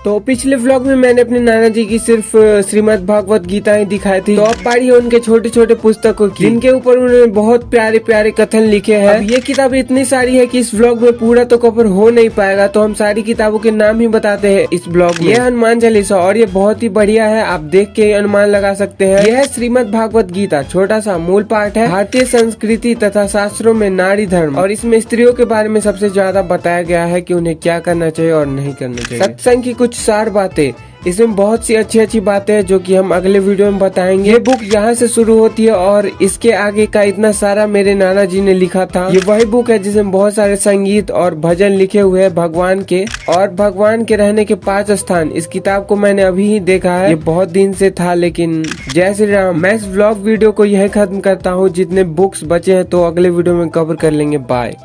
तो पिछले व्लॉग में मैंने अपने नाना जी की सिर्फ श्रीमद् भागवत गीता ही दिखाई थी। तो अब पारी है उनके छोटे छोटे पुस्तकों की, जिनके ऊपर उन्होंने बहुत प्यारे प्यारे कथन लिखे हैं। अब ये किताब इतनी सारी है कि इस व्लॉग में पूरा तो कवर हो नहीं पाएगा, तो हम सारी किताबों के नाम ही बताते हैं इस ब्लॉग में। ये हनुमान चालीसा, और ये बहुत ही बढ़िया है, आप देख के अनुमान लगा सकते हैं। यह है श्रीमद् भागवत गीता, छोटा सा मूल पाठ है। भारतीय संस्कृति तथा शास्त्रों में नारी धर्म, और इसमें स्त्रियों के बारे में सबसे ज्यादा बताया गया है कि उन्हें क्या करना चाहिए और नहीं करना चाहिए। सत्संग की कुछ सार बातें, इसमें बहुत सी अच्छी अच्छी बातें हैं जो कि हम अगले वीडियो में बताएंगे। ये बुक यहाँ से शुरू होती है और इसके आगे का इतना सारा मेरे नाना जी ने लिखा था। ये वही बुक है जिसमें बहुत सारे संगीत और भजन लिखे हुए हैं भगवान के, और भगवान के रहने के 5 स्थान। इस किताब को मैंने अभी ही देखा है, ये बहुत दिन से था, लेकिन जय श्री राम। मैं इस व्लॉग वीडियो को यही खत्म करता हूँ। जितने बुक्स बचे हैं तो अगले वीडियो में कवर कर लेंगे। बाय।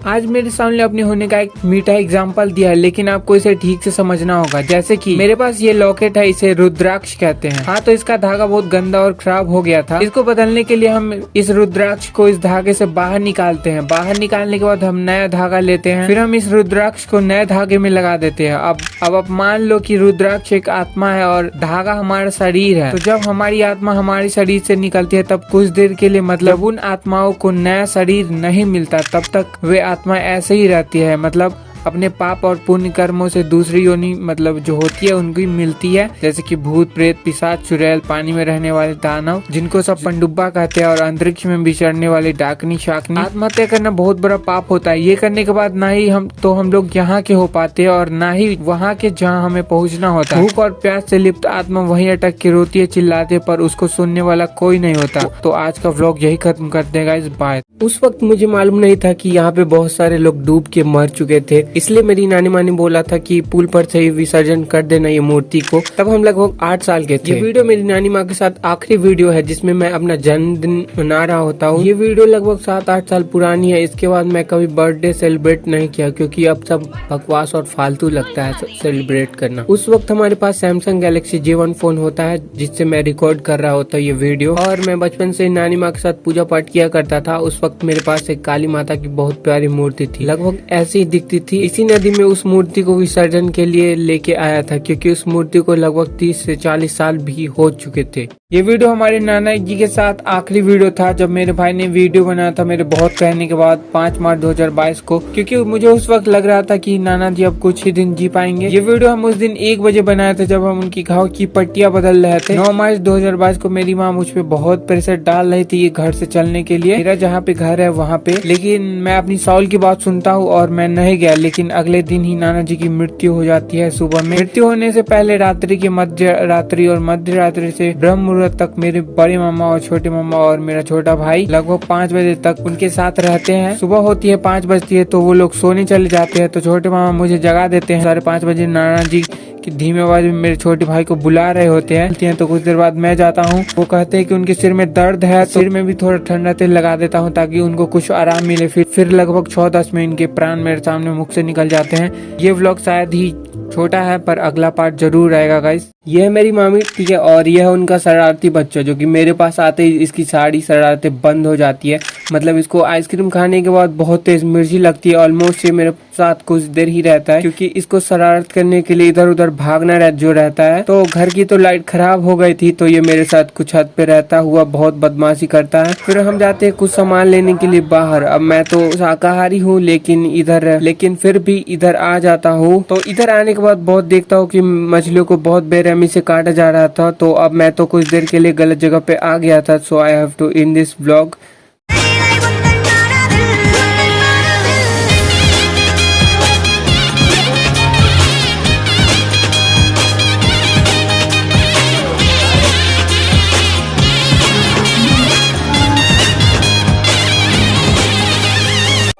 आज मेरे सामने अपने होने का एक मीठा एग्जाम्पल दिया है, लेकिन आपको इसे ठीक से समझना होगा। जैसे कि मेरे पास ये लॉकेट है, इसे रुद्राक्ष कहते हैं। हाँ, तो इसका धागा बहुत गंदा और खराब हो गया था। इसको बदलने के लिए हम इस रुद्राक्ष को इस धागे से बाहर निकालते हैं। बाहर निकालने के बाद हम नया धागा लेते हैं, फिर हम इस रुद्राक्ष को नए धागे में लगा देते हैं। अब आप मान लो कि रुद्राक्ष एक आत्मा है और धागा हमारा शरीर है। तो जब हमारी आत्मा हमारे शरीर से निकलती है, तब कुछ देर के लिए, मतलब उन आत्माओं को नया शरीर नहीं मिलता, तब तक वे आत्मा ऐसे ही रहती है। मतलब अपने पाप और पुण्य कर्मों से दूसरी योनि मतलब जो होती है उनको मिलती है, जैसे कि भूत प्रेत पिशाच चुड़ैल, पानी में रहने वाले दानव जिनको सब पंडुब्बा कहते हैं, और अंतरिक्ष में विचरने वाले डाकनी शाकनी। आत्महत्या करना बहुत बड़ा पाप होता है। ये करने के बाद ना ही हम लोग यहाँ के हो पाते हैं और ना ही वहाँ के जहाँ हमें पहुँचना होता है। भूख और प्यास से लिप्त आत्मा वहीं अटक के रोती है, चिल्लाते, पर उसको सुनने वाला कोई नहीं होता। तो आज का व्लॉग यही खत्म कर देगा इस बात। उस वक्त मुझे मालूम नहीं था कि यहाँ पे बहुत सारे लोग डूब के मर चुके थे, इसलिए मेरी नानी माँ ने बोला था कि पुल पर से ही विसर्जन कर देना ये मूर्ति को। तब हम लगभग 8 साल के थे। ये वीडियो मेरी नानी माँ के साथ आखिरी वीडियो है जिसमें मैं अपना जन्मदिन मना रहा होता हूँ। ये वीडियो लगभग 7-8 साल पुरानी है। इसके बाद मैं कभी बर्थडे सेलिब्रेट नहीं किया, क्योंकि अब सब बकवास और फालतू लगता है सेलिब्रेट करना। उस वक्त हमारे पास सैमसंग गैलेक्सी J1 फोन होता है, जिससे मैं रिकॉर्ड कर रहा होता ये वीडियो। और मैं बचपन से नानी माँ के साथ पूजा पाठ किया करता था। उस वक्त मेरे पास एक काली माता की बहुत प्यारी मूर्ति थी, लगभग ऐसी ही दिखती थी। इसी नदी में उस मूर्ति को विसर्जन के लिए लेके आया था, क्योंकि उस मूर्ति को लगभग 30 से 40 साल भी हो चुके थे। ये वीडियो हमारे नाना जी के साथ आखिरी वीडियो था, जब मेरे भाई ने वीडियो बनाया था मेरे बहुत कहने के बाद 5 मार्च 2022 को, क्योंकि मुझे उस वक्त लग रहा था कि नाना जी अब कुछ ही दिन जी पाएंगे। ये वीडियो हम उस दिन 1 बजे बनाए थे, जब हम उनकी घाव की पट्टियां बदल रहे थे। 9 मार्च 2022 को मेरी माँ मुझ पे बहुत प्रेशर डाल रही थी ये घर से चलने के लिए, मेरा जहाँ पे घर है वहाँ पे। लेकिन मैं अपनी साउल की बात सुनता हूँ और मैं नहीं गया। लेकिन अगले दिन ही नाना जी की मृत्यु हो जाती है सुबह में। मृत्यु होने से पहले रात्रि की मध्य रात्रि और मध्य रात्रि से ब्रह्म मुहूर्त तक मेरे बड़े मामा और छोटे मामा और मेरा छोटा भाई लगभग 5 बजे तक उनके साथ रहते हैं। सुबह होती है 5 बजती है तो वो लोग सोने चले जाते हैं, तो छोटे मामा मुझे जगा देते हैं। 5:30 बजे नाना जी कि धीमे आवाज में मेरे छोटे भाई को बुला रहे होते हैं। तो कुछ देर बाद मैं जाता हूँ। वो कहते हैं कि उनके सिर में दर्द है, तो सिर में भी थोड़ा ठंडा तेल लगा देता हूँ ताकि उनको कुछ आराम मिले। फिर लगभग 6-10 में इनके प्राण मेरे सामने मुख से निकल जाते हैं। ये व्लॉग शायद ही छोटा है, पर अगला पार्ट जरूर आएगा गाइस। ये है मेरी मामी, ठीक है, और यह है उनका शरारती बच्चा जो कि मेरे पास आते ही इसकी सारी शरारतें बंद हो जाती है। मतलब इसको आइसक्रीम खाने के बाद बहुत तेज मिर्ची लगती है। ऑलमोस्ट ये मेरे साथ कुछ देर ही रहता है क्योंकि इसको शरारत करने के लिए इधर उधर भागना जो रहता है। तो घर की तो लाइट खराब हो गई थी तो ये मेरे साथ कुछ हद पे रहता हुआ बहुत बदमाशी करता है। फिर हम जाते हैं कुछ सामान लेने के लिए बाहर। अब मैं तो शाकाहारी हूँ लेकिन फिर भी इधर आ जाता हूँ। तो इधर आने के बाद बहुत देखता हूँ कि मछलियों को बहुत बेरहमी से काटा जा रहा था। तो अब मैं तो कुछ देर के लिए गलत जगह पे आ गया था। So I have to in this vlog.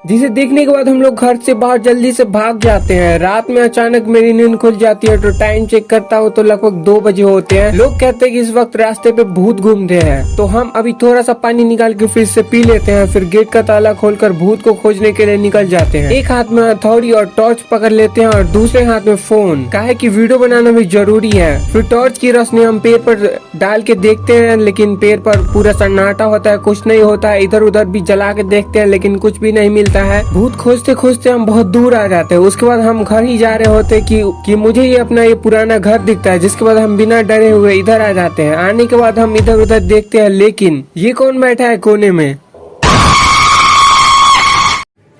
जिसे देखने के बाद हम लोग घर से बाहर जल्दी से भाग जाते हैं। रात में अचानक मेरी नींद खुल जाती है तो टाइम चेक करता हूँ तो लगभग 2 बजे होते हैं। लोग कहते हैं कि इस वक्त रास्ते पे भूत घूम रहे हैं। तो हम अभी थोड़ा सा पानी निकाल के फ्रिज से पी लेते हैं। फिर गेट का ताला खोलकर भूत को खोजने के लिए निकल जाते हैं। एक हाथ में हथौड़ी और टॉर्च पकड़ लेते हैं और दूसरे हाथ में फोन, काहे कि वीडियो बनाना भी जरूरी है। फिर टॉर्च की रोशनी हम पेड़ पर डाल के देखते हैं लेकिन पेड़ पर पूरा सन्नाटा होता है, कुछ नहीं होता है। इधर उधर भी जला के देखते हैं लेकिन कुछ भी नहीं मिलता है। भूत खोजते खोजते हम बहुत दूर आ जाते हैं। उसके बाद हम घर ही जा रहे होते कि मुझे ये अपना ये पुराना घर दिखता है। जिसके बाद हम बिना डरे हुए इधर आ जाते हैं। आने के बाद हम इधर उधर देखते हैं लेकिन ये कौन बैठा है कोने में।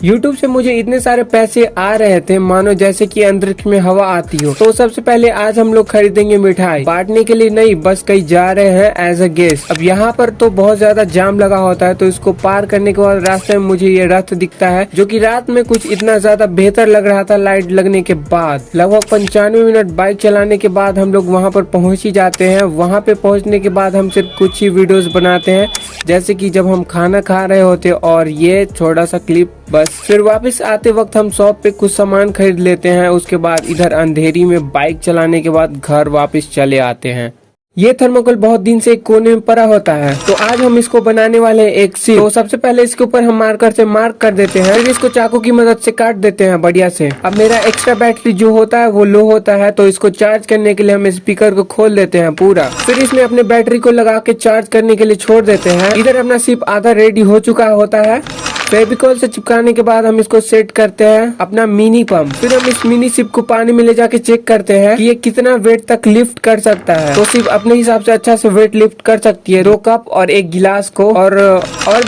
YouTube से मुझे इतने सारे पैसे आ रहे थे मानो जैसे कि अंतरिक्ष में हवा आती हो। तो सबसे पहले आज हम लोग खरीदेंगे मिठाई, बांटने के लिए नहीं, बस कहीं जा रहे हैं एज अ गेस्ट। अब यहाँ पर तो बहुत ज्यादा जाम लगा होता है तो इसको पार करने के बाद रास्ते में मुझे ये रथ दिखता है जो कि रात में कुछ इतना ज्यादा बेहतर लग रहा था लाइट लगने के बाद। लगभग 95 मिनट बाइक चलाने के बाद हम लोग वहाँ पर पहुँच ही जाते हैं। वहाँ पे पहुँचने के बाद हम सिर्फ कुछ ही वीडियोस बनाते हैं जैसे कि जब हम खाना खा रहे होते और ये छोटा सा क्लिप बस। फिर वापस आते वक्त हम शॉप पे कुछ सामान खरीद लेते हैं। उसके बाद इधर अंधेरी में बाइक चलाने के बाद घर वापस चले आते हैं। ये थर्मोकोल बहुत दिन से एक कोने में पड़ा होता है तो आज हम इसको बनाने वाले हैं एक शिप। तो सबसे पहले इसके ऊपर हम मार्कर से मार्क कर देते हैं। फिर इसको चाकू की मदद से काट देते हैं बढ़िया से। अब मेरा एक्स्ट्रा बैटरी जो होता है वो लो होता है तो इसको चार्ज करने के लिए हम स्पीकर को खोल देते हैं पूरा। फिर इसमें अपने बैटरी को लगा के चार्ज करने के लिए छोड़ देते हैं। इधर अपना शिप आधा रेडी हो चुका होता है। फेविकोल से चिपकाने के बाद हम इसको सेट करते हैं अपना मिनी पंप। फिर हम इस मिनी शिप को पानी में ले जाके चेक करते हैं कि ये कितना वेट तक लिफ्ट कर सकता है। तो शिप अपने हिसाब से अच्छा से वेट लिफ्ट कर सकती है। 2 कप और 1 गिलास को और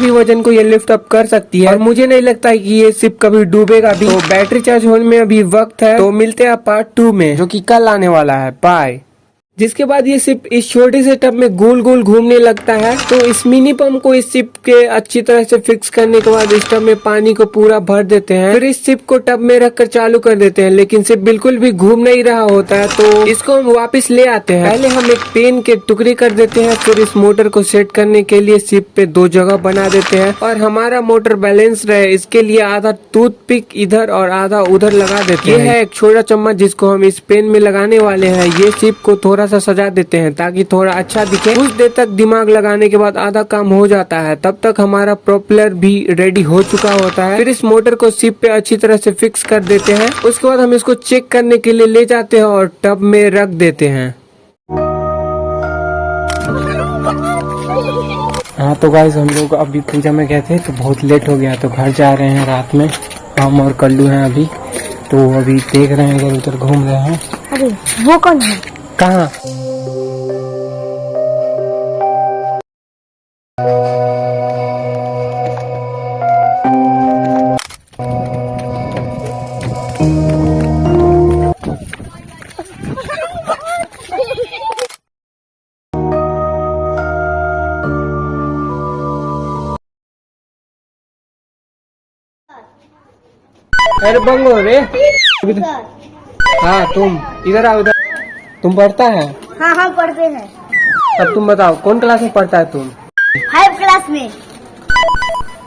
भी वजन को ये लिफ्ट अप कर सकती है। और मुझे नहीं लगता है कि ये शिप कभी डूबेगा भी। तो बैटरी चार्ज होने में अभी वक्त है। तो मिलते हैं पार्ट 2 में जो कि कल आने वाला है। बाय। जिसके बाद ये शिप इस छोटे से टब में गोल गोल घूमने लगता है। तो इस मिनी पंप को इस शिप के अच्छी तरह से फिक्स करने के बाद इस टब में पानी को पूरा भर देते हैं। फिर इस शिप को टब में रखकर चालू कर देते हैं लेकिन शिप बिल्कुल भी घूम नहीं रहा होता है। तो इसको हम वापस ले आते हैं। पहले हम एक पेन के टुकड़े कर देते हैं। फिर इस मोटर को सेट करने के लिए शिप पे 2 जगह बना देते हैं और हमारा मोटर बैलेंस रहे इसके लिए आधा टूथपिक इधर और आधा उधर लगा देते हैं। ये है एक छोटा चम्मच जिसको हम इस पेन में लगाने वाले हैं। ये शिप को थोड़ा सा सजा देते हैं ताकि थोड़ा अच्छा दिखे। कुछ देर तक दिमाग लगाने के बाद आधा काम हो जाता है। तब तक हमारा प्रोपेलर भी रेडी हो चुका होता है। फिर इस मोटर को शिप पे अच्छी तरह से फिक्स कर देते हैं। उसके बाद हम इसको चेक करने के लिए ले जाते हैं और टब में रख देते हैं। हाँ तो गाइस हम लोग अभी पूजा में गए थे तो बहुत लेट हो गया तो घर जा रहे हैं रात में। हम और कल्लू हैं अभी तो अभी देख रहे हैं इधर उधर घूम रहे हैं। अरे वो कौन है? कहाँ? अरे बंगो रे। हाँ तुम इधर आओ। इधर तुम पढ़ता है? हाँ हम पढ़ते हैं। अब तुम बताओ कौन क्लास में पढ़ता है तुम? 5 क्लास में।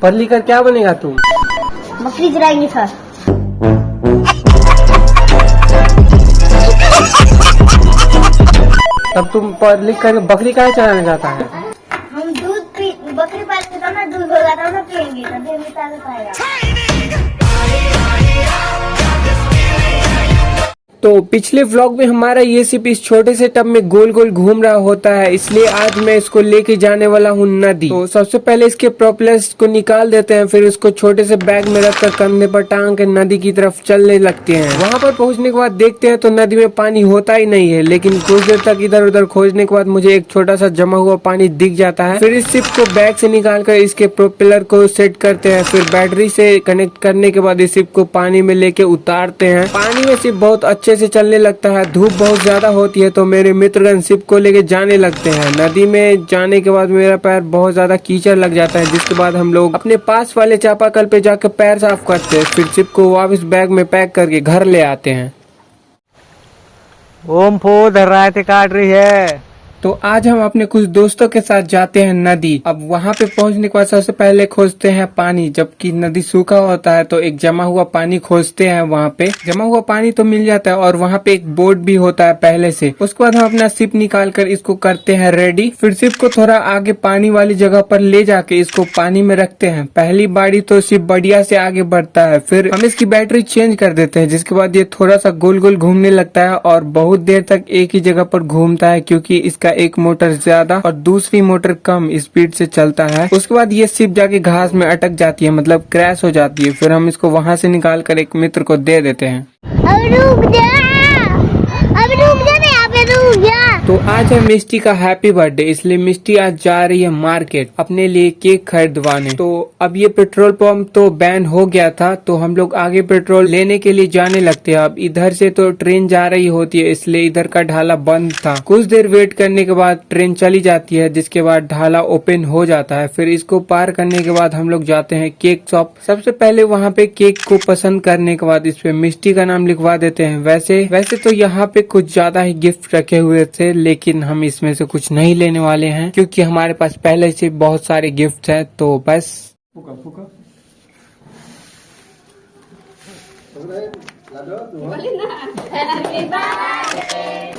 पढ़ लिख कर क्या बनेगा तुम? बकरी चराएंगे सर। तब तुम पढ़ लिख कर बकरी काहे चराने जाता है? हम बकरी पालते तो ना दूध होगा तो ना पियेंगे तो देह में ताकत आएगा। तो पिछले व्लॉग में हमारा ये सिप इस छोटे से टब में गोल गोल घूम रहा होता है, इसलिए आज मैं इसको लेके जाने वाला हूँ नदी। तो सबसे पहले इसके प्रोपेलर्स को निकाल देते हैं, फिर इसको छोटे से बैग में रखकर कंधे पर टांग के नदी की तरफ चलने लगते हैं। वहाँ पर पहुँचने के बाद देखते हैं तो नदी में पानी होता ही नहीं है, लेकिन कुछ देर तक इधर उधर खोजने के बाद मुझे एक छोटा सा जमा हुआ पानी दिख जाता है। फिर इस सिप को बैग से निकाल कर इसके प्रोपेलर को सेट करते हैं, फिर बैटरी से कनेक्ट करने के बाद इस सिप को पानी में लेके उतारते हैं। पानी में सिप बहुत अच्छे से चलने लगता है। धूप बहुत ज्यादा होती है तो मेरे मित्रगण सिप को लेके जाने लगते हैं। नदी में जाने के बाद मेरा पैर बहुत ज्यादा कीचड़ लग जाता है, जिसके बाद हम लोग अपने पास वाले चापाकल पे जाकर पैर साफ करते हैं, फिर सिप को वापस बैग में पैक करके घर ले आते हैं। ओम फो धर्राते काट रही है। तो आज हम अपने कुछ दोस्तों के साथ जाते हैं नदी। अब वहाँ पे पहुँचने के बाद सबसे पहले खोजते हैं पानी, जबकि नदी सूखा होता है तो एक जमा हुआ पानी खोजते हैं। वहाँ पे जमा हुआ पानी तो मिल जाता है और वहाँ पे एक बोट भी होता है पहले से। उसके बाद हम अपना सिप निकाल कर इसको करते हैं रेडी। फिर सिप को थोड़ा आगे पानी वाली जगह पर ले जाके इसको पानी में रखते हैं। पहली बारी तो सिप बढ़िया से आगे बढ़ता है, फिर हम इसकी बैटरी चेंज कर देते हैं, जिसके बाद ये थोड़ा सा गोल गोल घूमने लगता है और बहुत देर तक एक ही जगह पर घूमता है, क्योंकि इसका एक मोटर ज्यादा और दूसरी मोटर कम स्पीड से चलता है। उसके बाद ये सिप जाके घास में अटक जाती है, मतलब क्रैश हो जाती है। फिर हम इसको वहाँ से निकाल कर एक मित्र को दे देते हैं। अब रुक जा ना, यहाँ पे रुक जा। तो आज है मिस्टी का हैप्पी बर्थडे, इसलिए मिस्टी आज जा रही है मार्केट अपने लिए केक खरीदवाने। तो अब ये पेट्रोल पंप तो बैन हो गया था, तो हम लोग आगे पेट्रोल लेने के लिए जाने लगते हैं। अब इधर से तो ट्रेन जा रही होती है, इसलिए इधर का ढाला बंद था। कुछ देर वेट करने के बाद ट्रेन चली जाती है, जिसके बाद ढाला ओपन हो जाता है। फिर इसको पार करने के बाद हम लोग जाते हैं केक शॉप। सबसे पहले वहाँ पे केक को पसंद करने के बाद इस पे मिस्टी का नाम लिखवा देते हैं। वैसे तो यहाँ पे कुछ ज्यादा ही गिफ्ट रखे हुए थे, लेकिन हम इसमें से कुछ नहीं लेने वाले हैं, क्योंकि हमारे पास पहले से बहुत सारे गिफ्ट हैं। तो बस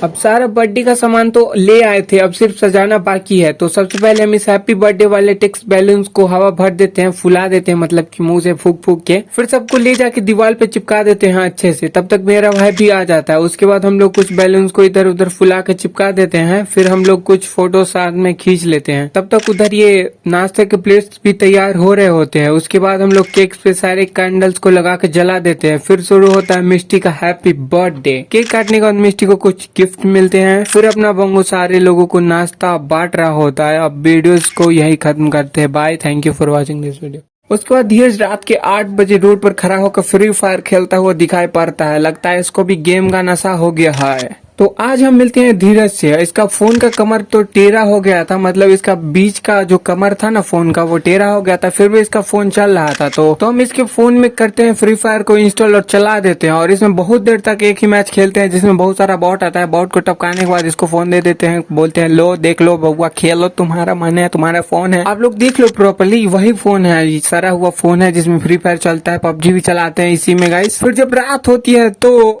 अब सारा बर्थडे का सामान तो ले आए थे, अब सिर्फ सजाना बाकी है। तो सबसे पहले हम इस हैप्पी बर्थडे वाले टेक्स्ट बैलून्स को हवा भर देते हैं, फुला देते हैं, मतलब कि मुंह से फूक फूक के। फिर सबको ले जाके दीवार पे चिपका देते हैं अच्छे से। तब तक मेरा भाई भी आ जाता है। उसके बाद हम लोग कुछ बैलून्स को इधर उधर फुला के चिपका देते हैं। फिर हम लोग कुछ फोटो साथ में खींच लेते हैं। तब तक उधर ये नाश्ते के प्लेट्स भी तैयार हो रहे होते हैं। उसके बाद हम लोग केक पे सारे कैंडल्स को लगा के जला देते हैं। फिर शुरू होता है मिस्टी का हैप्पी बर्थडे। केक काटने के बाद मिस्टी को कुछ गिफ्ट मिलते हैं। फिर अपना बंगो सारे लोगों को नाश्ता बांट रहा होता है। अब वीडियोस को यही खत्म करते हैं। Bye, thank you for watching this video. उसके बाद धीरज रात के 8 बजे रोड पर खड़ा होकर फ्री फायर खेलता हुआ दिखाई पड़ता है। लगता है इसको भी गेम का नशा हो गया है। तो आज हम मिलते हैं धीरज से। इसका फोन का कमर तो टेढ़ा हो गया था, मतलब इसका बीच का जो कमर था ना फोन का, वो टेढ़ा हो गया था, फिर भी इसका फोन चल रहा था। तो हम इसके फोन में करते हैं फ्री फायर को इंस्टॉल और चला देते हैं, और इसमें बहुत देर तक एक ही मैच खेलते हैं, जिसमें बहुत सारा बॉट आता है। बॉट को टपकाने के बाद इसको फोन दे देते हैं, बोलते हैं लो देख लो बउआ, खेलो, तुम्हारा मन है, तुम्हारा फोन है, आप लोग देख लो प्रॉपर्ली। वही फोन है, ये सरा हुआ फोन है जिसमें फ्री फायर चलता है, पबजी भी चलाते हैं इसी में गाइस। फिर जब रात होती है तो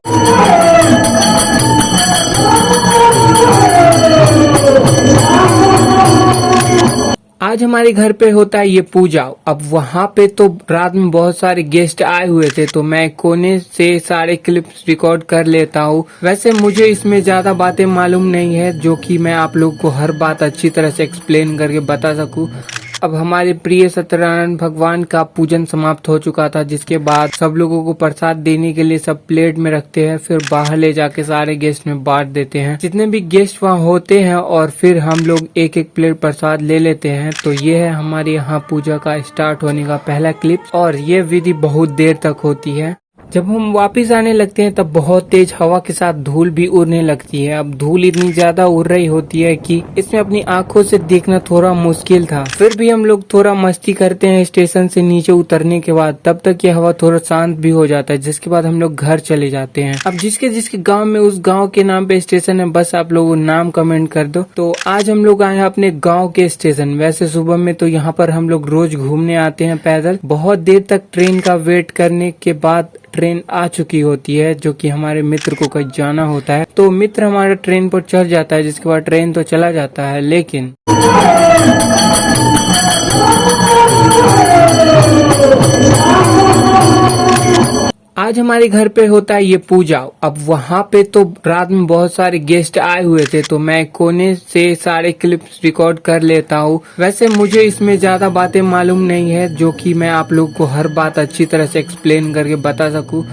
आज हमारे घर पे होता है ये पूजा। अब वहाँ पे तो रात में बहुत सारे गेस्ट आए हुए थे, तो मैं कोने से सारे क्लिप्स रिकॉर्ड कर लेता हूँ। वैसे मुझे इसमें ज्यादा बातें मालूम नहीं है, जो कि मैं आप लोग को हर बात अच्छी तरह से एक्सप्लेन करके बता सकूँ। अब हमारे प्रिय सत्यनारायण भगवान का पूजन समाप्त हो चुका था, जिसके बाद सब लोगों को प्रसाद देने के लिए सब प्लेट में रखते हैं, फिर बाहर ले जाके सारे गेस्ट में बांट देते हैं, जितने भी गेस्ट वहाँ होते हैं, और फिर हम लोग एक एक प्लेट प्रसाद ले लेते हैं। तो ये है हमारे यहाँ पूजा का स्टार्ट होने का पहला क्लिप, और ये विधि बहुत देर तक होती है। जब हम वापस आने लगते हैं तब बहुत तेज हवा के साथ धूल भी उड़ने लगती है। अब धूल इतनी ज्यादा उड़ रही होती है कि इसमें अपनी आंखों से देखना थोड़ा मुश्किल था। फिर भी हम लोग थोड़ा मस्ती करते हैं स्टेशन से नीचे उतरने के बाद। तब तक ये हवा थोड़ा शांत भी हो जाता है, जिसके बाद हम लोग घर चले जाते हैं। अब जिसके जिसके गाँव में उस गाँव के नाम पे स्टेशन है, बस आप लोग नाम कमेंट कर दो। तो आज हम लोग आए हैं अपने गाँव के स्टेशन। वैसे सुबह में तो यहाँ पर हम लोग रोज घूमने आते हैं पैदल। बहुत देर तक ट्रेन का वेट करने के बाद ट्रेन आ चुकी होती है, जो कि हमारे मित्र को कहीं जाना होता है। तो मित्र हमारा ट्रेन पर चढ़ जाता है, जिसके बाद ट्रेन तो चला जाता है। लेकिन आज हमारे घर पे होता है ये पूजा। अब वहाँ पे तो रात में बहुत सारे गेस्ट आए हुए थे, तो मैं कोने से सारे क्लिप्स रिकॉर्ड कर लेता हूँ। वैसे मुझे इसमें ज्यादा बातें मालूम नहीं है जो कि मैं आप लोग को हर बात अच्छी तरह से एक्सप्लेन करके बता सकूँ।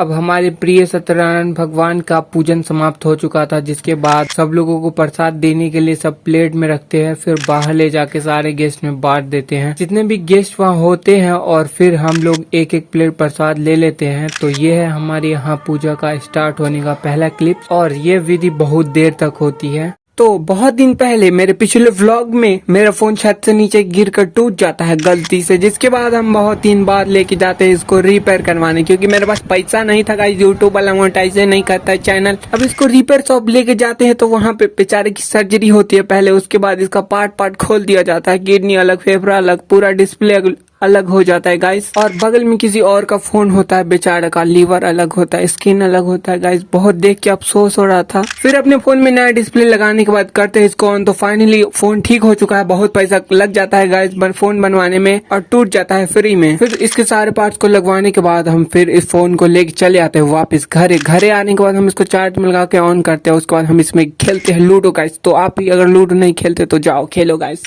अब हमारे प्रिय सत्यनारायण भगवान का पूजन समाप्त हो चुका था, जिसके बाद सब लोगों को प्रसाद देने के लिए सब प्लेट में रखते हैं, फिर बाहर ले जाके सारे गेस्ट में बांट देते हैं जितने भी गेस्ट वहाँ होते हैं, और फिर हम लोग एक एक प्लेट प्रसाद ले लेते हैं। तो ये है हमारे यहाँ पूजा का स्टार्ट होने का पहला क्लिप, और ये विधि बहुत देर तक होती है। तो बहुत दिन पहले मेरे पिछले व्लॉग में मेरा फोन छत से नीचे गिरकर टूट जाता है गलती से, जिसके बाद हम बहुत दिन बाद लेके जाते हैं इसको रिपेयर करवाने, क्योंकि मेरे पास पैसा नहीं था गाइस, यूट्यूब वाला मोनेटाइज नहीं करता है चैनल। अब इसको रिपेयर शॉप लेके जाते हैं तो वहाँ पे बेचारे की सर्जरी होती है पहले, उसके बाद इसका पार्ट पार्ट खोल दिया जाता है, किडनी अलग, फेफड़ा अलग, पूरा डिस्प्ले अलग हो जाता है गाइस। और बगल में किसी और का फोन होता है, बेचारा का लीवर अलग होता है, स्किन अलग होता है गाइस। बहुत देख के अफसोस हो रहा था। फिर अपने फोन में नया डिस्प्ले लगाने के बाद करते हैं इसको ऑन, तो फाइनली फोन ठीक हो चुका है। बहुत पैसा लग जाता है गाइस फोन बनवाने में, और टूट जाता है फ्री में। फिर इसके सारे पार्ट्स को लगवाने के बाद हम फिर इस फोन को लेके चले आते हैं वापस घरे आने के बाद हम इसको चार्ज में लगा के ऑन करते हैं। उसके बाद हम इसमें खेलते हैं लूडो गाइस। तो आप भी अगर लूडो नहीं खेलते तो जाओ खेलो गाइस,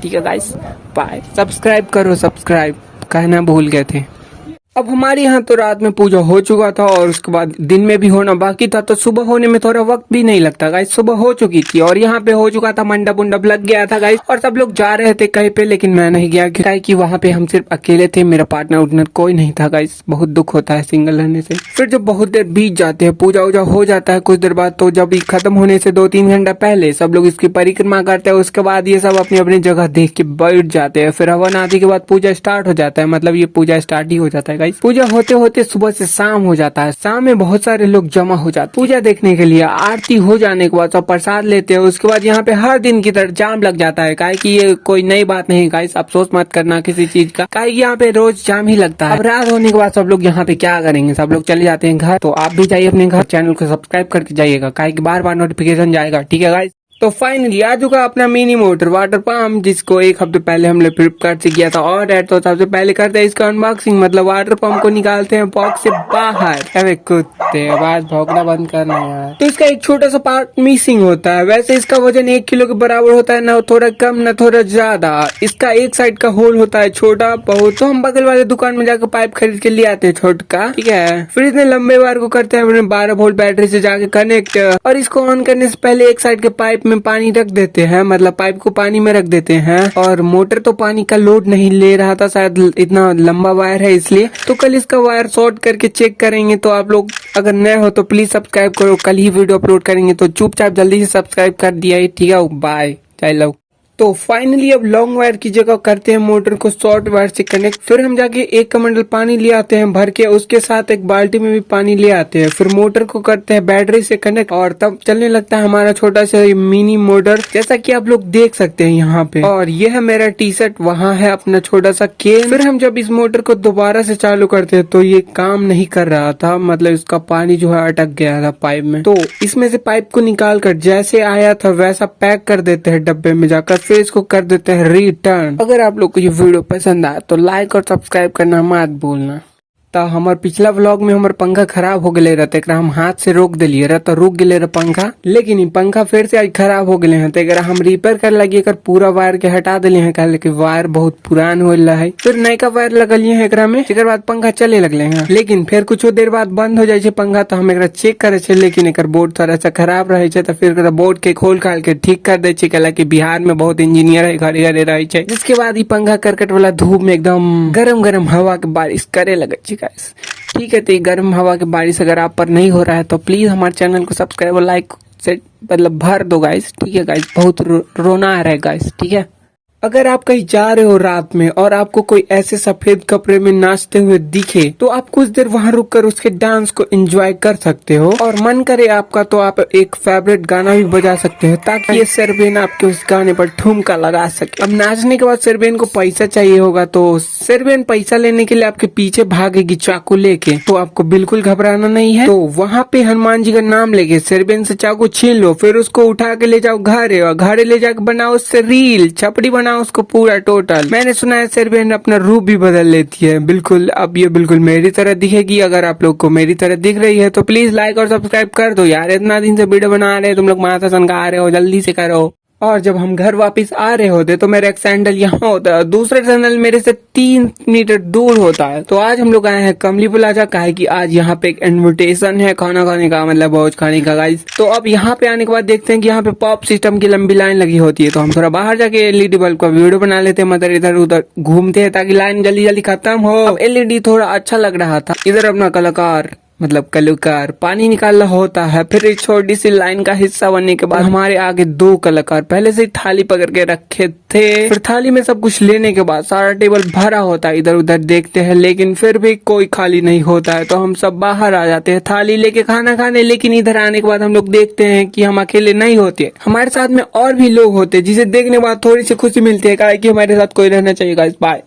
ठीक है गाइस, बाय। सब्सक्राइब करो, सब्सक्राइब कहना भूल गए थे। अब हमारे यहाँ तो रात में पूजा हो चुका था, और उसके बाद दिन में भी होना बाकी था, तो सुबह होने में थोड़ा वक्त भी नहीं लगता गाइस। सुबह हो चुकी थी और यहाँ पे हो चुका था, मंडप उंडप लग गया था गाइस, और सब लोग जा रहे थे कहीं पे, लेकिन मैं नहीं गया क्योंकि वहाँ पे हम सिर्फ अकेले थे, मेरा पार्टनर उर्टनर कोई नहीं था गाइस। बहुत दुख होता है सिंगल रहने से। फिर जब बहुत देर बीत जाते हैं, पूजा वूजा हो जाता है कुछ देर बाद, तो जब ये खत्म होने से 2-3 घंटा पहले सब लोग इसकी परिक्रमा करते हैं। उसके बाद ये सब अपनी अपनी जगह देख के बैठ जाते हैं। फिर हवन आदि के बाद पूजा स्टार्ट हो जाता है, मतलब ये पूजा स्टार्ट ही हो जाता है गाइस। पूजा होते होते सुबह से शाम हो जाता है। शाम में बहुत सारे लोग जमा हो जाते हैं पूजा देखने के लिए। आरती हो जाने के बाद सब प्रसाद लेते हैं। उसके बाद यहाँ पे हर दिन की तरह जाम लग जाता है, काहे कि ये कोई नई बात नहीं गाइस, अफसोस मत करना किसी चीज का, काहे कि यहाँ पे रोज जाम ही लगता है। अब रात होने के बाद सब लोग यहाँ पे क्या करेंगे, सब लोग चले जाते हैं घर। तो आप भी जाइए अपने घर, चैनल को सब्सक्राइब करके जाइएगा, काहे कि बार बार नोटिफिकेशन जाएगा, ठीक है गाइस। तो फाइनली आ चुका अपना मिनी मोटर वाटर पंप, जिसको एक हफ्ते पहले हमने फ्लिपकार्ट से किया था। और तो सबसे पहले करते हैं इसका अनबॉक्सिंग, मतलब वाटर पंप को निकालते हैं बॉक्स से बाहर। अरे कुत्ते, आवाज भौंकना बंद करना यार। तो इसका एक छोटा सा पार्ट मिसिंग होता है। वैसे इसका वजन 1 किलो के बराबर होता है, न थोड़ा कम न थोड़ा ज्यादा। इसका एक साइड का होल होता है छोटा बहुत, तो हम बगल वाले दुकान में जाकर पाइप खरीद के ले आते हैं छोटका, ठीक है। फिर इतने लंबे वायर को करते हैं 12 वोल्ट बैटरी से जाके कनेक्ट, और इसको ऑन करने से पहले एक साइड के पाइप में पानी रख देते हैं, मतलब पाइप को पानी में रख देते हैं। और मोटर तो पानी का लोड नहीं ले रहा था, शायद इतना लंबा वायर है इसलिए। तो कल इसका वायर शॉर्ट करके चेक करेंगे। तो आप लोग अगर नए हो तो प्लीज सब्सक्राइब करो, कल ही वीडियो अपलोड करेंगे, तो चुपचाप जल्दी से सब्सक्राइब कर दिया, ठीक है। बाय, जय लव। तो फाइनली अब लॉन्ग वायर की जगह करते हैं मोटर को शॉर्ट वायर से कनेक्ट। फिर हम जाके 1 कमंडल पानी ले आते हैं भर के, उसके साथ एक बाल्टी में भी पानी ले आते हैं। फिर मोटर को करते हैं बैटरी से कनेक्ट, और तब चलने लगता है हमारा छोटा सा मिनी मोटर, जैसा कि आप लोग देख सकते हैं यहाँ पे। और यह है मेरा टी शर्ट, वहाँ है अपना छोटा सा केन। फिर हम जब इस मोटर को दोबारा से चालू करते हैं तो ये काम नहीं कर रहा था, मतलब इसका पानी जो है अटक गया था पाइप में। तो इसमें से पाइप को निकाल कर जैसे आया था वैसा पैक कर देते हैं डब्बे में जाकर, फिर इसको कर देते हैं रिटर्न। अगर आप लोग को ये वीडियो पसंद आया तो लाइक और सब्सक्राइब करना मत भूलना। तो हमार पिछला व्लॉग में हमार पंखा खराब हो गए रहते, हम हाथ से रोक दिलिए रहे तो रुक गए रहे पंखा, लेकिन ये पंखा फिर से आज खराब हो गए हैं। तो हम रिपेयर कर लगे कर पूरा वायर के हटा दिले हैं, कहे कि वायर बहुत पुरान हो रहा है। फिर नए का वायर लगलिए हैं एकरा में, एक बाद पंखा चले लगले हैं। लेकिन फिर कुछ देर बाद बंद हो जाए पंखा, तो हम एक चेक करे छे, लेकिन एक बोर्ड थोड़ा सा खराब रहे छे। तो फिर बोर्ड के खोल खाल के ठीक कर दे छे, कहला कि बिहार में बहुत इंजीनियर है घरे घरे रहे छे। जिसके बाद ये पंखा करकट वाला धूप में एकदम गरम गरम हवा के बारिश करे लगे छे गाइस, ठीक है। तो ये गर्म हवा की बारिश अगर आप पर नहीं हो रहा है तो प्लीज हमारे चैनल को सब्सक्राइब और लाइक से मतलब भर दो गाइस, ठीक है गाइस। बहुत रोना आ रहा है गाइस, ठीक है। अगर आप कहीं जा रहे हो रात में और आपको कोई ऐसे सफेद कपड़े में नाचते हुए दिखे, तो आप कुछ देर वहाँ रुककर उसके डांस को एंजॉय कर सकते हो। और मन करे आपका तो आप एक फेवरेट गाना भी बजा सकते हो, ताकि ये सरबेन आपके उस गाने पर ठुमका लगा सके। अब नाचने के बाद सरबेन को पैसा चाहिए होगा, तो सरबेन पैसा लेने के लिए आपके पीछे भागेगी चाकू लेके। तो आपको बिल्कुल घबराना नहीं है। तो वहाँ पे हनुमान जी का नाम लेके सरबेन से चाकू छीन लो, फिर उसको उठा के ले जाओ घरे, और घरे ले जाकर बनाओ उससे रील, छपड़ी बना उसको पूरा टोटल। मैंने सुना है शेर बहन अपना रूप भी बदल लेती है। बिल्कुल, अब ये बिल्कुल मेरी तरह दिखेगी। अगर आप लोग को मेरी तरह दिख रही है तो प्लीज लाइक और सब्सक्राइब कर दो यार। इतना दिन से वीडियो बना रहे, तुम लोग माथा सनका रहे हो, जल्दी से करो। और जब हम घर वापस आ रहे होते तो मेरा एक सैंडल यहाँ होता है, दूसरा सैंडल मेरे से 3 मीटर दूर होता है। तो आज हम लोग आए हैं कमली प्लाजा, काहे कि आज यहाँ पे एक इनविटेशन है खाना खाने का, मतलब भोज खाने का गाइस। तो अब यहाँ पे आने के बाद देखते हैं कि यहाँ पे पॉप सिस्टम की लंबी लाइन लगी होती है। तो हम थोड़ा बाहर जाके एलईडी बल्ब का वीडियो बना लेते हैं, मतलब इधर उधर घूमते हैं ताकि लाइन जल्दी जल्दी खत्म हो। अब एलईडी थोड़ा अच्छा लग रहा था। इधर अपना कलाकार मतलब कलाकार पानी निकाल रहा होता है। फिर एक छोटी सी लाइन का हिस्सा बनने के बाद हमारे आगे 2 कलाकार पहले से ही थाली पकड़ के रखे थे। फिर थाली में सब कुछ लेने के बाद सारा टेबल भरा होता है। इधर उधर देखते हैं लेकिन फिर भी कोई खाली नहीं होता है। तो हम सब बाहर आ जाते हैं थाली लेके खाना खाने। लेकिन इधर आने के बाद हम लोग देखते हैं कि हम अकेले नहीं होते, हमारे साथ में और भी लोग होते, जिसे देखने के बाद थोड़ी सी खुशी मिलती है, कि हमारे साथ कोई रहना चाहिए गाइस। बाय।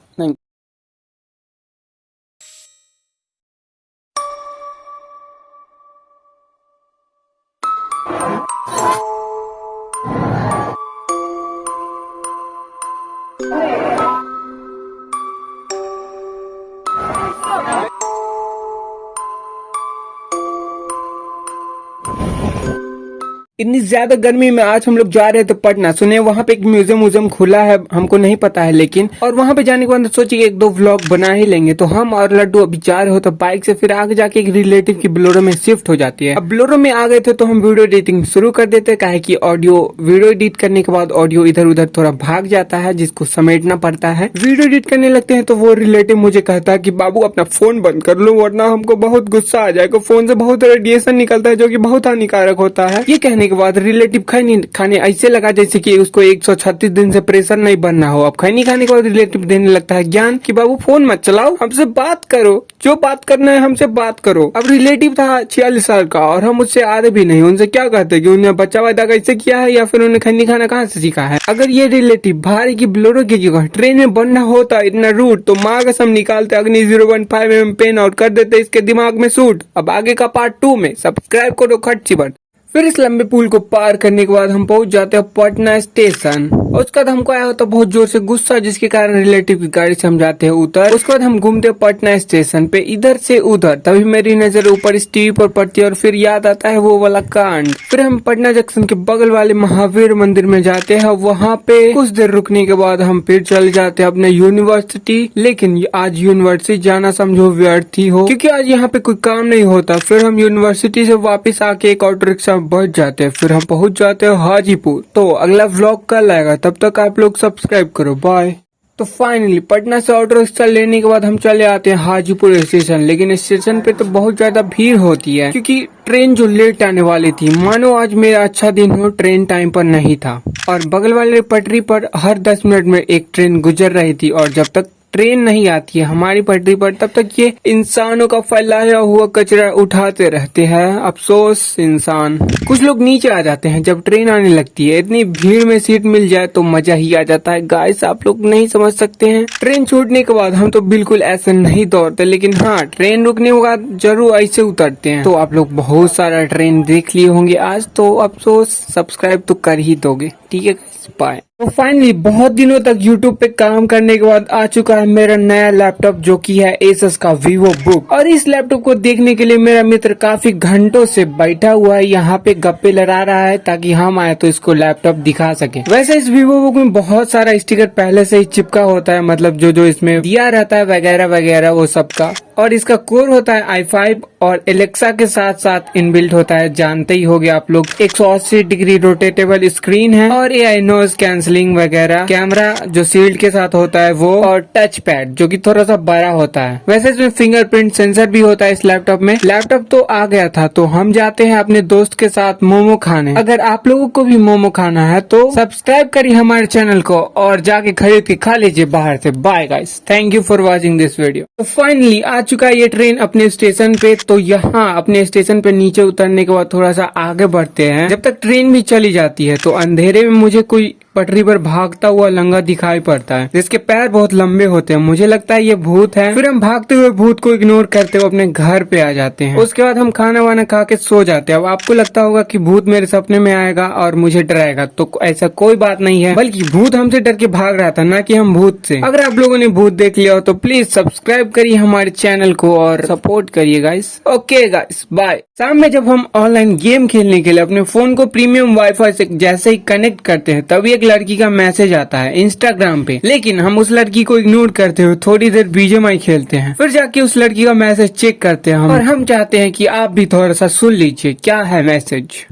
इतनी ज्यादा गर्मी में आज हम लोग जा रहे थे पटना। सुने वहाँ पे एक म्यूजियम खुला है, हमको नहीं पता है लेकिन। और वहाँ पे जाने के बाद सोचे 1-2 व्लॉग बना ही लेंगे। तो हम और लड्डू अभी जा रहे हो तो बाइक से, फिर आगे जाके एक रिलेटिव की बोलेरो में शिफ्ट हो जाती है। अब बोलेरो में आ गए थे तो हम वीडियो एडिटिंग शुरू कर देते, काहे कि वीडियो एडिट करने के बाद ऑडियो इधर उधर थोड़ा भाग जाता है, जिसको समेटना पड़ता है। वीडियो एडिट करने लगते हैं तो वो रिलेटिव मुझे कहता है कि बाबू अपना फोन बंद कर लो वरना हमको बहुत गुस्सा आ जाएगा, फोन से बहुत रेडिएशन निकलता है जो कि बहुत हानिकारक होता है। ये कहने के बाद रिलेटिव खैनी खाने ऐसे लगा जैसे कि उसको 136 दिन से प्रेशर नहीं बनना हो। अब खैनी खाने के बाद रिलेटिव देने लगता है ज्ञान कि बाबू फोन मत चलाओ, हमसे बात करो, जो बात करना है हमसे बात करो। अब रिलेटिव था 46 साल का और हम उससे आधे भी नहीं। उनसे क्या कहते कि उन्हें बच्चा पैदा कैसे किया है या फिर उन्हें खैनी खाना कहाँ से सीखा है। अगर ये रिलेटिव भारी की बोलेरो की जगह ट्रेन में बनना होता इतना रूट, तो माँ कसम निकालते अग्नि 0.5 mm पेन आउट कर देते इसके दिमाग में सूट। अब आगे का पार्ट 2 में सब्सक्राइब करो खट चिबट। फिर इस लंबे पुल को पार करने के बाद हम पहुंच जाते हैं पटना स्टेशन। उसके बाद हमको आया होता बहुत जोर से गुस्सा, जिसके कारण रिलेटिव की गाड़ी से हम जाते हैं उतर। उसके बाद हम घूमते पटना स्टेशन पे इधर से उधर, तभी मेरी नजर ऊपर इस टीवी पर पड़ती है और फिर याद आता है वो वाला कांड। फिर हम पटना जंक्शन के बगल वाले महावीर मंदिर में जाते हैं। वहाँ पे कुछ देर रुकने के बाद हम फिर चले जाते हैं अपने यूनिवर्सिटी। लेकिन आज यूनिवर्सिटी जाना समझो व्यर्थ ही हो, क्योंकि आज यहाँ पे कोई काम नहीं होता। फिर हम यूनिवर्सिटी से वापस आके एक ऑटो रिक्शा बढ़ जाते हैं। फिर हम पहुंच जाते हैं हाजीपुर। तो अगला व्लॉग कल आएगा, तब तक आप लोग सब्सक्राइब करो। बाय। तो फाइनली पटना से ऑटो रिक्शा लेने के बाद हम चले आते हैं हाजीपुर स्टेशन। लेकिन स्टेशन पे तो बहुत ज्यादा भीड़ होती है, क्योंकि ट्रेन जो लेट आने वाली थी, मानो आज मेरा अच्छा दिन हो, ट्रेन टाइम पर नहीं था। और बगल वाले पटरी पर हर 10 मिनट में एक ट्रेन गुजर रही थी। और जब तक ट्रेन नहीं आती है हमारी पटरी पर, तब तक ये इंसानों का फैलाया हुआ कचरा उठाते रहते हैं। अफसोस इंसान। कुछ लोग नीचे आ जाते हैं जब ट्रेन आने लगती है। इतनी भीड़ में सीट मिल जाए तो मजा ही आ जाता है गाइस, आप लोग नहीं समझ सकते हैं। ट्रेन छूटने के बाद हम तो बिल्कुल ऐसे नहीं दौड़ते, लेकिन हाँ ट्रेन रुकने के बाद जरूर ऐसे उतरते हैं। तो आप लोग बहुत सारा ट्रेन देख लिए होंगे आज, तो अफसोस सब्सक्राइब तो कर ही दोगे, ठीक है। बाय। तो फाइनली बहुत दिनों तक YouTube पे काम करने के बाद आ चुका है मेरा नया लैपटॉप, जो कि है Asus का Vivo Book। और इस लैपटॉप को देखने के लिए मेरा मित्र काफी घंटों से बैठा हुआ है, यहाँ पे गप्पे लड़ा रहा है ताकि हम आए तो इसको लैपटॉप दिखा सके। वैसे इस Vivo Book में बहुत सारा स्टिकर पहले से ही चिपका होता है, मतलब जो इसमें दिया रहता है वगैरह वगैरह वो सबका। और इसका कोर होता है i5 और एलेक्सा के साथ साथ इनबिल्ट होता है, जानते ही होगे आप लोग। 180 डिग्री रोटेटेबल स्क्रीन है और AI नॉइज कैंसलिंग वगैरह, कैमरा जो शील्ड के साथ होता है वो, और टच पैड जो कि थोड़ा सा बड़ा होता है। वैसे इसमें फिंगरप्रिंट सेंसर भी होता है इस लैपटॉप में। लैपटॉप तो आ गया था, तो हम जाते हैं अपने दोस्त के साथ मोमो खाने। अगर आप लोगों को भी मोमो खाना है तो सब्सक्राइब करिए हमारे चैनल को और जाके खरीद के खा लीजिए बाहर से। Bye guys, thank you for watching this video. तो फाइनली आ चुका है ये ट्रेन अपने स्टेशन पे। तो यहाँ अपने स्टेशन पे नीचे उतरने के बाद थोड़ा सा आगे बढ़ते हैं। जब तक ट्रेन भी चली जाती है तो अंधेरे में मुझे कोई पटरी आखिरी बार भागता हुआ लंगा दिखाई पड़ता है, जिसके पैर बहुत लंबे होते हैं। मुझे लगता है ये भूत है। फिर हम भागते हुए भूत को इग्नोर करते हुए अपने घर पे आ जाते हैं। उसके बाद हम खाना वाना खा के सो जाते हैं। अब आपको लगता होगा कि भूत मेरे सपने में आएगा और मुझे डराएगा, तो ऐसा कोई बात नहीं है, बल्कि भूत हमसे डर के भाग रहा था, ना कि हम भूत से। अगर आप लोगों ने भूत देख लिया हो तो प्लीज सब्सक्राइब करिए हमारे चैनल को और सपोर्ट करिए गाइस। Okay guys, bye. शाम में जब हम ऑनलाइन गेम खेलने के लिए अपने फोन को प्रीमियम वाईफाई से जैसे ही कनेक्ट करते हैं, तभी एक लड़की का मैसेज आता है इंस्टाग्राम पे। लेकिन हम उस लड़की को इग्नोर करते हुए थोड़ी देर बीजीएमआई खेलते हैं। फिर जाके उस लड़की का मैसेज चेक करते हैं और हम चाहते हैं कि आप भी थोड़ा सा सुन लीजिए क्या है मैसेज।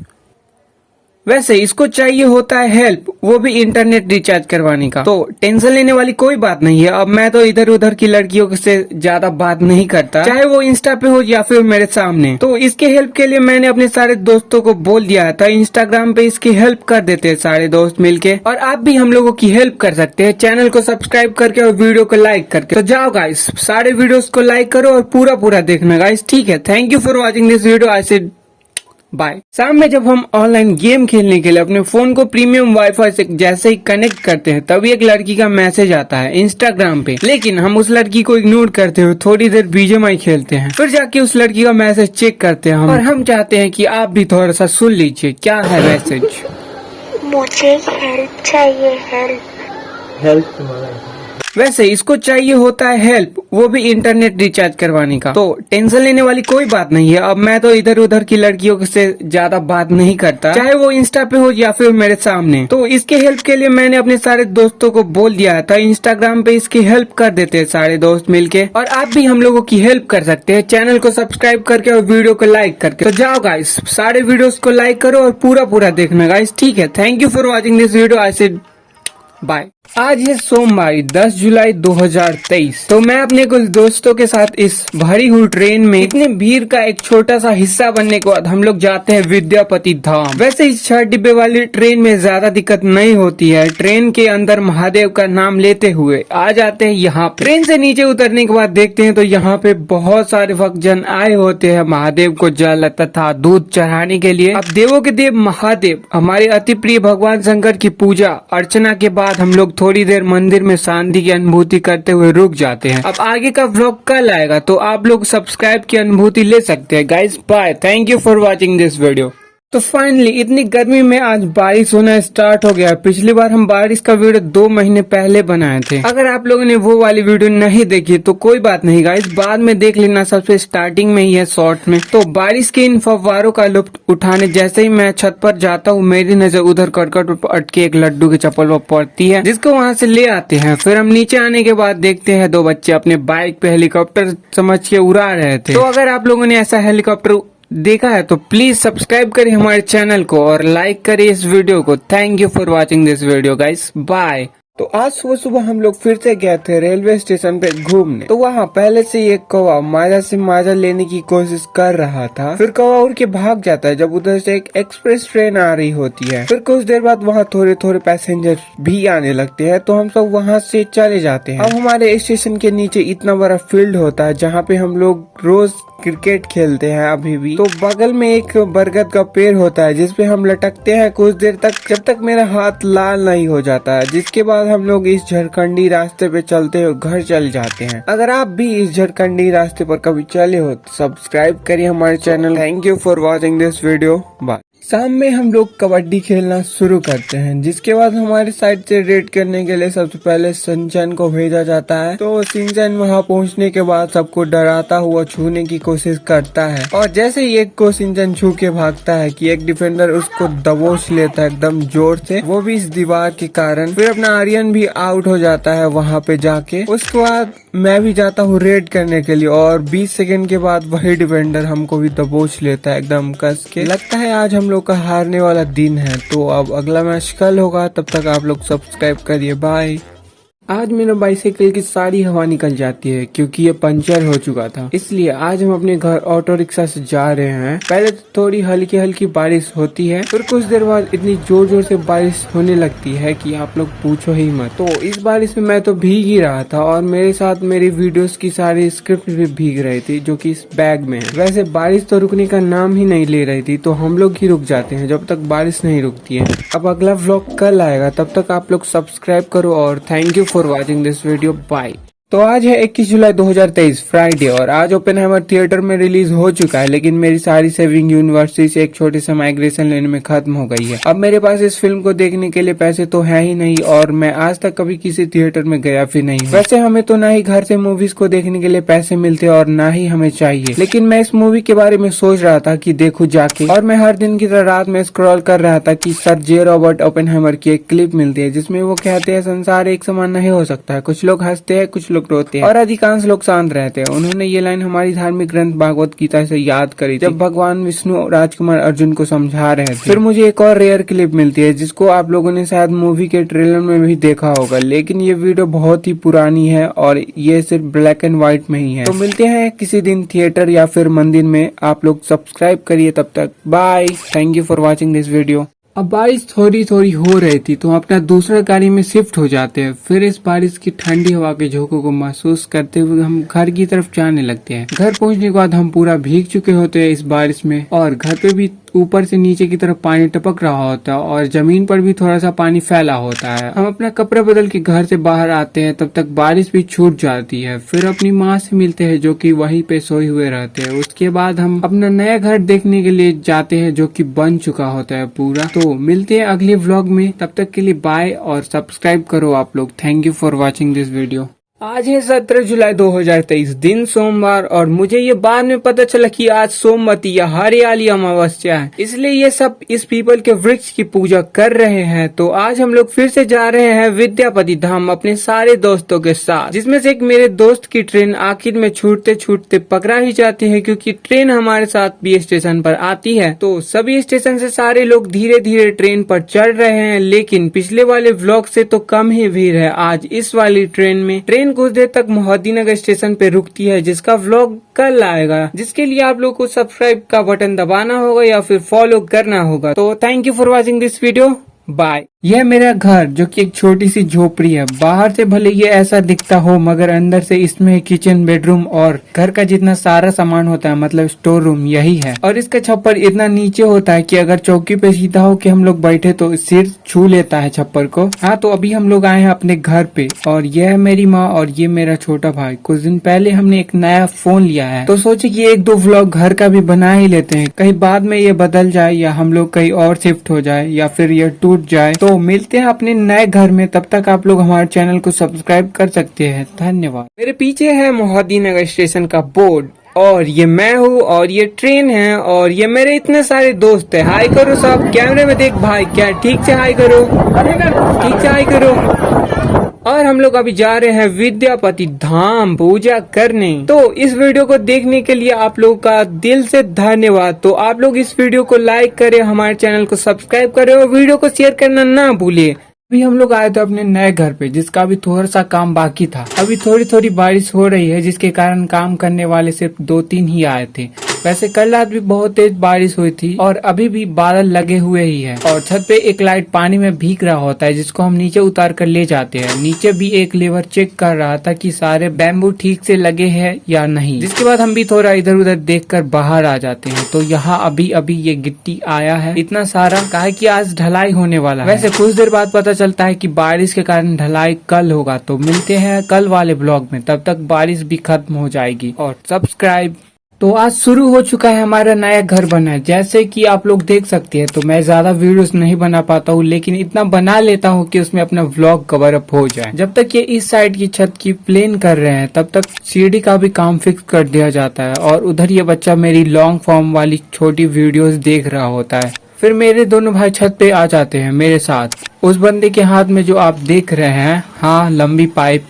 वैसे इसको चाहिए होता है हेल्प, वो भी इंटरनेट रिचार्ज करवाने का। तो टेंशन लेने वाली कोई बात नहीं है। अब मैं तो इधर उधर की लड़कियों से ज्यादा बात नहीं करता, चाहे वो इंस्टा पे हो या फिर मेरे सामने। तो इसके हेल्प के लिए मैंने अपने सारे दोस्तों को बोल दिया था इंस्टाग्राम पे इसकी हेल्प कर देते हैं सारे दोस्त मिलके। और आप भी हम लोगों की हेल्प कर सकते हैं चैनल को सब्सक्राइब करके और वीडियो को लाइक करके। तो जाओ गाइस, सारे वीडियोस को लाइक करो और पूरा देखना गाइस, ठीक है। Thank you for watching this video. I said bye. शाम में जब हम ऑनलाइन गेम खेलने के लिए अपने फोन को प्रीमियम वाईफाई से जैसे ही कनेक्ट करते हैं, तभी एक लड़की का मैसेज आता है इंस्टाग्राम पे। लेकिन हम उस लड़की को इग्नोर करते हुए थोड़ी देर बीजीएमआई खेलते हैं। फिर जाके उस लड़की का मैसेज चेक करते हैं और हम चाहते हैं कि आप भी थोड़ा सा सुन लीजिए क्या है मैसेज। मुझे हेल्प चाहिए, हेल्प। वैसे इसको चाहिए होता है हेल्प, वो भी इंटरनेट रिचार्ज करवाने का। तो टेंशन लेने वाली कोई बात नहीं है। अब मैं तो इधर उधर की लड़कियों से ज्यादा बात नहीं करता, चाहे वो इंस्टा पे हो या फिर मेरे सामने। तो इसके हेल्प के लिए मैंने अपने सारे दोस्तों को बोल दिया था इंस्टाग्राम पे इसकी हेल्प कर देते हैं सारे दोस्त मिलके। और आप भी हम लोगों की हेल्प कर सकते हैं चैनल को सब्सक्राइब करके और वीडियो को लाइक करके। तो जाओ गाइस, सारे वीडियोस को लाइक करो और पूरा देखना गाइस, ठीक है। Thank you for watching this video. I said bye. आज है सोमवार 10 जुलाई 2023। तो मैं अपने कुछ दोस्तों के साथ इस भरी हुई ट्रेन में इतने भीड़ का एक छोटा सा हिस्सा बनने के बाद हम लोग जाते हैं विद्यापति धाम। वैसे इस 6 डिब्बे वाली ट्रेन में ज्यादा दिक्कत नहीं होती है। ट्रेन के अंदर महादेव का नाम लेते हुए आ जाते हैं यहाँ पे। ट्रेन से नीचे उतरने के बाद देखते हैं तो यहाँ पे बहुत सारे भक्तजन आए होते हैं महादेव को जल तथा दूध चढ़ाने के लिए। अब देवों के देव महादेव हमारे अति प्रिय भगवान शंकर की पूजा अर्चना के बाद हम लोग थोड़ी देर मंदिर में शांति की अनुभूति करते हुए रुक जाते हैं। अब आगे का व्लॉग कल आएगा, तो आप लोग सब्सक्राइब की अनुभूति ले सकते हैं guys. Bye, thank you for watching this video. तो फाइनली इतनी गर्मी में आज बारिश होना स्टार्ट हो गया। पिछली बार हम बारिश का वीडियो 2 महीने पहले बनाए थे। अगर आप लोगों ने वो वाली वीडियो नहीं देखी तो कोई बात नहीं गाइस, बाद में देख लेना, सबसे स्टार्टिंग में ही है शॉर्ट में। तो बारिश के इन फव्वारों का लुत्फ उठाने जैसे ही मैं छत पर जाता हूँ, मेरी नजर उधर करकट पर अटके एक लड्डू की चप्पल पर पड़ती है, जिसको वहाँ से ले आते हैं। फिर हम नीचे आने के बाद देखते हैं 2 बच्चे अपने बाइक पे हेलीकॉप्टर समझ के उड़ा रहे थे। तो अगर आप लोगों ने ऐसा हेलीकॉप्टर देखा है तो प्लीज सब्सक्राइब करिए हमारे चैनल को और लाइक करिए इस वीडियो को। Thank you for watching this video guys, bye. तो आज सुबह हम लोग फिर से गए थे रेलवे स्टेशन पे घूमने। तो वहाँ पहले से एक कौवा माजा से माजा लेने की कोशिश कर रहा था। फिर कौवा उड़ के भाग जाता है जब उधर से एक एक्सप्रेस ट्रेन आ रही होती है। फिर कुछ देर बाद वहाँ थोड़े पैसेंजर भी आने लगते हैं, तो हम सब वहाँ से चले जाते हैं। अब हमारे स्टेशन के नीचे इतना बड़ा फील्ड होता है जहाँ पे हम लोग रोज क्रिकेट खेलते हैं अभी भी। तो बगल में एक बरगद का पेड़ होता है जिसपे हम लटकते हैं कुछ देर तक, जब तक मेरा हाथ लाल नहीं हो जाता है। जिसके बाद हम लोग इस झारखंडी रास्ते पे चलते हुए घर चल जाते हैं। अगर आप भी इस झारखंडी रास्ते पर कभी चले हो तो सब्सक्राइब करिए हमारे चैनल। Thank you for watching this video, bye. शाम में हम लोग कबड्डी खेलना शुरू करते हैं, जिसके बाद हमारे साइड से रेड करने के लिए सबसे पहले सिंचन को भेजा जाता है। तो सिंचन वहां पहुंचने के बाद सबको डराता हुआ छूने की कोशिश करता है, और जैसे ही एक को सिंचन छू के भागता है कि एक डिफेंडर उसको दबोच लेता है एकदम जोर से, वो भी इस दीवार के कारण। फिर अपना आर्यन भी आउट हो जाता है वहाँ पे जाके। उसके बाद मैं भी जाता हूँ रेड करने के लिए, और 20 सेकंड के बाद वही डिफेंडर हमको भी दबोच लेता है एकदम कस के। लगता है आज हम लोग का हारने वाला दिन है। तो अब अगला मैच कल होगा, तब तक आप लोग सब्सक्राइब करिए, बाय। आज मेरा बाइसाइकिल की सारी हवा निकल जाती है क्योंकि ये पंचर हो चुका था। इसलिए आज हम अपने घर ऑटो रिक्शा से जा रहे हैं। पहले तो थोड़ी हल्की हल्की बारिश होती है, फिर कुछ देर बाद इतनी जोर जोर से बारिश होने लगती है कि आप लोग पूछो ही मत। तो इस बारिश में मैं तो भीग ही रहा था और मेरे साथ मेरी वीडियोस की सारी स्क्रिप्ट भी भीग रही थी जो कि इस बैग में है। वैसे बारिश तो रुकने का नाम ही नहीं ले रही थी, तो हम लोग ही रुक जाते हैं जब तक बारिश नहीं रुकती है। अब अगला व्लॉग कल आएगा, तब तक आप लोग सब्सक्राइब करो और thank you for watching this video. Bye. तो आज है 21 जुलाई 2023 फ्राइडे और आज ओपेनहाइमर थिएटर में रिलीज हो चुका है, लेकिन मेरी सारी सेविंग यूनिवर्सिटी से एक छोटे से माइग्रेशन लेने में खत्म हो गई है। अब मेरे पास इस फिल्म को देखने के लिए पैसे तो है ही नहीं और मैं आज तक कभी किसी थिएटर में गया भी नहीं हूँ। वैसे हमें तो ना ही घर से मूवीज को देखने के लिए पैसे मिलते और ना ही हमें चाहिए, लेकिन मैं इस मूवी के बारे में सोच रहा था कि देखूं जाके, और मैं हर दिन की तरह रात में स्क्रॉल कर रहा था कि सर जे रॉबर्ट ओपेनहाइमर की एक क्लिप मिलती है जिसमें वो कहते हैं संसार एक समान नहीं हो सकता है, कुछ लोग हंसते हैं, कुछ लोग रोते हैं और अधिकांश लोग शांत रहते हैं। उन्होंने ये लाइन हमारी धार्मिक ग्रंथ भागवत गीता से याद करी जब भगवान विष्णु राजकुमार अर्जुन को समझा रहे थे। फिर मुझे एक और रेयर क्लिप मिलती है जिसको आप लोगों ने शायद मूवी के ट्रेलर में भी देखा होगा, लेकिन ये वीडियो बहुत ही पुरानी है और ये सिर्फ ब्लैक एंड व्हाइट में ही है। तो मिलते हैं किसी दिन थिएटर या फिर मंदिर में। आप लोग सब्सक्राइब करिए, तब तक bye. Thank you for watching this video. अब बारिश थोड़ी थोड़ी हो रही थी तो हम अपना दूसरा गाड़ी में शिफ्ट हो जाते हैं। फिर इस बारिश की ठंडी हवा के झोंकों को महसूस करते हुए हम घर की तरफ जाने लगते हैं। घर पहुंचने के बाद हम पूरा भीग चुके होते हैं इस बारिश में और घर पे भी ऊपर से नीचे की तरफ पानी टपक रहा होता है और जमीन पर भी थोड़ा सा पानी फैला होता है। हम अपना कपड़ा बदल के घर से बाहर आते हैं, तब तक बारिश भी छूट जाती है। फिर अपनी माँ से मिलते हैं जो कि वहीं पे सोए हुए रहते हैं। उसके बाद हम अपना नया घर देखने के लिए जाते हैं जो कि बन चुका होता है पूरा। तो मिलते हैं अगले व्लॉग में, तब तक के लिए बाय और सब्सक्राइब करो आप लोग। Thank you for watching this video. आज है 17 जुलाई 2023 दिन सोमवार और मुझे ये बाद में पता चला कि आज सोमवती या हरियाली अमावस्या है, इसलिए ये सब इस पीपल के वृक्ष की पूजा कर रहे हैं। तो आज हम लोग फिर से जा रहे हैं विद्यापति धाम अपने सारे दोस्तों के साथ, जिसमें से एक मेरे दोस्त की ट्रेन आखिर में छूटते छूटते पकड़ा ही जाती है क्योंकि ट्रेन हमारे साथ भी स्टेशन पर आती है। तो सभी स्टेशन से सारे लोग धीरे धीरे ट्रेन पर चढ़ रहे हैं, लेकिन पिछले वाले व्लॉग से तो कम ही भीड़ है आज इस वाली ट्रेन में। ट्रेन कुछ देर तक मोहद्दीनगर स्टेशन पे रुकती है जिसका व्लॉग कल आएगा, जिसके लिए आप लोग को सब्सक्राइब का बटन दबाना होगा या फिर फॉलो करना होगा। तो thank you for watching this video. Bye. यह मेरा घर जो कि एक छोटी सी झोपड़ी है। बाहर से भले ये ऐसा दिखता हो मगर अंदर से इसमें किचन, बेडरूम और घर का जितना सारा सामान होता है, मतलब स्टोर रूम यही है। और इसका छप्पर इतना नीचे होता है कि अगर चौकी पे सीधा हो के हम लोग बैठे तो सिर छू लेता है छप्पर को। हाँ, तो अभी हम लोग आए हैं अपने घर पे और यह है मेरी माँ और ये मेरा छोटा भाई। कुछ दिन पहले हमने एक नया फोन लिया है तो सोचे कि एक दो व्लॉग घर का भी बना ही लेते हैं, कहीं बाद में ये बदल जाए या हम लोग कहीं और शिफ्ट हो जाए या फिर ये टूट जाए। तो मिलते हैं अपने नए घर में, तब तक आप लोग हमारे चैनल को सब्सक्राइब कर सकते हैं। धन्यवाद। मेरे पीछे है मोहद्दीनगर स्टेशन का बोर्ड और ये मैं हूँ और ये ट्रेन है और ये मेरे इतने सारे दोस्त है। हाय करो सब, कैमरे में देख भाई, क्या ठीक से हाय करो, ठीक से हाय करो। और हम लोग अभी जा रहे हैं विद्यापति धाम पूजा करने। तो इस वीडियो को देखने के लिए आप लोगों का दिल से धन्यवाद। तो आप लोग इस वीडियो को लाइक करें, हमारे चैनल को सब्सक्राइब करें और वीडियो को शेयर करना ना भूलिए। अभी हम लोग आए थे अपने नए घर पे जिसका अभी थोड़ा सा काम बाकी था। अभी थोड़ी थोड़ी बारिश हो रही है जिसके कारण काम करने वाले सिर्फ 2-3 ही आए थे। वैसे कल रात भी बहुत तेज बारिश हुई थी और अभी भी बादल लगे हुए ही है और छत पे एक लाइट पानी में भीग रहा होता है जिसको हम नीचे उतार कर ले जाते हैं। नीचे भी एक लेबर चेक कर रहा था कि सारे बैम्बू ठीक से लगे हैं या नहीं, जिसके बाद हम भी थोड़ा इधर उधर देखकर बाहर आ जाते हैं। तो यहाँ अभी अभी ये गिट्टी आया है इतना सारा, काहे कि आज ढलाई होने वाला है। वैसे कुछ देर बाद पता चलता है कि बारिश के कारण ढलाई कल होगा। तो मिलते हैं कल वाले ब्लॉग में, तब तक बारिश भी खत्म हो जाएगी। और सब्सक्राइब। तो आज शुरू हो चुका है हमारा नया घर बना है, जैसे कि आप लोग देख सकते हैं। तो मैं ज्यादा वीडियोस नहीं बना पाता हूँ, लेकिन इतना बना लेता हूँ कि उसमें अपना व्लॉग कवर अप हो जाए। जब तक ये इस साइड की छत की प्लेन कर रहे हैं तब तक सीढ़ी का भी काम फिक्स कर दिया जाता है और उधर ये बच्चा मेरी लॉन्ग फॉर्म वाली छोटी वीडियोस देख रहा होता है। फिर मेरे दोनों भाई छत पे आ जाते हैं मेरे साथ। उस बंदे के हाथ में जो आप देख रहे हैं, हाँ, लंबी पाइप,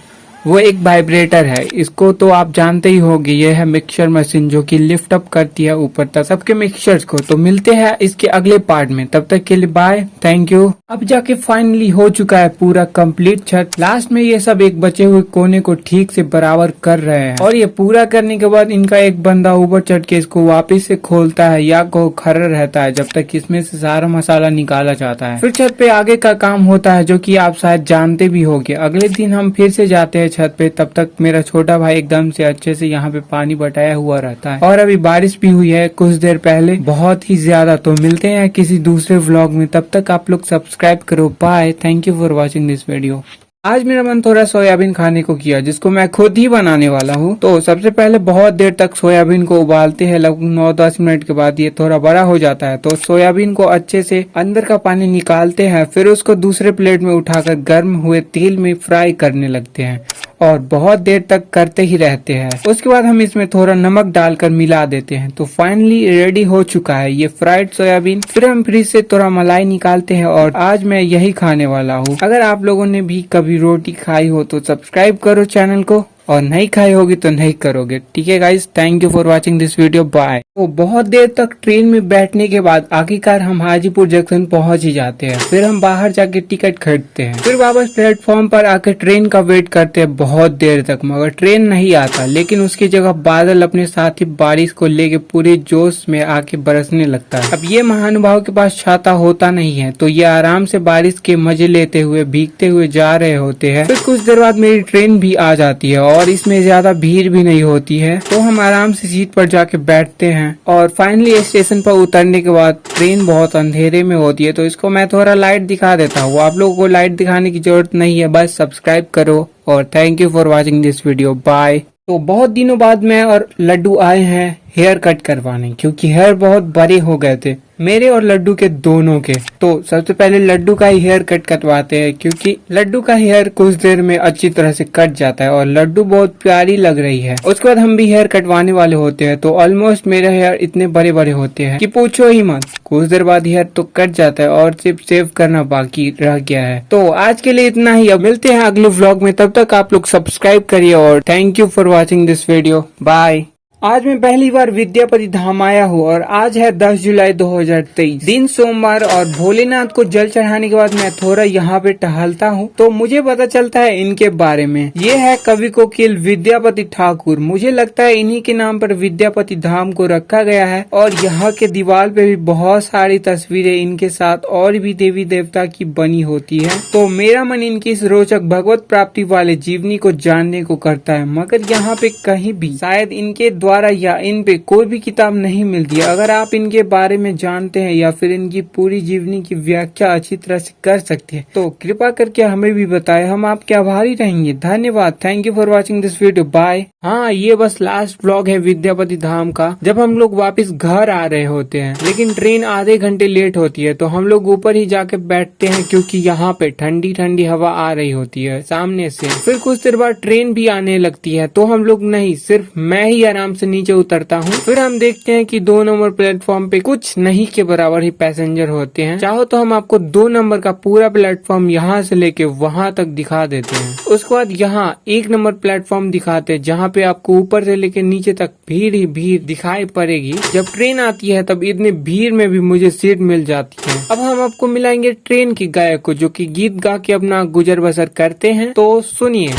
वो एक वाइब्रेटर है। इसको तो आप जानते ही होंगे, ये है मिक्सचर मशीन जो कि लिफ्ट अप करती है ऊपर तक सबके मिक्सचर्स को। तो मिलते हैं इसके अगले पार्ट में, तब तक के लिए बाय, थैंक यू। अब जाके फाइनली हो चुका है पूरा कंप्लीट छत। लास्ट में ये सब एक बचे हुए कोने को ठीक से बराबर कर रहे हैं और ये पूरा करने के बाद इनका एक बंदा ऊपर चढ़ के इसको वापस से खोलता है या को खड़ा रहता है जब तक इसमें से सारा मसाला निकाला जाता है। फिर छत पे आगे का काम होता है जो कि आप शायद जानते भी होंगे। अगले दिन हम फिर से जाते हैं छत पे, तब तक मेरा छोटा भाई एकदम से अच्छे से यहाँ पे पानी बटाया हुआ रहता है और अभी बारिश भी हुई है कुछ देर पहले, बहुत ही ज्यादा। तो मिलते हैं किसी दूसरे व्लॉग में, तब तक आप लोग सब्सक्राइब करो। Bye, thank you for watching this video. आज मेरा मन थोड़ा सोयाबीन खाने को किया जिसको मैं खुद ही बनाने वाला हूँ। तो सबसे पहले बहुत देर तक सोयाबीन को उबालते हैं, लगभग 9-10 मिनट के बाद ये थोड़ा बड़ा हो जाता है। तो सोयाबीन को अच्छे से अंदर का पानी निकालते हैं, फिर उसको दूसरे प्लेट में उठाकर गर्म हुए तेल में फ्राई करने लगते हैं और बहुत देर तक करते ही रहते हैं। उसके बाद हम इसमें थोड़ा नमक डालकर मिला देते हैं। तो फाइनली रेडी हो चुका है ये फ्राइड सोयाबीन। फिर हम फ्रिज से थोड़ा मलाई निकालते हैं और आज मैं यही खाने वाला हूँ। अगर आप लोगों ने भी कभी रोटी खाई हो तो सब्सक्राइब करो चैनल को, और नहीं खाई होगी तो नहीं करोगे। ठीक है guys, thank you for watching this video, bye. तो बहुत देर तक ट्रेन में बैठने के बाद आखिरकार हम हाजीपुर जंक्शन पहुंच ही जाते हैं। फिर हम बाहर जाके टिकट खरीदते हैं, फिर वापस प्लेटफॉर्म पर आकर ट्रेन का वेट करते हैं बहुत देर तक, मगर ट्रेन नहीं आता। लेकिन उसकी जगह बादल अपने साथ ही बारिश को लेके पूरे जोश में आके बरसने लगता है। अब ये महानुभाव के पास छाता होता नहीं है, तो ये आराम से बारिश के मजे लेते हुए भीगते हुए जा रहे होते हैं। फिर कुछ देर बाद मेरी ट्रेन भी आ जाती है और इसमें ज्यादा भीड़ भी नहीं होती है, तो हम आराम से सीट पर जाके बैठते हैं। और फाइनली स्टेशन पर उतरने के बाद ट्रेन बहुत अंधेरे में होती है, तो इसको मैं थोड़ा लाइट दिखा देता हूँ। आप लोगों को लाइट दिखाने की जरूरत नहीं है, बस सब्सक्राइब करो और thank you for watching this video, bye. तो बहुत दिनों बाद मैं और लड्डू आए हैं हेयर कट करवाने, क्योंकि हेयर बहुत बड़े हो गए थे मेरे और लड्डू के दोनों के। तो सबसे पहले लड्डू का ही हेयर कट कटवाते हैं, क्योंकि लड्डू का हेयर कुछ देर में अच्छी तरह से कट जाता है और लड्डू बहुत प्यारी लग रही है। उसके बाद हम भी हेयर कटवाने वाले होते हैं, तो ऑलमोस्ट मेरे हेयर इतने बड़े बड़े होते हैं कि पूछो ही मत। कुछ देर बाद हेयर तो कट जाता है और सिर्फ सेव करना बाकी रह गया है। तो आज के लिए इतना ही, अब मिलते हैं अगले व्लॉग में, तब तक आप लोग सब्सक्राइब करिए और thank you for watching this video, bye. आज मैं पहली बार विद्यापति धाम आया हूँ और आज है 10 जुलाई 2023, दिन सोमवार, और भोलेनाथ को जल चढ़ाने के बाद मैं थोड़ा यहाँ पे टहलता हूँ तो मुझे पता चलता है इनके बारे में। ये है कवि कोकिल विद्यापति ठाकुर। मुझे लगता है इन्हीं के नाम पर विद्यापति धाम को रखा गया है और यहाँ के दीवार पे भी बहुत सारी तस्वीरें इनके साथ और भी देवी देवता की बनी होती है। तो मेरा मन इनकी इस रोचक भगवत प्राप्ति वाले जीवनी को जानने को करता है, मगर यहाँ पे कहीं भी शायद इनके द्वारा या इन पे कोई भी किताब नहीं मिलती है। अगर आप इनके बारे में जानते हैं या फिर इनकी पूरी जीवनी की व्याख्या अच्छी तरह से कर सकते हैं तो कृपा करके हमें भी बताएं, हम आपके आभारी रहेंगे। धन्यवाद, thank you for watching this video, bye. हाँ, ये बस लास्ट व्लॉग है विद्यापति धाम का, जब हम लोग वापस घर आ रहे होते हैं, लेकिन ट्रेन आधे घंटे लेट होती है, तो हम लोग ऊपर ही जाके बैठते हैं क्योंकि यहाँ पे ठंडी ठंडी हवा आ रही होती है सामने से। फिर कुछ देर बाद ट्रेन भी आने लगती है, तो हम लोग नहीं, सिर्फ मैं ही आराम से नीचे उतरता हूँ। फिर हम देखते हैं कि 2 नंबर प्लेटफॉर्म पे कुछ नहीं के बराबर ही पैसेंजर होते हैं। चाहो तो हम आपको 2 नंबर का पूरा प्लेटफॉर्म यहाँ से लेके वहाँ तक दिखा देते हैं। उसके बाद यहाँ 1 नंबर प्लेटफॉर्म दिखाते हैं, जहाँ पे आपको ऊपर से लेके नीचे तक भीड़ ही भीड़ दिखाई पड़ेगी। जब ट्रेन आती है तब इतनी भीड़ में भी मुझे सीट मिल जाती है। अब हम आपको मिलाएंगे ट्रेन के गायक को, जो कि गीत गा के अपना गुजर बसर करते हैं, तो सुनिए।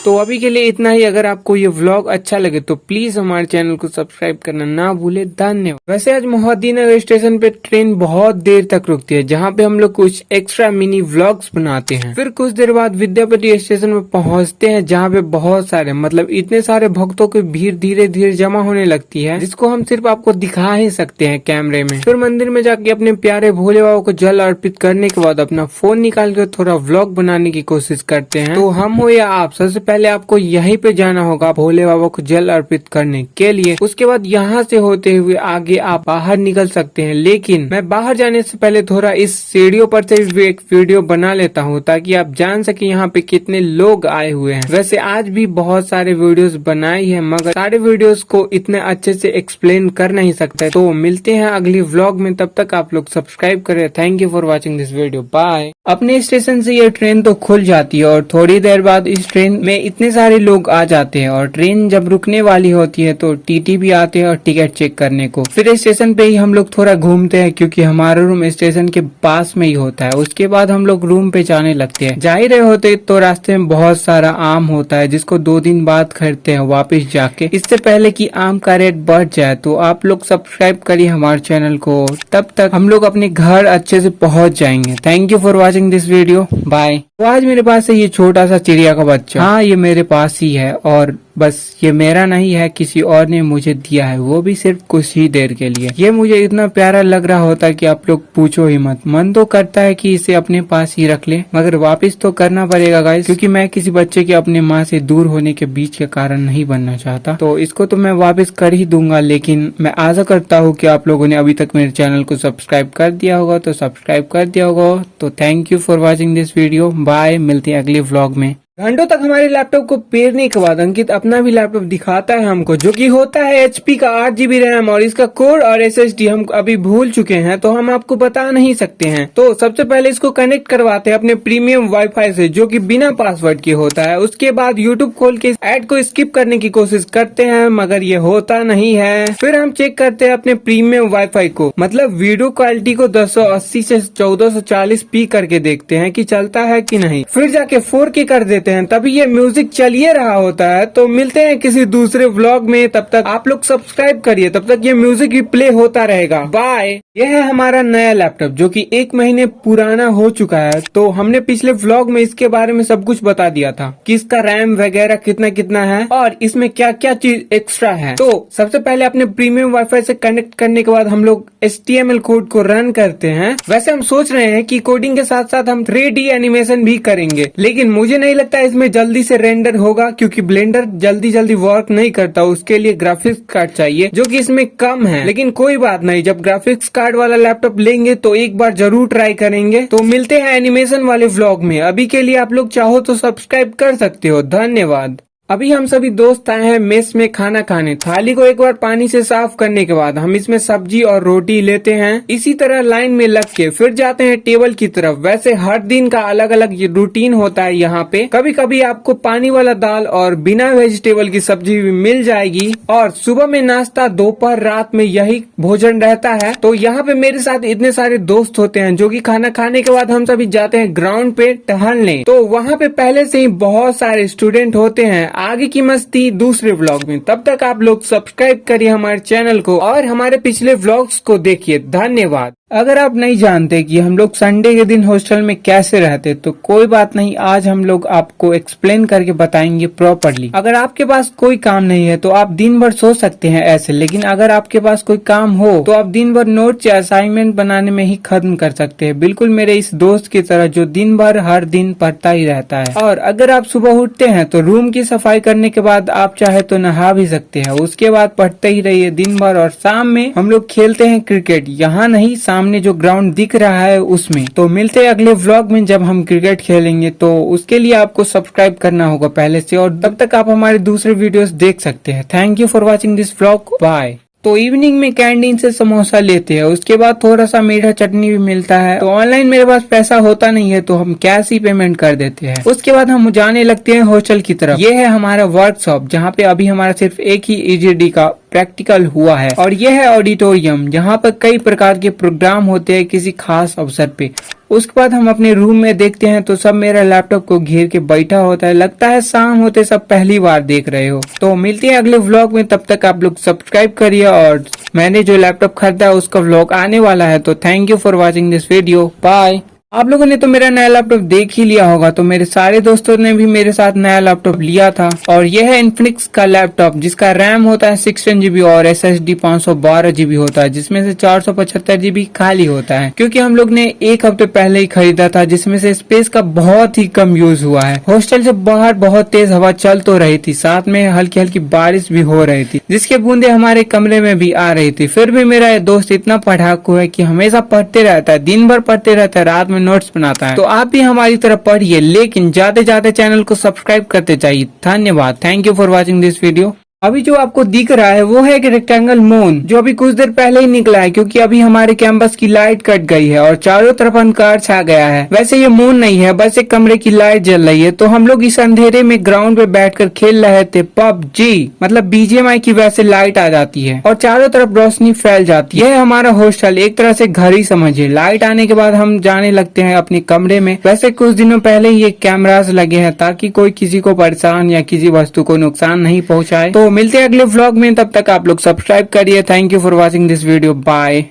तो अभी के लिए इतना ही। अगर आपको ये व्लॉग अच्छा लगे तो प्लीज हमारे चैनल को सब्सक्राइब करना ना भूले, धन्यवाद। वैसे आज मोहद्दीनगर स्टेशन पे ट्रेन बहुत देर तक रुकती है, जहाँ पे हम लोग कुछ एक्स्ट्रा मिनी व्लॉग्स बनाते हैं। फिर कुछ देर बाद विद्यापति स्टेशन में पहुँचते हैं, जहाँ पे बहुत सारे मतलब इतने सारे भक्तों की भीड़ धीरे धीरे जमा होने लगती है, जिसको हम सिर्फ आपको दिखा ही सकते हैं कैमरे में। फिर मंदिर में जाके अपने प्यारे भोले बाबा को जल अर्पित करने के बाद अपना फोन निकाल कर थोड़ा व्लॉग बनाने की कोशिश करते हैं। तो हम हो या आप, सबसे पहले पहले आपको यहीं पे जाना होगा भोले बाबा को जल अर्पित करने के लिए। उसके बाद यहाँ से होते हुए आगे आप बाहर निकल सकते हैं, लेकिन मैं बाहर जाने से पहले थोड़ा इस सीढ़ियों पर से भी एक वीडियो बना लेता हूँ ताकि आप जान सके यहाँ पे कितने लोग आए हुए हैं। वैसे आज भी बहुत सारे वीडियोस बनाए हैं, मगर सारे वीडियोस को इतने अच्छे से एक्सप्लेन कर नहीं सकते। तो मिलते हैं अगली व्लॉग में, तब तक आप लोग सब्सक्राइब करें। Thank you for watching this video, bye. अपने स्टेशन से ये ट्रेन तो खुल जाती है और थोड़ी देर बाद इस ट्रेन में इतने सारे लोग आ जाते हैं, और ट्रेन जब रुकने वाली होती है तो टीटी भी आते हैं और टिकट चेक करने को। फिर स्टेशन पे ही हम लोग थोड़ा घूमते हैं क्योंकि हमारा रूम स्टेशन के पास में ही होता है। उसके बाद हम लोग रूम पे जाने लगते हैं। जा ही रहे होते तो रास्ते में बहुत सारा आम होता है जिसको 2 दिन बाद खरीदते हैं वापस जाके। इससे पहले कि आम का रेट बढ़ जाए तो आप लोग सब्सक्राइब करिए हमारे चैनल को, तब तक हम लोग अपने घर अच्छे से पहुंच जाएंगे। Thank you for watching this video, bye. तो आज मेरे पास है ये छोटा सा चिड़िया का बच्चा। हाँ, ये मेरे पास ही है और बस ये मेरा नहीं है, किसी और ने मुझे दिया है, वो भी सिर्फ कुछ ही देर के लिए। ये मुझे इतना प्यारा लग रहा होता है कि आप लोग पूछो ही मत। मन तो करता है कि इसे अपने पास ही रख ले, मगर वापस तो करना पड़ेगा गाइस, क्योंकि मैं किसी बच्चे के अपने माँ से दूर होने के बीच के कारण नहीं बनना चाहता। तो इसको तो मैं वापस कर ही दूंगा, लेकिन मैं आशा करता हूँ कि आप लोगों ने अभी तक मेरे चैनल को सब्सक्राइब कर दिया होगा, तो सब्सक्राइब कर दिया होगा। तो thank you for watching this video, bye. मिलते हैं अगले व्लॉग में। घंटों तक हमारे लैपटॉप को पेरने के बाद अंकित अपना भी लैपटॉप दिखाता है हमको, जो कि होता है HP का 8GB रैम, और इसका कोर और SSD हम अभी भूल चुके हैं तो हम आपको बता नहीं सकते हैं। तो सबसे पहले इसको कनेक्ट करवाते हैं अपने प्रीमियम वाईफाई से, जो कि बिना पासवर्ड के होता है। उसके बाद YouTube खोल के ऐड को स्किप करने की कोशिश करते हैं, मगर ये होता नहीं है। फिर हम चेक करते हैं अपने प्रीमियम वाईफाई को, मतलब वीडियो क्वालिटी को 1080 से 1440p करके देखते हैं कि चलता है कि नहीं। फिर जाके 4K कर देते हैं, तभी ये म्यूजिक चलिए रहा होता है। तो मिलते हैं किसी दूसरे व्लॉग में, तब तक आप लोग सब्सक्राइब करिए, तब तक ये म्यूजिक भी प्ले होता रहेगा, बाय। यह है हमारा नया लैपटॉप जो कि 1 महीने पुराना हो चुका है। तो हमने पिछले व्लॉग में इसके बारे में सब कुछ बता दिया था कि इसका रैम वगैरह कितना कितना है और इसमें क्या क्या चीज एक्स्ट्रा है। तो सबसे पहले अपने प्रीमियम वाईफाई से कनेक्ट करने के बाद हम लोग HTML कोड को रन करते हैं। वैसे हम सोच रहे हैं कि कोडिंग के साथ साथ हम 3D एनिमेशन भी करेंगे, लेकिन मुझे नहीं लगता इसमें जल्दी से रेंडर होगा, क्योंकि ब्लेंडर जल्दी जल्दी वर्क नहीं करता। उसके लिए ग्राफिक्स कार्ड चाहिए, जो कि इसमें कम है। लेकिन कोई बात नहीं, जब ग्राफिक्स कार्ड वाला लैपटॉप लेंगे तो एक बार जरूर ट्राई करेंगे। तो मिलते हैं एनिमेशन वाले व्लॉग में। अभी के लिए आप लोग चाहो तो सब्सक्राइब कर सकते हो, धन्यवाद। अभी हम सभी दोस्त आए हैं मेस में खाना खाने। थाली को एक बार पानी से साफ करने के बाद हम इसमें सब्जी और रोटी लेते हैं, इसी तरह लाइन में लग के फिर जाते हैं टेबल की तरफ। वैसे हर दिन का अलग अलग रूटीन होता है यहाँ पे। कभी कभी आपको पानी वाला दाल और बिना वेजिटेबल की सब्जी भी मिल जाएगी, और सुबह में नाश्ता, दोपहर, रात में यही भोजन रहता है। तो यहाँ पे मेरे साथ इतने सारे दोस्त होते हैं, जो कि खाना खाने के बाद हम सभी जाते हैं ग्राउंड पे टहलने। तो वहाँ पे पहले से ही बहुत सारे स्टूडेंट होते हैं। आगे की मस्ती दूसरे व्लॉग में, तब तक आप लोग सब्सक्राइब करिए हमारे चैनल को और हमारे पिछले व्लॉग्स को देखिए, धन्यवाद। अगर आप नहीं जानते कि हम लोग संडे के दिन हॉस्टल में कैसे रहते, तो कोई बात नहीं, आज हम लोग आपको एक्सप्लेन करके बताएंगे प्रॉपरली। अगर आपके पास कोई काम नहीं है तो आप दिन भर सो सकते हैं ऐसे, लेकिन अगर आपके पास कोई काम हो तो आप दिन भर नोट्स या असाइनमेंट बनाने में ही खत्म कर सकते हैं, बिल्कुल मेरे इस दोस्त की तरह जो दिन भर हर दिन पढ़ता ही रहता है। और अगर आप सुबह उठते हैं तो रूम की सफाई करने के बाद आप चाहे तो नहा भी सकते हैं, उसके बाद पढ़ते ही रहिए दिन भर। और शाम में हम लोग खेलते हैं क्रिकेट, यहाँ नहीं, सामने जो ग्राउंड दिख रहा है उसमें। तो मिलते हैं अगले व्लॉग में जब हम क्रिकेट खेलेंगे। तो उसके लिए आपको सब्सक्राइब करना होगा पहले से, और तब तक आप हमारे दूसरे वीडियोस देख सकते हैं। Thank you for watching this vlog, bye. तो इवनिंग में कैंटीन से समोसा लेते हैं, उसके बाद थोड़ा सा मीठा चटनी भी मिलता है। तो ऑनलाइन मेरे पास पैसा होता नहीं है तो हम कैश ही पेमेंट कर देते हैं। उसके बाद हम जाने लगते हैं हॉस्टल की तरफ। ये है हमारा वर्कशॉप, जहाँ पे अभी हमारा सिर्फ एक ही EGD का प्रैक्टिकल हुआ है, और यह है ऑडिटोरियम, जहाँ पर कई प्रकार के प्रोग्राम होते हैं किसी खास अवसर पे। उसके बाद हम अपने रूम में देखते हैं तो सब मेरा लैपटॉप को घेर के बैठा होता है, लगता है शाम होते सब पहली बार देख रहे हो। तो मिलते हैं अगले व्लॉग में, तब तक आप लोग सब्सक्राइब करिए। और मैंने जो लैपटॉप खरीदा है उसका व्लॉग आने वाला है। तो thank you for watching this video, bye. आप लोगों ने तो मेरा नया लैपटॉप देख ही लिया होगा, तो मेरे सारे दोस्तों ने भी मेरे साथ नया लैपटॉप लिया था और यह है इन्फिनिक्स का लैपटॉप जिसका रैम होता है 16 GB और SSD 512 GB होता है, जिसमें से 475 GB खाली होता है क्योंकि हम लोग ने एक हफ्ते पहले ही खरीदा था, जिसमें से स्पेस का बहुत ही कम यूज हुआ है। हॉस्टल से बाहर बहुत तेज हवा चल तो रही थी, साथ में हल्की हल्की बारिश भी हो रही थी जिसके बूंदे हमारे कमरे में भी आ रही थी। फिर भी मेरा ये दोस्त इतना पढ़ाकू है कि हमेशा पढ़ते रहता है, दिन भर पढ़ते रहता है, रात में नोट्स बनाता है। तो आप भी हमारी तरह पढ़िए, लेकिन जाते जाते चैनल को सब्सक्राइब करते जाइए। धन्यवाद। Thank you for watching this video. अभी जो आपको दिख रहा है वो है एक रेक्टेंगल मून जो अभी कुछ देर पहले ही निकला है, क्योंकि अभी हमारे कैंपस की लाइट कट गई है और चारों तरफ अंधकार छा गया है। वैसे ये मून नहीं है, बस एक कमरे की लाइट जल रही है। तो हम लोग इस अंधेरे में ग्राउंड पे बैठकर खेल रहे थे PUBG, मतलब BGMI की वैसे लाइट आ जाती है और चारों तरफ रोशनी फैल जाती है। यह हमारा हॉस्टल एक तरह से घर ही समझिए। लाइट आने के बाद हम जाने लगते हैं अपने कमरे में। वैसे कुछ दिनों पहले ही ये कैमरास लगे हैं ताकि कोई किसी को परेशान या किसी वस्तु को नुकसान नहीं पहुंचाए। तो मिलते हैं अगले व्लॉग में, तब तक आप लोग सब्सक्राइब करिए। Thank you for watching this video. Bye.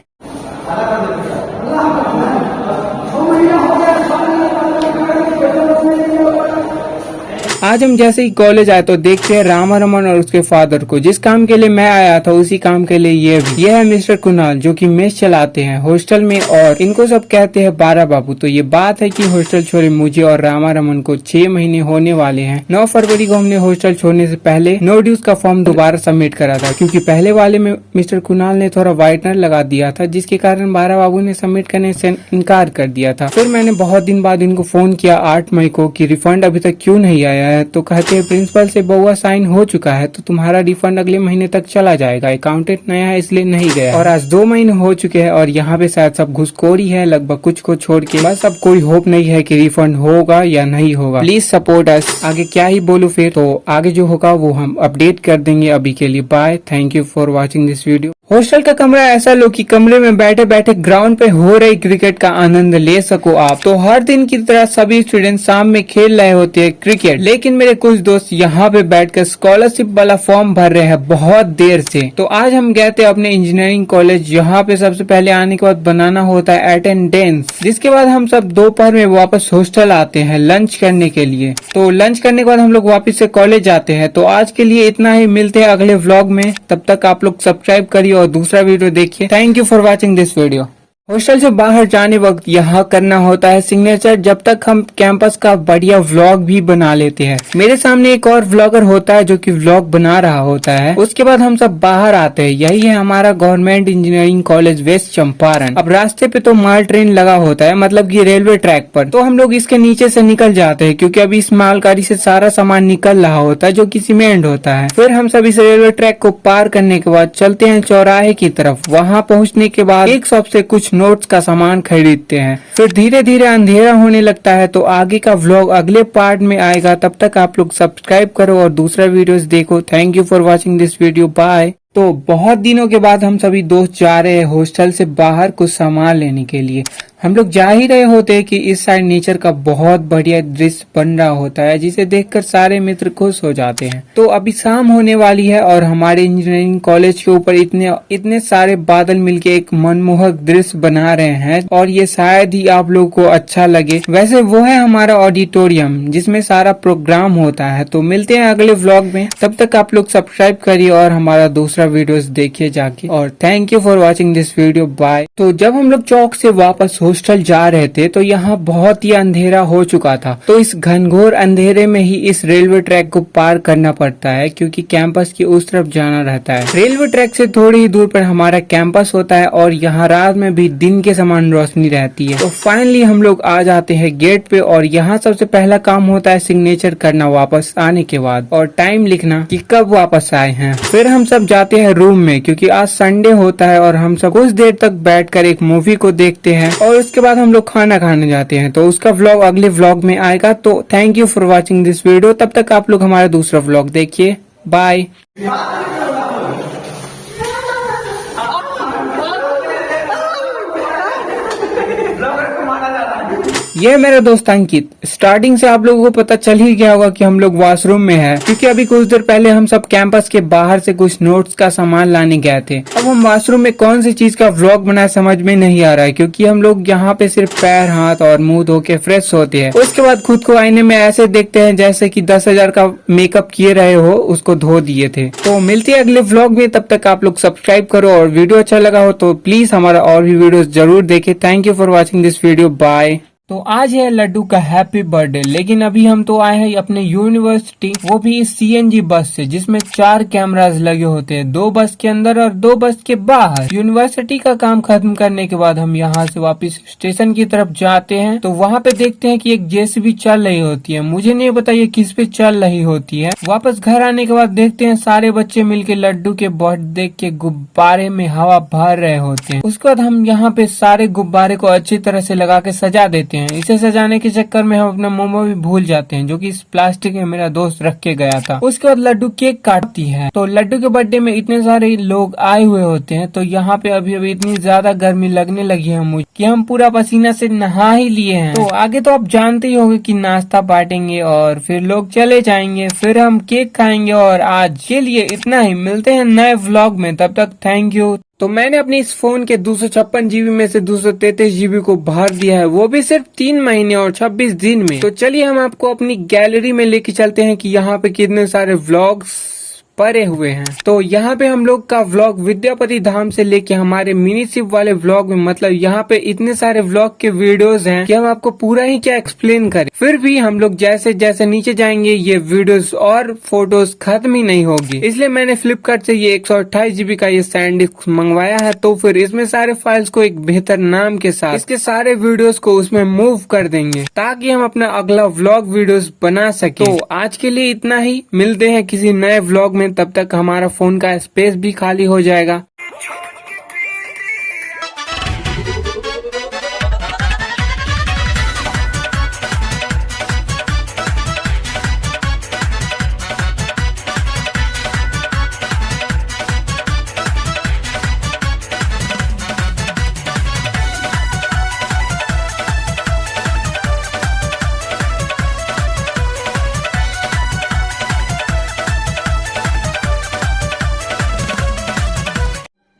आज हम जैसे ही कॉलेज आए तो देखते हैं रामारमन और उसके फादर को। जिस काम के लिए मैं आया था उसी काम के लिए ये भी। यह है मिस्टर कुणाल जो कि मेस चलाते हैं हॉस्टल में और इनको सब कहते हैं 12 बाबू। तो ये बात है कि हॉस्टल छोड़े मुझे और रामारमन को 6 महीने होने वाले हैं। 9 फरवरी को हमने हॉस्टल छोड़ने से पहले नो ड्यूज का फॉर्म दोबारा सबमिट करा था, क्योंकि पहले वाले में मिस्टर कुणाल ने थोड़ा वाइटनर लगा दिया था, जिसके कारण 12 बाबू ने सबमिट करने से इनकार कर दिया था। फिर मैंने बहुत दिन बाद इनको फोन किया 8 मई को कि रिफंड अभी तक क्यों नहीं आया है। तो कहते हैं प्रिंसिपल से बउआ साइन हो चुका है तो तुम्हारा रिफंड अगले महीने तक चला जाएगा, अकाउंटेंट नया है इसलिए नहीं गया। और आज 2 महीने हो चुके हैं और यहाँ पे शायद सब घुसखोरी है लगभग कुछ को छोड़ के। बस अब कोई होप नहीं है कि रिफंड होगा या नहीं होगा। Please support us. आगे क्या ही बोलूं, फिर तो आगे जो होगा वो हम अपडेट कर देंगे। अभी के लिए bye. Thank you for watching this video. Hostel का कमरा ऐसा लो कि कमरे में बैठे बैठे ग्राउंड पे हो रही क्रिकेट का आनंद ले सको आप। तो हर दिन की तरह सभी स्टूडेंट शाम में खेल रहे होते हैं क्रिकेट, लेकिन मेरे कुछ दोस्त यहाँ पे बैठकर स्कॉलरशिप वाला फॉर्म भर रहे हैं बहुत देर से। तो आज हम गए थे अपने इंजीनियरिंग कॉलेज। यहाँ पे सबसे पहले आने के बाद बनाना होता है अटेंडेंस, जिसके बाद हम सब दोपहर में वापस हॉस्टल आते हैं लंच करने के लिए। तो लंच करने के बाद हम लोग वापस से कॉलेज जाते हैं। तो आज के लिए इतना ही, मिलते हैं अगले व्लॉग में। तब तक आप लोग सब्सक्राइब करिए और दूसरा वीडियो देखिए। Thank you for watching this video. Hostel से बाहर जाने वक्त यहाँ करना होता है सिग्नेचर, जब तक हम कैंपस का बढ़िया व्लॉग भी बना लेते हैं। मेरे सामने एक और व्लॉगर होता है जो कि व्लॉग बना रहा होता है। उसके बाद हम सब बाहर आते हैं। यही है हमारा government engineering college west Champaran. अब रास्ते पे तो माल ट्रेन लगा होता है, मतलब कि रेलवे ट्रैक पर। तो हम लोग इसके नीचे से निकल जाते हैं क्योंकि अभी इस मालगाड़ी से सारा सामान निकल रहा होता है जो कि सीमेंट होता है। फिर हम सब इस रेलवे ट्रैक को पार करने के बाद चलते हैं चौराहे की तरफ। वहाँ पहुँचने के बाद एक शॉप से कुछ नोट्स का सामान खरीदते हैं। फिर धीरे धीरे अंधेरा होने लगता है। तो आगे का व्लॉग अगले पार्ट में आएगा। तब तक आप लोग सब्सक्राइब करो और दूसरा वीडियोस देखो। Thank you for watching this video. Bye. तो बहुत दिनों के बाद हम सभी दोस्त जा रहे हैं हॉस्टल से बाहर कुछ सामान लेने के लिए। हम लोग जा ही रहे होते हैं कि इस साइड नेचर का बहुत बढ़िया दृश्य बन रहा होता है, जिसे देखकर सारे मित्र खुश हो जाते हैं। तो अभी शाम होने वाली है और हमारे इंजीनियरिंग कॉलेज के ऊपर इतने सारे बादल मिलके एक मनमोहक दृश्य बना रहे हैं और ये शायद ही आप लोगों को अच्छा लगे। वैसे वो है हमारा ऑडिटोरियम जिसमें सारा प्रोग्राम होता है। तो मिलते हैं अगले व्लॉग में। तब तक आप लोग सब्सक्राइब करिए और हमारा दूसरा वीडियोस देखिए जाके। और thank you for watching this video. Bye. तो जब हम लोग चौक से वापस हॉस्टल जा रहे थे तो यहाँ बहुत ही अंधेरा हो चुका था। तो इस घनघोर अंधेरे में ही इस रेलवे ट्रैक को पार करना पड़ता है क्योंकि कैंपस की उस तरफ जाना रहता है। रेलवे ट्रैक से थोड़ी ही दूर पर हमारा कैंपस होता है और यहाँ रात में भी दिन के समान रोशनी रहती है। तो फाइनली हम लोग आ जाते हैं गेट पे और यहाँ सबसे पहला काम होता है सिग्नेचर करना वापस आने के बाद और टाइम लिखना कि कब वापस आए हैं। फिर हम सब जाते हैं रूम में क्योंकि आज संडे होता है और हम सब कुछ देर तक बैठकर एक मूवी को देखते हैं और उसके बाद हम लोग खाना खाने जाते हैं। तो उसका व्लॉग अगले व्लॉग में आएगा। तो thank you for watching this video. तब तक आप लोग हमारा दूसरा व्लॉग देखिए। बाय। ये है मेरा दोस्त अंकित। स्टार्टिंग से आप लोगों को पता चल ही गया होगा कि हम लोग वॉशरूम में है, क्योंकि अभी कुछ देर पहले हम सब कैंपस के बाहर से कुछ नोट्स का सामान लाने गए थे। अब हम वॉशरूम में कौन सी चीज का व्लॉग बनाए समझ में नहीं आ रहा है, क्योंकि हम लोग यहाँ पे सिर्फ पैर, हाथ और मुंह धो के फ्रेश होते हैं। उसके बाद खुद को आईने में ऐसे देखते हैं जैसे कि 10,000 का मेकअप किए रहे हो, उसको धो दिए थे। तो मिलते हैं अगले व्लॉग में, तब तक आप लोग सब्सक्राइब करो और वीडियो अच्छा लगा हो तो प्लीज हमारा और भी वीडियो जरूर देखें। Thank you for watching this video, bye. तो आज है लड्डू का हैप्पी बर्थडे, लेकिन अभी हम तो आए हैं अपने यूनिवर्सिटी, वो भी CNG बस से, जिसमें 4 कैमरास लगे होते हैं, 2 बस के अंदर और 2 बस के बाहर। यूनिवर्सिटी का काम खत्म करने के बाद हम यहाँ से वापस स्टेशन की तरफ जाते हैं, तो वहाँ पे देखते हैं कि एक JCB चल रही होती है। मुझे नहीं पता ये किस पे चल रही होती है। वापस घर आने के बाद देखते हैं सारे बच्चे मिलके लड्डू के बर्थडे के गुब्बारे में हवा भर रहे होते हैं। उसके बाद हम यहाँ पे सारे गुब्बारे को अच्छी तरह से लगा के सजा देते हैं। इसे सजाने के चक्कर में हम अपना मोमो भी भूल जाते हैं, जो कि इस प्लास्टिक में मेरा दोस्त रख के गया था। उसके बाद लड्डू केक काटती है। तो लड्डू के बर्थडे में इतने सारे लोग आए हुए होते हैं, तो यहाँ पे अभी अभी इतनी ज्यादा गर्मी लगने लगी है मुझे कि हम पूरा पसीना से नहा ही लिए हैं। तो आगे तो आप जानते ही होंगे कि नाश्ता बांटेंगे और फिर लोग चले जाएंगे, फिर हम केक खाएंगे। और आज के लिए इतना ही, मिलते हैं नए व्लॉग में, तब तक थैंक यू। तो मैंने अपने इस फोन के 256 GB में से 233 GB को भर दिया है, वो भी सिर्फ 3 महीने और 26 दिन में। तो चलिए हम आपको अपनी गैलरी में लेके चलते हैं कि यहाँ पे कितने सारे व्लॉग्स पड़े हुए हैं। तो यहाँ पे हम लोग का व्लॉग विद्यापति धाम से लेके हमारे मिनी शिप वाले व्लॉग में, मतलब यहाँ पे इतने सारे व्लॉग के वीडियोस हैं कि हम आपको पूरा ही क्या एक्सप्लेन करें। फिर भी हम लोग जैसे जैसे नीचे जाएंगे ये वीडियोस और फोटोज खत्म ही नहीं होगी, इसलिए मैंने फ्लिपकार्ट से ये 128 GB का ये सैंडिस्क मंगवाया है। तो फिर इसमें सारे फाइल्स को एक बेहतर नाम के साथ इसके सारे वीडियोस को उसमें मूव कर देंगे, ताकि हम अपना अगला व्लॉग वीडियोस बना सके। तो आज के लिए इतना ही, मिलते हैं किसी नए व्लॉग में, तब तक हमारा फोन का स्पेस भी खाली हो जाएगा।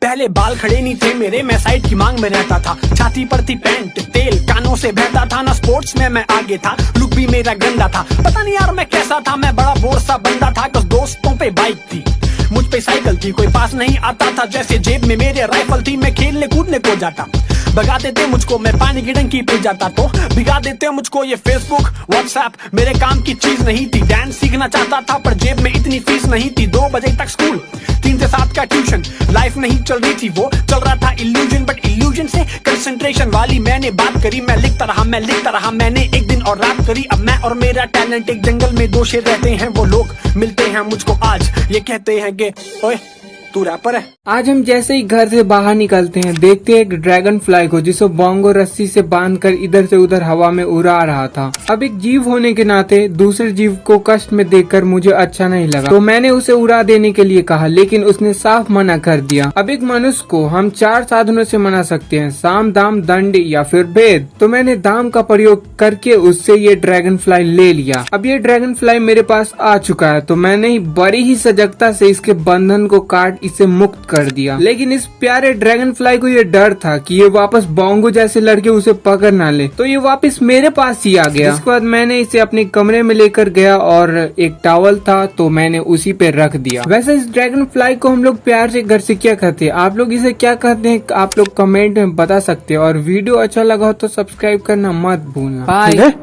पहले बाल खड़े नहीं थे मेरे, मैं साइड की मांग में रहता था। छाती पर थी पैंट, तेल कानों से बहता था ना, स्पोर्ट्स में मैं आगे था, लुक भी मेरा गंदा था। पता नहीं यार मैं कैसा था, मैं बड़ा बोर सा बंदा था। कुछ दोस्तों पे बाइक थी, मुझ पे साइकिल थी, कोई पास नहीं आता था। जैसे जेब में मेरे राइफल थी, मैं खेलने कूदने को जाता। भगा देते मुझको, मैं पानी की टंकी पे जाता तो भिगा देते मुझको। ये फेसबुक व्हाट्सएप मेरे काम की चीज नहीं थी। डांस सीखना चाहता था पर जेब में इतनी फीस नहीं थी। 2 बजे तक स्कूल, 3 से 7 का ट्यूशन, लाइफ नहीं चल रही थी, वो चल रहा था इल्यूजन। बट इल्यूजन से कंसंट्रेशन वाली मैंने बात करी। मैं लिखता रहा, मैंने एक दिन और रात करी। अब मैं और मेरा टैलेंट एक जंगल में 2 शेर रहते हैं। वो लोग मिलते हैं मुझको आज, ये कहते हैं कि ओए तू रैपर है। आज हम जैसे ही घर से बाहर निकलते हैं, देखते हैं एक ड्रैगन फ्लाई को, जिसे बोंगो रस्सी से बांधकर इधर से उधर हवा में उड़ा रहा था। अब एक जीव होने के नाते दूसरे जीव को कष्ट में देखकर मुझे अच्छा नहीं लगा, तो मैंने उसे उड़ा देने के लिए कहा, लेकिन उसने साफ मना कर दिया। अब एक मनुष्य को हम 4 साधनों से मना सकते हैं, साम, दाम, दंड या फिर भेद। तो मैंने दाम का प्रयोग करके उससे ये ड्रैगन फ्लाई ले लिया। अब ये ड्रैगन फ्लाई मेरे पास आ चुका है, तो मैंने बड़ी ही सजगता से इसके बंधन को काट इसे मुक्त कर दिया। लेकिन इस प्यारे ड्रैगन फ्लाई को ये डर था कि ये वापस बोंगो जैसे लड़के उसे पकड़ ना ले, तो ये वापस मेरे पास ही आ गया। इसके बाद मैंने इसे अपने कमरे में लेकर गया और एक टॉवल था तो मैंने उसी पे रख दिया। वैसे इस ड्रैगन फ्लाई को हम लोग प्यार से घर से क्या कहते हैं, आप लोग इसे क्या कहते हैं, आप लोग कमेंट में बता सकते हैं। और वीडियो अच्छा लगा हो तो सब्सक्राइब करना मत भूलना। बाय।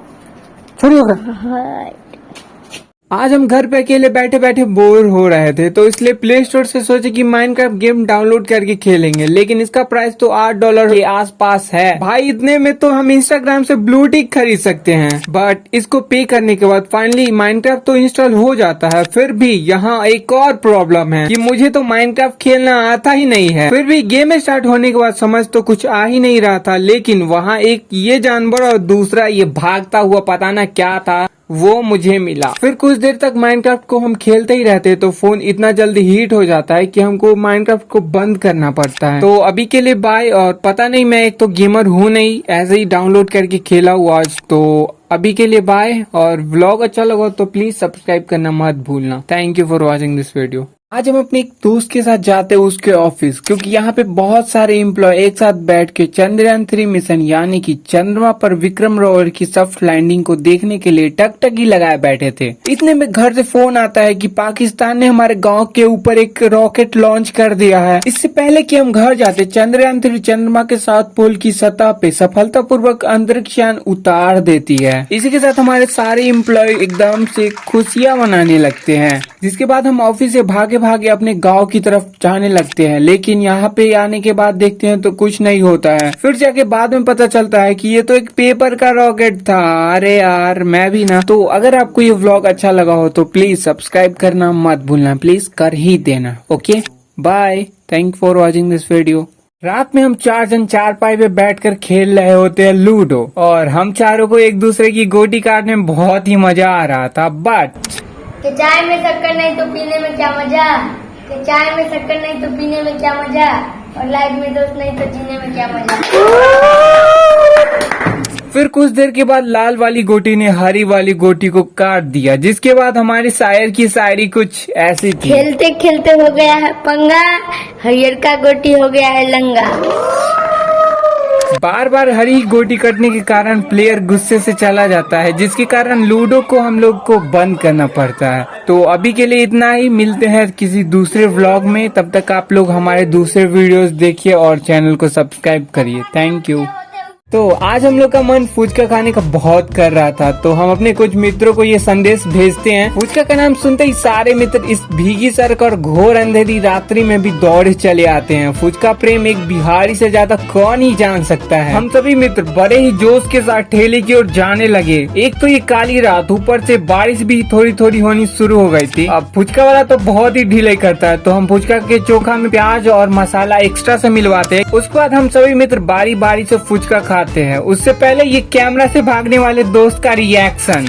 आज हम घर पे अकेले बैठे बैठे बोर हो रहे थे, तो इसलिए प्ले स्टोर से सोचे कि माइनक्राफ्ट गेम डाउनलोड करके खेलेंगे। लेकिन इसका प्राइस तो $8 के आसपास है। भाई इतने में तो हम इंस्टाग्राम से ब्लू टिक खरीद सकते हैं। बट इसको पे करने के बाद फाइनली माइनक्राफ्ट तो इंस्टॉल हो जाता है। फिर भी यहाँ एक और प्रॉब्लम है कि मुझे तो माइनक्राफ्ट खेलना आता ही नहीं है। फिर भी गेम स्टार्ट होने के बाद समझ तो कुछ आ ही नहीं रहा था, लेकिन वहाँ एक ये जानवर और दूसरा ये भागता हुआ पता ना क्या था, वो मुझे मिला। फिर कुछ देर तक माइनक्राफ्ट को हम खेलते ही रहते तो फोन इतना जल्दी हीट हो जाता है कि हमको माइनक्राफ्ट को बंद करना पड़ता है। तो अभी के लिए बाय। और पता नहीं, मैं एक तो गेमर हूँ नहीं, ऐसे ही डाउनलोड करके खेला हुआ आज। तो अभी के लिए बाय। और व्लॉग अच्छा लगा तो प्लीज सब्सक्राइब करना मत भूलना। Thank you for watching this video. आज हम अपने एक दोस्त के साथ जाते हैं उसके ऑफिस, क्योंकि यहाँ पे बहुत सारे एम्प्लॉय एक साथ बैठ के चंद्रयान 3 मिशन यानी कि चंद्रमा पर विक्रम रोवर की सॉफ्ट लैंडिंग को देखने के लिए टकटकी लगाए बैठे थे। इतने में घर से फोन आता है कि पाकिस्तान ने हमारे गांव के ऊपर एक रॉकेट लॉन्च कर दिया है। इससे पहले कि हम घर जाते, चंद्रयान 3 चंद्रमा के साउथ पोल की सतह पे सफलतापूर्वक अंतरिक्ष यान उतार देती है। इसी के साथ हमारे सारे एम्प्लॉय एकदम से खुशियां मनाने लगते हैं। जिसके बाद हम ऑफिस से भागे अपने गांव की तरफ जाने लगते हैं। लेकिन यहाँ पे आने के बाद देखते हैं तो कुछ नहीं होता है। फिर जाके बाद में पता चलता है कि ये तो एक पेपर का रॉकेट था। अरे यार, मैं भी ना। तो अगर आपको ये व्लॉग अच्छा लगा हो तो प्लीज सब्सक्राइब करना मत भूलना, प्लीज कर ही देना। Okay, bye. Thank for watching this video. रात में हम 4 जन चारपाई पे बैठकर खेल रहे होते हैं लूडो, और हम चारों को एक दूसरे की गोटी काटने में बहुत ही मजा आ रहा था। बट कि चाय में शक्कर नहीं तो पीने में क्या मजा, कि चाय में शक्कर नहीं तो पीने में क्या मजा, और लाइफ में दोस्त नहीं तो जीने में क्या मजा। फिर कुछ देर के बाद लाल वाली गोटी ने हरी वाली गोटी को काट दिया, जिसके बाद हमारे शायर की शायरी कुछ ऐसी थी। खेलते खेलते हो गया है पंगा, हरियर का गोटी हो गया है लंगा। बार बार हरी गोटी कटने के कारण प्लेयर गुस्से से चला जाता है, जिसके कारण लूडो को हम लोग को बंद करना पड़ता है। तो अभी के लिए इतना ही। मिलते हैं किसी दूसरे व्लॉग में। तब तक आप लोग हमारे दूसरे वीडियोस देखिए और चैनल को सब्सक्राइब करिए। Thank you. तो आज हम लोग का मन फुचका खाने का बहुत कर रहा था, तो हम अपने कुछ मित्रों को ये संदेश भेजते हैं। फुचका का नाम सुनते ही सारे मित्र इस भीगी सड़क और घोर अंधेरी रात्रि में भी दौड़ चले आते हैं। फुचका प्रेम एक बिहारी से ज्यादा कौन ही जान सकता है। हम सभी मित्र बड़े ही जोश के साथ ठेले की ओर जाने लगे। एक तो ये काली रात, ऊपर से बारिश भी थोड़ी थोड़ी होनी शुरू हो गई थी। अब फुचका वाला तो बहुत ही ढीलाई करता है, तो हम फुचका के चोखा में प्याज और मसाला एक्स्ट्रा से मिलवाते हैं। उसके बाद हम सभी मित्र बारी बारी से फुचका खाते हैं। उससे पहले ये कैमरा से भागने वाले दोस्त का रिएक्शन।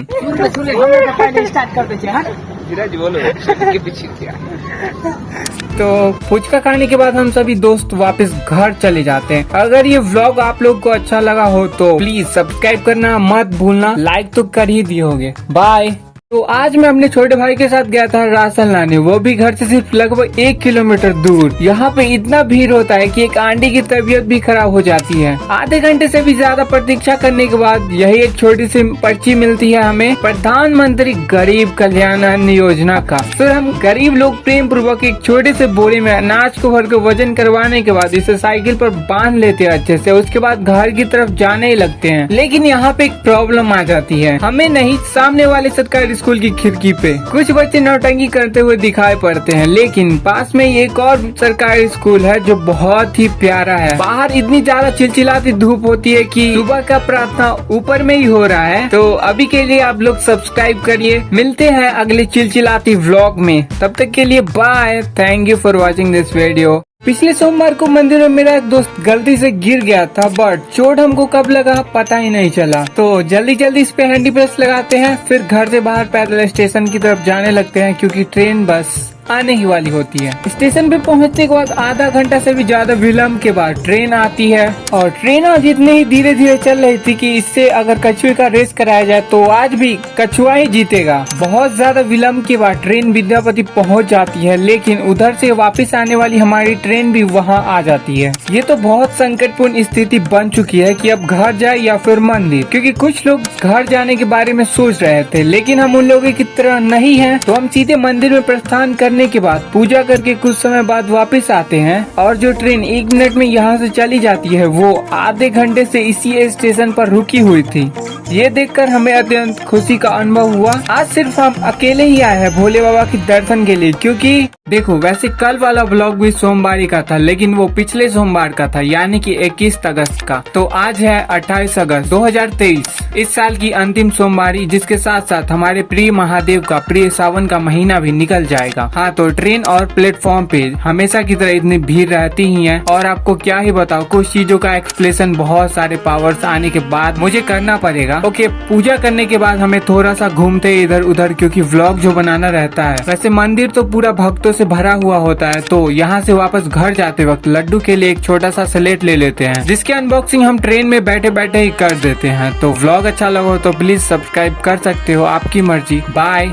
तो फुचका खाने के बाद हम सभी दोस्त वापस घर चले जाते हैं। अगर ये व्लॉग आप लोग को अच्छा लगा हो तो प्लीज सब्सक्राइब करना मत भूलना, लाइक तो कर ही दिए होगे। बाय। तो आज मैं अपने छोटे भाई के साथ गया था राशन लाने, वो भी घर से सिर्फ लगभग 1 किलोमीटर दूर। यहाँ पे इतना भीड़ होता है कि एक आंटी की तबीयत भी खराब हो जाती है। आधे घंटे से भी ज्यादा प्रतीक्षा करने के बाद यही एक छोटी सी पर्ची मिलती है हमें, प्रधानमंत्री गरीब कल्याण अन्न योजना का। फिर हम गरीब लोग प्रेम पूर्वक एक छोटे से बोरे में अनाज को भर के वजन करवाने के बाद इसे साइकिल पर बांध लेते हैं अच्छे से। उसके बाद घर की तरफ जाने ही लगते हैं। लेकिन यहाँ पे एक प्रॉब्लम आ जाती है, हमें नहीं, सामने वाले सरकारी स्कूल की खिड़की पे कुछ बच्चे नौटंकी करते हुए दिखाई पड़ते हैं। लेकिन पास में एक और सरकारी स्कूल है जो बहुत ही प्यारा है। बाहर इतनी ज्यादा चिलचिलाती धूप होती है कि सुबह का प्रार्थना ऊपर में ही हो रहा है। तो अभी के लिए आप लोग सब्सक्राइब करिए। मिलते हैं अगले चिलचिलाती व्लॉग में, तब तक के लिए bye. Thank you for watching this video. पिछले सोमवार को मंदिर में मेरा एक दोस्त गलती से गिर गया था, बट चोट हमको कब लगा पता ही नहीं चला। तो जल्दी जल्दी इस पे हैंडी प्रेस लगाते हैं, फिर घर से बाहर पैदल स्टेशन की तरफ जाने लगते हैं, क्योंकि ट्रेन बस आने ही वाली होती है। स्टेशन पे पहुंचने के बाद आधा घंटा से भी ज्यादा विलम्ब के बाद ट्रेन आती है, और ट्रेन आज इतने ही धीरे धीरे चल रही थी कि इससे अगर कछुए का रेस कराया जाए तो आज भी कछुआ ही जीतेगा। बहुत ज्यादा विलम्ब के बाद ट्रेन विद्यापति पहुंच जाती है, लेकिन उधर से वापस आने वाली हमारी ट्रेन भी वहां आ जाती है। ये तो बहुत संकटपूर्ण स्थिति बन चुकी है कि अब घर जाए या फिर मंदिर, क्योंकि कुछ लोग घर जाने के बारे में सोच रहे थे, लेकिन हम उन लोगों की तरह नहीं है। तो हम सीधे मंदिर में प्रस्थान करने के बाद पूजा करके कुछ समय बाद वापस आते हैं, और जो ट्रेन 1 मिनट में यहाँ से चली जाती है वो आधे घंटे से इसी स्टेशन पर रुकी हुई थी। ये देखकर हमें अत्यंत खुशी का अनुभव हुआ। आज सिर्फ हम अकेले ही आए हैं भोले बाबा के दर्शन के लिए, क्योंकि देखो वैसे कल वाला ब्लॉग भी सोमवार का था, लेकिन वो पिछले सोमवार का था, यानी कि 21 अगस्त का। तो आज है 28 अगस्त 2023, इस साल की अंतिम सोमवारी, जिसके साथ साथ हमारे प्रिय महादेव का प्रिय सावन का महीना भी निकल जाएगा। हाँ हाँ, तो ट्रेन और प्लेटफॉर्म पे हमेशा की तरह इतनी भीड़ रहती ही है और आपको क्या ही बताओ, कुछ चीजों का एक्सप्लेनेशन बहुत सारे पावर्स आने के बाद मुझे करना पड़ेगा। ओके, पूजा करने के बाद हमें थोड़ा सा घूमते इधर उधर, क्योंकि व्लॉग जो बनाना रहता है। वैसे मंदिर तो पूरा भक्तों से भरा हुआ होता है, तो यहाँ से वापस घर जाते वक्त लड्डू के लिए एक छोटा सा स्लेट ले लेते हैं, जिसके अनबॉक्सिंग हम ट्रेन में बैठे बैठे ही कर देते हैं। तो व्लॉग अच्छा लगा तो प्लीज सब्सक्राइब कर सकते हो, आपकी मर्जी। बाय।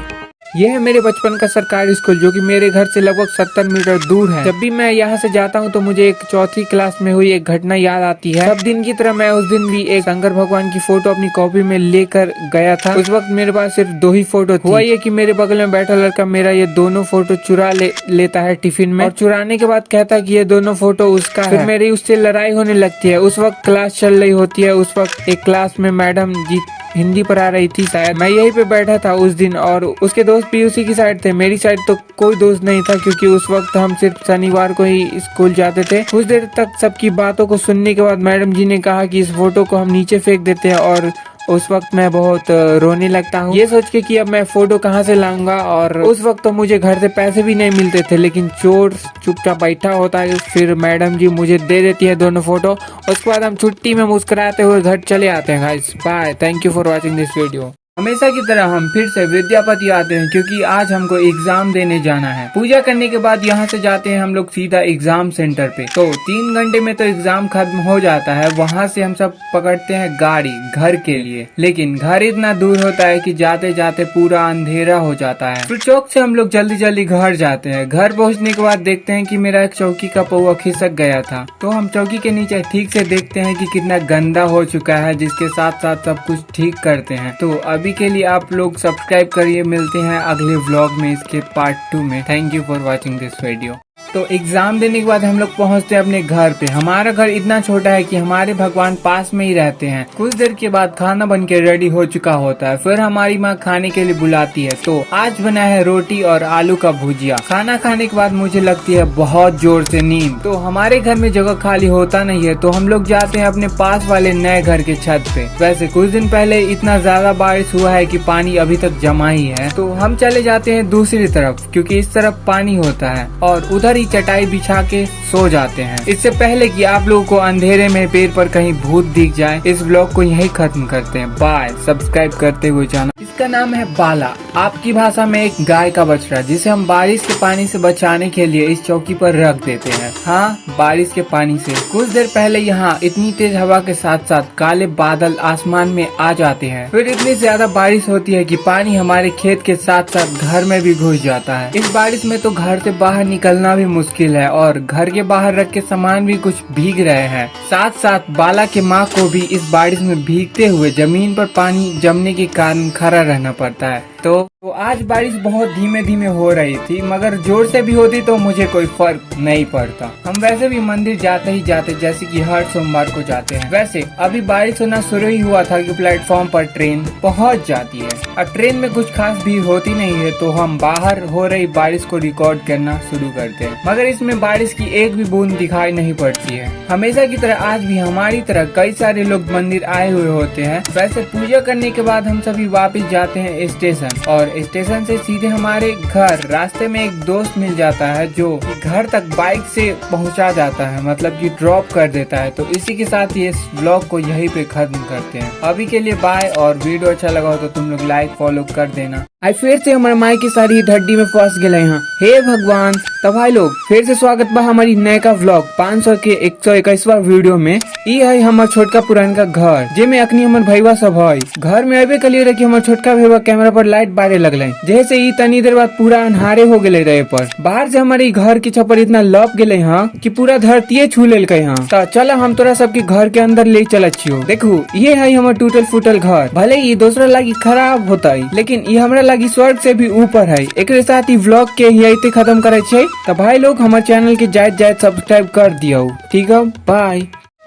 यह है मेरे बचपन का सरकारी स्कूल, जो कि मेरे घर से लगभग 70 मीटर दूर है। जब भी मैं यहाँ से जाता हूँ तो मुझे एक चौथी क्लास में हुई एक घटना याद आती है। सब दिन की तरह मैं उस दिन भी एक शंकर भगवान की फोटो अपनी कॉपी में लेकर गया था। उस वक्त मेरे पास सिर्फ 2 ही फोटो थी। हुआ ये कि मेरे बगल में बैठा लड़का मेरा ये दोनों फोटो चुरा लेता है टिफिन में, और चुराने के बाद कहता है कि ये दोनों फोटो उसका है। फिर मेरी उससे लड़ाई होने लगती है। उस वक्त क्लास चल रही होती है। उस वक्त एक क्लास में मैडम जी हिंदी पर आ रही थी शायद। मैं यहीं पे बैठा था उस दिन, और उसके दोस्त पीयूसी की साइड थे। मेरी साइड तो कोई दोस्त नहीं था, क्योंकि उस वक्त हम सिर्फ शनिवार को ही स्कूल जाते थे। कुछ देर तक सबकी बातों को सुनने के बाद मैडम जी ने कहा कि इस फोटो को हम नीचे फेंक देते हैं, और उस वक्त मैं बहुत रोने लगता हूँ, ये सोच के कि अब मैं फोटो कहाँ से लाऊंगा। और उस वक्त तो मुझे घर से पैसे भी नहीं मिलते थे, लेकिन चोर चुपचाप बैठा होता है। फिर मैडम जी मुझे दे देती है दोनों फोटो। उसके बाद हम छुट्टी में मुस्कुराते हुए घर चले आते हैं। Guys bye, thank you for watching this video. हमेशा की तरह हम फिर से विद्यापति आते हैं, क्योंकि आज हमको एग्जाम देने जाना है। पूजा करने के बाद यहाँ से जाते हैं हम लोग सीधा एग्जाम सेंटर पे। तो 3 घंटे में तो एग्जाम खत्म हो जाता है। वहाँ से हम सब पकड़ते हैं गाड़ी घर के लिए, लेकिन घर इतना दूर होता है कि जाते जाते पूरा अंधेरा हो जाता है। फिर चौक से हम लोग जल्दी जल्दी घर जाते हैं। घर पहुँचने के बाद देखते हैं कि मेरा एक चौकी का पौवा खिसक गया था। तो हम चौकी के नीचे ठीक से देखते हैं कि कितना गंदा हो चुका है, जिसके साथ साथ सब कुछ ठीक करते हैं। तो अभी के लिए आप लोग सब्सक्राइब करिए। मिलते हैं अगले व्लॉग में, इसके पार्ट 2 में। Thank you for watching this video. तो एग्जाम देने के बाद हम लोग पहुंचते हैं अपने घर पे। हमारा घर इतना छोटा है कि हमारे भगवान पास में ही रहते हैं। कुछ देर के बाद खाना बन के रेडी हो चुका होता है। फिर हमारी माँ खाने के लिए बुलाती है। तो आज बना है रोटी और आलू का भुजिया। खाना खाने के बाद मुझे लगती है बहुत जोर से नींद। तो हमारे घर में जगह खाली होता नहीं है, तो हम लोग जाते हैं अपने पास वाले नए घर के छत पे। वैसे कुछ दिन पहले इतना ज्यादा बारिश हुआ है कि पानी अभी तक जमा ही है। तो हम चले जाते हैं दूसरी तरफ, क्योंकि इस तरफ पानी होता है, और उधर ही चटाई बिछा के सो जाते हैं। इससे पहले कि आप लोगों को अंधेरे में पेड़ पर कहीं भूत दिख जाए, इस ब्लॉग को यही खत्म करते हैं। बाय। सब्सक्राइब करते हुए जाना। इसका नाम है बाला, आपकी भाषा में एक गाय का बछड़ा, जिसे हम बारिश के पानी से बचाने के लिए इस चौकी पर रख देते हैं। हाँ, बारिश के पानी से। कुछ देर पहले यहाँ इतनी तेज हवा के साथ साथ काले बादल आसमान में आ जाते हैं। फिर इतनी ज्यादा बारिश होती है कि पानी हमारे खेत के साथ साथ घर में भी घुस जाता है। इस बारिश में तो घर से बाहर निकलना भी मुश्किल है, और घर के बाहर रख के सामान भी कुछ भीग रहे हैं। साथ साथ बाला के माँ को भी इस बारिश में भीगते हुए जमीन पर पानी जमने के कारण खड़ा रहना पड़ता है। तो आज बारिश बहुत धीमे धीमे हो रही थी, मगर जोर से भी होती तो मुझे कोई फर्क नहीं पड़ता। हम वैसे भी मंदिर जाते ही जाते, जैसे कि हर सोमवार को जाते हैं। वैसे अभी बारिश होना शुरू ही हुआ था कि प्लेटफॉर्म पर ट्रेन पहुंच जाती है। अब ट्रेन में कुछ खास भीड़ होती नहीं है, तो हम बाहर हो रही बारिश को रिकॉर्ड करना शुरू करते हैं। मगर इसमें बारिश की एक भी बूंद दिखाई नहीं पड़ती है। हमेशा की तरह आज भी हमारी तरह कई सारे लोग मंदिर आए हुए होते हैं। वैसे पूजा करने के बाद हम सभी वापस जाते हैं स्टेशन, और स्टेशन से सीधे हमारे घर। रास्ते में एक दोस्त मिल जाता है जो घर तक बाइक से पहुंचा जाता है, मतलब कि ड्रॉप कर देता है। तो इसी के साथ ये ब्लॉग को यहीं पे खत्म करते हैं। अभी के लिए बाय, और वीडियो अच्छा लगा हो तो तुम लोग लाइक फॉलो कर देना। आई फिर से हमारे माई की सारी ढड्डी में फंस गए यहाँ। हे भगवान। तो भाई लोग फिर से स्वागत बा हमारी नए का व्लॉग 500 के 121वां वीडियो में। ये है हमार छोटका पुरान का घर, जेमे अखनी हमार भैया सब है। घर में अबे कलिए रहे कि हमार छोटका भैया कैमरा पर लाइट बारे लगले, जैसे ही तनी देर बाद पूरा अन्हारे हो गए रहे। पर बाहर से हमारे घर की छपर इतना लप गए यहाँ कि पूरा धरती छू ले यहाँ। तो चलो हम तोरा सबके घर के अंदर ले चल छियो। देखो ये है हमार टूटल फूटल घर। भले ही दूसरा लागी खराब होता है, लेकिन ये हमारा लागी स्वर्ग से भी ऊपर है। एक साथ ही व्लॉग के यही खत्म करे छे। तो भाई लोग हमारे चैनल के जायद सब्सक्राइब कर दियो। ठीक है, बाय।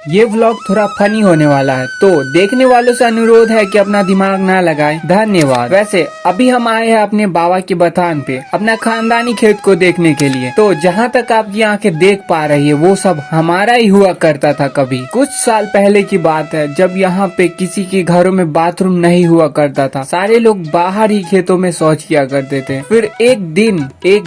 ये व्लॉग थोड़ा फनी होने वाला है, तो देखने वालों से अनुरोध है कि अपना दिमाग ना लगाएं। धन्यवाद। वैसे अभी हम आए हैं अपने बाबा के बथान पे अपना खानदानी खेत को देखने के लिए। तो जहाँ तक आपकी आंखें देख पा रही है वो सब हमारा ही हुआ करता था कभी। कुछ साल पहले की बात है, जब यहाँ पे किसी के घरों में बाथरूम नहीं हुआ करता था। सारे लोग बाहर ही खेतों में शौच किया करते थे। फिर एक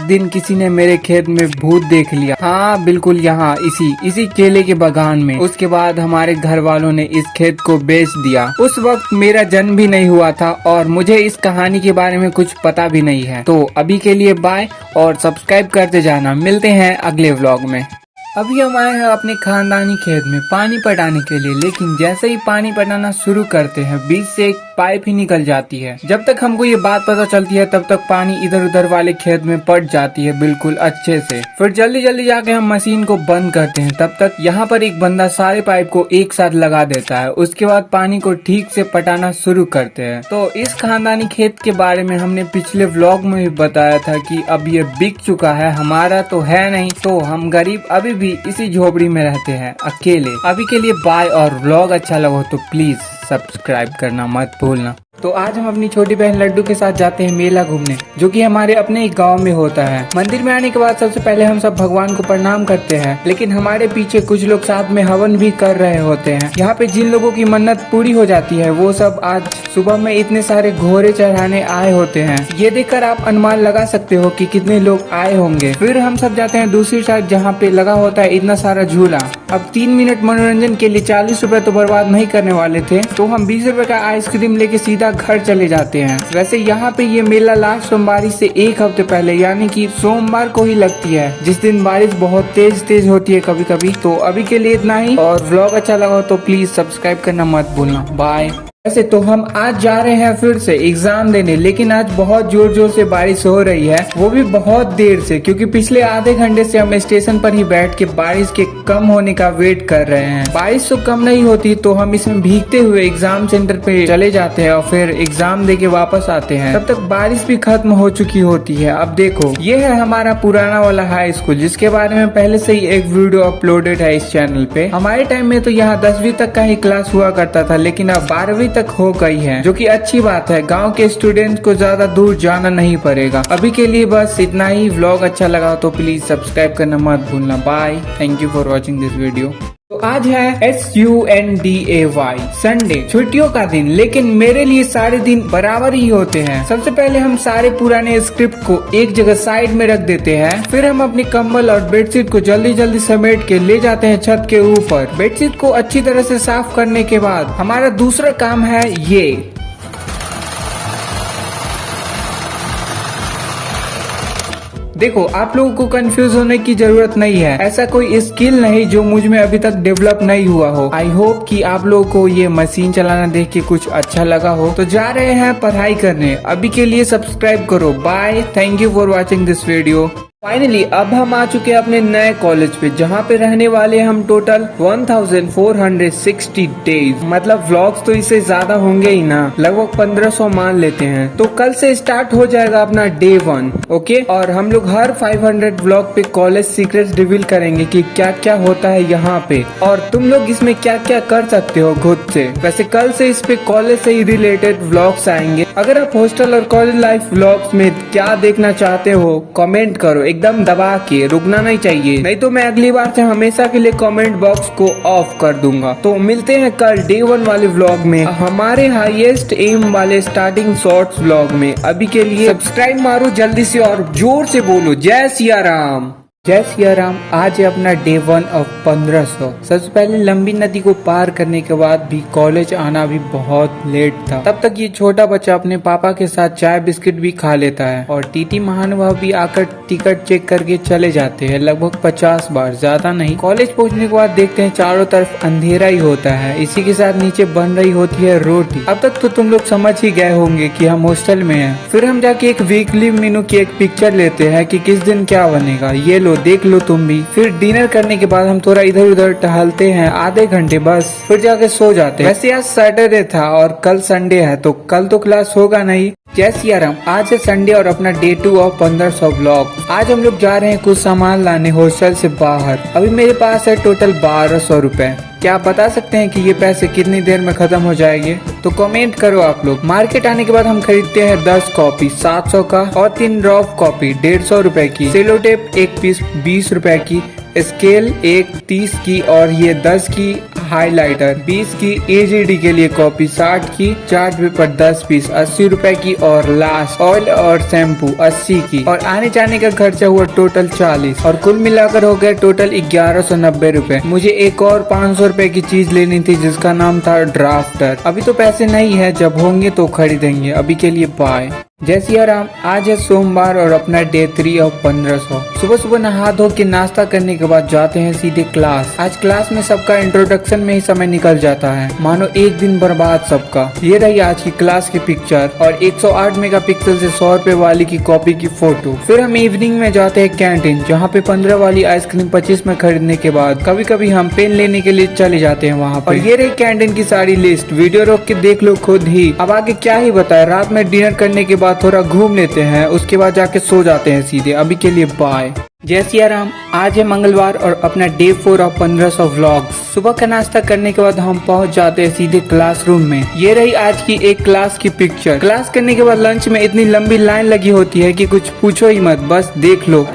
दिन किसी ने मेरे खेत में भूत देख लिया। हाँ बिल्कुल, यहाँ इसी केले के बागान में। उसके बाद हमारे घर वालों ने इस खेत को बेच दिया। उस वक्त मेरा जन्म भी नहीं हुआ था और मुझे इस कहानी के बारे में कुछ पता भी नहीं है। तो अभी के लिए बाय और सब्सक्राइब करते जाना। मिलते हैं अगले व्लॉग में। अभी हम आए हैं अपने खानदानी खेत में पानी पटाने के लिए, लेकिन जैसे ही पानी पटाना शुरू करते हैं बीच से एक पाइप ही निकल जाती है। जब तक हमको ये बात पता चलती है तब तक पानी इधर उधर वाले खेत में पट जाती है बिल्कुल अच्छे से। फिर जल्दी जल्दी जाके हम मशीन को बंद करते हैं। तब तक यहाँ पर एक बंदा सारे पाइप को एक साथ लगा देता है। उसके बाद पानी को ठीक से पटाना शुरू करते हैं। तो इस खानदानी खेत के बारे में हमने पिछले व्लॉग में भी बताया था कि अब ये बिक चुका है। हमारा तो है नहीं, तो हम गरीब अभी भी इसी झोपड़ी में रहते हैं अकेले। अभी के लिए बाय और व्लॉग अच्छा लगा तो प्लीज सब्सक्राइब करना मत भूलना। तो आज हम अपनी छोटी बहन लड्डू के साथ जाते हैं मेला घूमने, जो कि हमारे अपने ही गांव में होता है। मंदिर में आने के बाद सबसे पहले हम सब भगवान को प्रणाम करते हैं, लेकिन हमारे पीछे कुछ लोग साथ में हवन भी कर रहे होते हैं। यहाँ पे जिन लोगों की मन्नत पूरी हो जाती है वो सब आज सुबह में इतने सारे घोड़े चढ़ाने आए होते हैं। ये देखकर आप अनुमान लगा सकते हो कि कितने लोग आए होंगे। फिर हम सब जाते हैं दूसरी साइड जहाँ पे लगा होता है इतना सारा झूला। अब 3 मिनट मनोरंजन के लिए 40 रुपए तो बर्बाद नहीं करने वाले थे, तो हम 20 रुपए का आइसक्रीम लेके सीधा घर चले जाते हैं। वैसे यहाँ पे ये मेला लास्ट सोमवारी से 1 हफ्ते पहले यानी कि सोमवार को ही लगती है, जिस दिन बारिश बहुत तेज होती है कभी कभी। तो अभी के लिए इतना ही, और व्लॉग अच्छा लगा तो प्लीज सब्सक्राइब करना मत भूलना। बाय। वैसे तो हम आज जा रहे हैं फिर से एग्जाम देने, लेकिन आज बहुत जोर से बारिश हो रही है, वो भी बहुत देर से, क्योंकि पिछले आधे घंटे से हम स्टेशन पर ही बैठ के बारिश के कम होने का वेट कर रहे हैं। बारिश तो कम नहीं होती तो हम इसमें भीगते हुए एग्जाम सेंटर पे चले जाते हैं और फिर एग्जाम दे के वापस आते हैं। तब तक बारिश भी खत्म हो चुकी होती है। अब देखो, ये है हमारा पुराना वाला हाई स्कूल, जिसके बारे में पहले से ही एक वीडियो अपलोडेड है इस चैनल पे। हमारे टाइम में तो यहाँ 10वीं तक का ही क्लास हुआ करता था, लेकिन अब 12वीं तक हो गई है, जो कि अच्छी बात है। गांव के स्टूडेंट को ज्यादा दूर जाना नहीं पड़ेगा। अभी के लिए बस इतना ही। व्लॉग अच्छा लगा तो प्लीज सब्सक्राइब करना मत भूलना। Bye. Thank you for watching this video. तो आज है SUNDAY संडे, छुट्टियों का दिन, लेकिन मेरे लिए सारे दिन बराबर ही होते हैं। सबसे पहले हम सारे पुराने स्क्रिप्ट को एक जगह साइड में रख देते हैं। फिर हम अपनी कंबल और बेडशीट को जल्दी समेट के ले जाते हैं छत के ऊपर। बेडशीट को अच्छी तरह से साफ करने के बाद हमारा दूसरा काम है ये। देखो, आप लोगों को कंफ्यूज होने की जरूरत नहीं है। ऐसा कोई स्किल नहीं जो मुझ में अभी तक डेवलप नहीं हुआ हो। आई होप कि आप लोगों को ये मशीन चलाना देख के कुछ अच्छा लगा हो। तो जा रहे हैं पढ़ाई करने। अभी के लिए सब्सक्राइब करो। Bye. Thank you for watching this video. Finally अब हम आ चुके हैं अपने नए कॉलेज पे, जहाँ पे रहने वाले हम टोटल 1460 डेज। मतलब व्लॉग्स तो इससे ज्यादा होंगे ही ना, लगभग 1500 मान लेते हैं। तो कल से स्टार्ट हो जाएगा अपना डे 1, ओके। और हम लोग हर 500 व्लॉग पे कॉलेज सीक्रेट्स रिवील करेंगे कि क्या क्या होता है यहाँ पे, और तुम लोग इसमें क्या क्या कर सकते हो खुद से। वैसे कल से इस पे कॉलेज से ही रिलेटेड व्लॉग्स आएंगे। अगर आप हॉस्टल और कॉलेज लाइफ व्लॉग्स में क्या देखना चाहते हो कमेंट करो, एकदम दबा के, रुकना नहीं चाहिए, नहीं तो मैं अगली बार से हमेशा के लिए कमेंट बॉक्स को ऑफ कर दूंगा। तो मिलते हैं कल डे 1 वाले व्लॉग में, हमारे हाईएस्ट एम वाले स्टार्टिंग शॉर्ट्स व्लॉग में। अभी के लिए सब्सक्राइब मारो जल्दी से और जोर से बोलो जय सिया राम। जय सिया राम। आज है अपना डे 1 ऑफ 1500। सबसे पहले लंबी नदी को पार करने के बाद भी कॉलेज आना भी बहुत लेट था। तब तक ये छोटा बच्चा अपने पापा के साथ चाय बिस्किट भी खा लेता है, और टीटी महानुभाव भी आकर टिकट चेक करके चले जाते हैं, लगभग 50 बार, ज्यादा नहीं। कॉलेज पहुंचने के बाद देखते हैं चारों तरफ अंधेरा ही होता है, इसी के साथ नीचे बन रही होती है रोटी। अब तक तो तुम लोग समझ ही गए होंगे कि हम हॉस्टल में हैं। फिर हम जाके एक वीकली मेनू की एक पिक्चर लेते हैं कि किस दिन क्या बनेगा, ये देख लो तुम भी। फिर डिनर करने के बाद हम थोड़ा इधर उधर टहलते हैं आधे घंटे बस, फिर जाके सो जाते हैं। वैसे आज सैटरडे था और कल संडे है, तो कल तो क्लास होगा नहीं। जय सिया राम। आज है संडे और अपना डे 2 ऑफ 1500 व्लॉग। आज हम लोग जा रहे हैं कुछ सामान लाने हॉस्टल से बाहर। अभी मेरे पास है टोटल 1200 रुपए। क्या आप बता सकते हैं कि ये पैसे कितनी देर में खत्म हो जाएंगे? तो कमेंट करो आप लोग। मार्केट आने के बाद हम खरीदते हैं 10 कॉपी 700 का और 3 रफ कॉपी 150 रुपए की, सेलो टेप 1 पीस 20 रुपए की, स्केल 1 30 की और ये 10 की, हाइलाइटर 20 की, एजीडी के लिए कॉपी 60 की, चार्ट पेपर 10 पीस 80 रुपए की और लास्ट ऑयल और शैम्पू 80 की और आने जाने का खर्चा हुआ टोटल 40 और कुल मिलाकर हो गया टोटल 1190 रुपए। मुझे एक और 500 रुपए की चीज लेनी थी जिसका नाम था ड्राफ्टर। अभी तो पैसे नहीं है, जब होंगे तो खरीदेंगे। अभी के लिए बाय। जय सिया राम। आज है सोमवार और अपना डे 3 ऑफ 1500। सुबह सुबह नहा धो के नाश्ता करने के बाद जाते हैं सीधे क्लास। आज क्लास में सबका इंट्रोडक्शन में ही समय निकल जाता है, मानो एक दिन बर्बाद सबका। ये रही आज की क्लास की पिक्चर और 108 मेगापिक्सल से 100 रुपए वाली की कॉपी की फोटो। फिर हम इवनिंग में जाते हैं कैंटीन, जहाँ पे 15 वाली आइसक्रीम 25 में खरीदने के बाद कभी कभी हम पेन लेने के लिए चले जाते हैं वहाँ पर। ये रही कैंटीन की सारी लिस्ट, वीडियो रोक के देख लो खुद ही। अब आगे क्या ही बताए। रात में डिनर करने के बाद थोड़ा घूम लेते हैं, उसके बाद जाके सो जाते हैं सीधे। अभी के लिए बाय। जय सिया राम। आज है मंगलवार और अपना डे 4 ऑफ 1500 व्लॉग। सुबह का नाश्ता करने के बाद हम पहुंच जाते हैं सीधे क्लासरूम में। ये रही आज की एक क्लास की पिक्चर। क्लास करने के बाद लंच में इतनी लंबी लाइन लगी होती है कि कुछ पूछो ही मत, बस देख लो।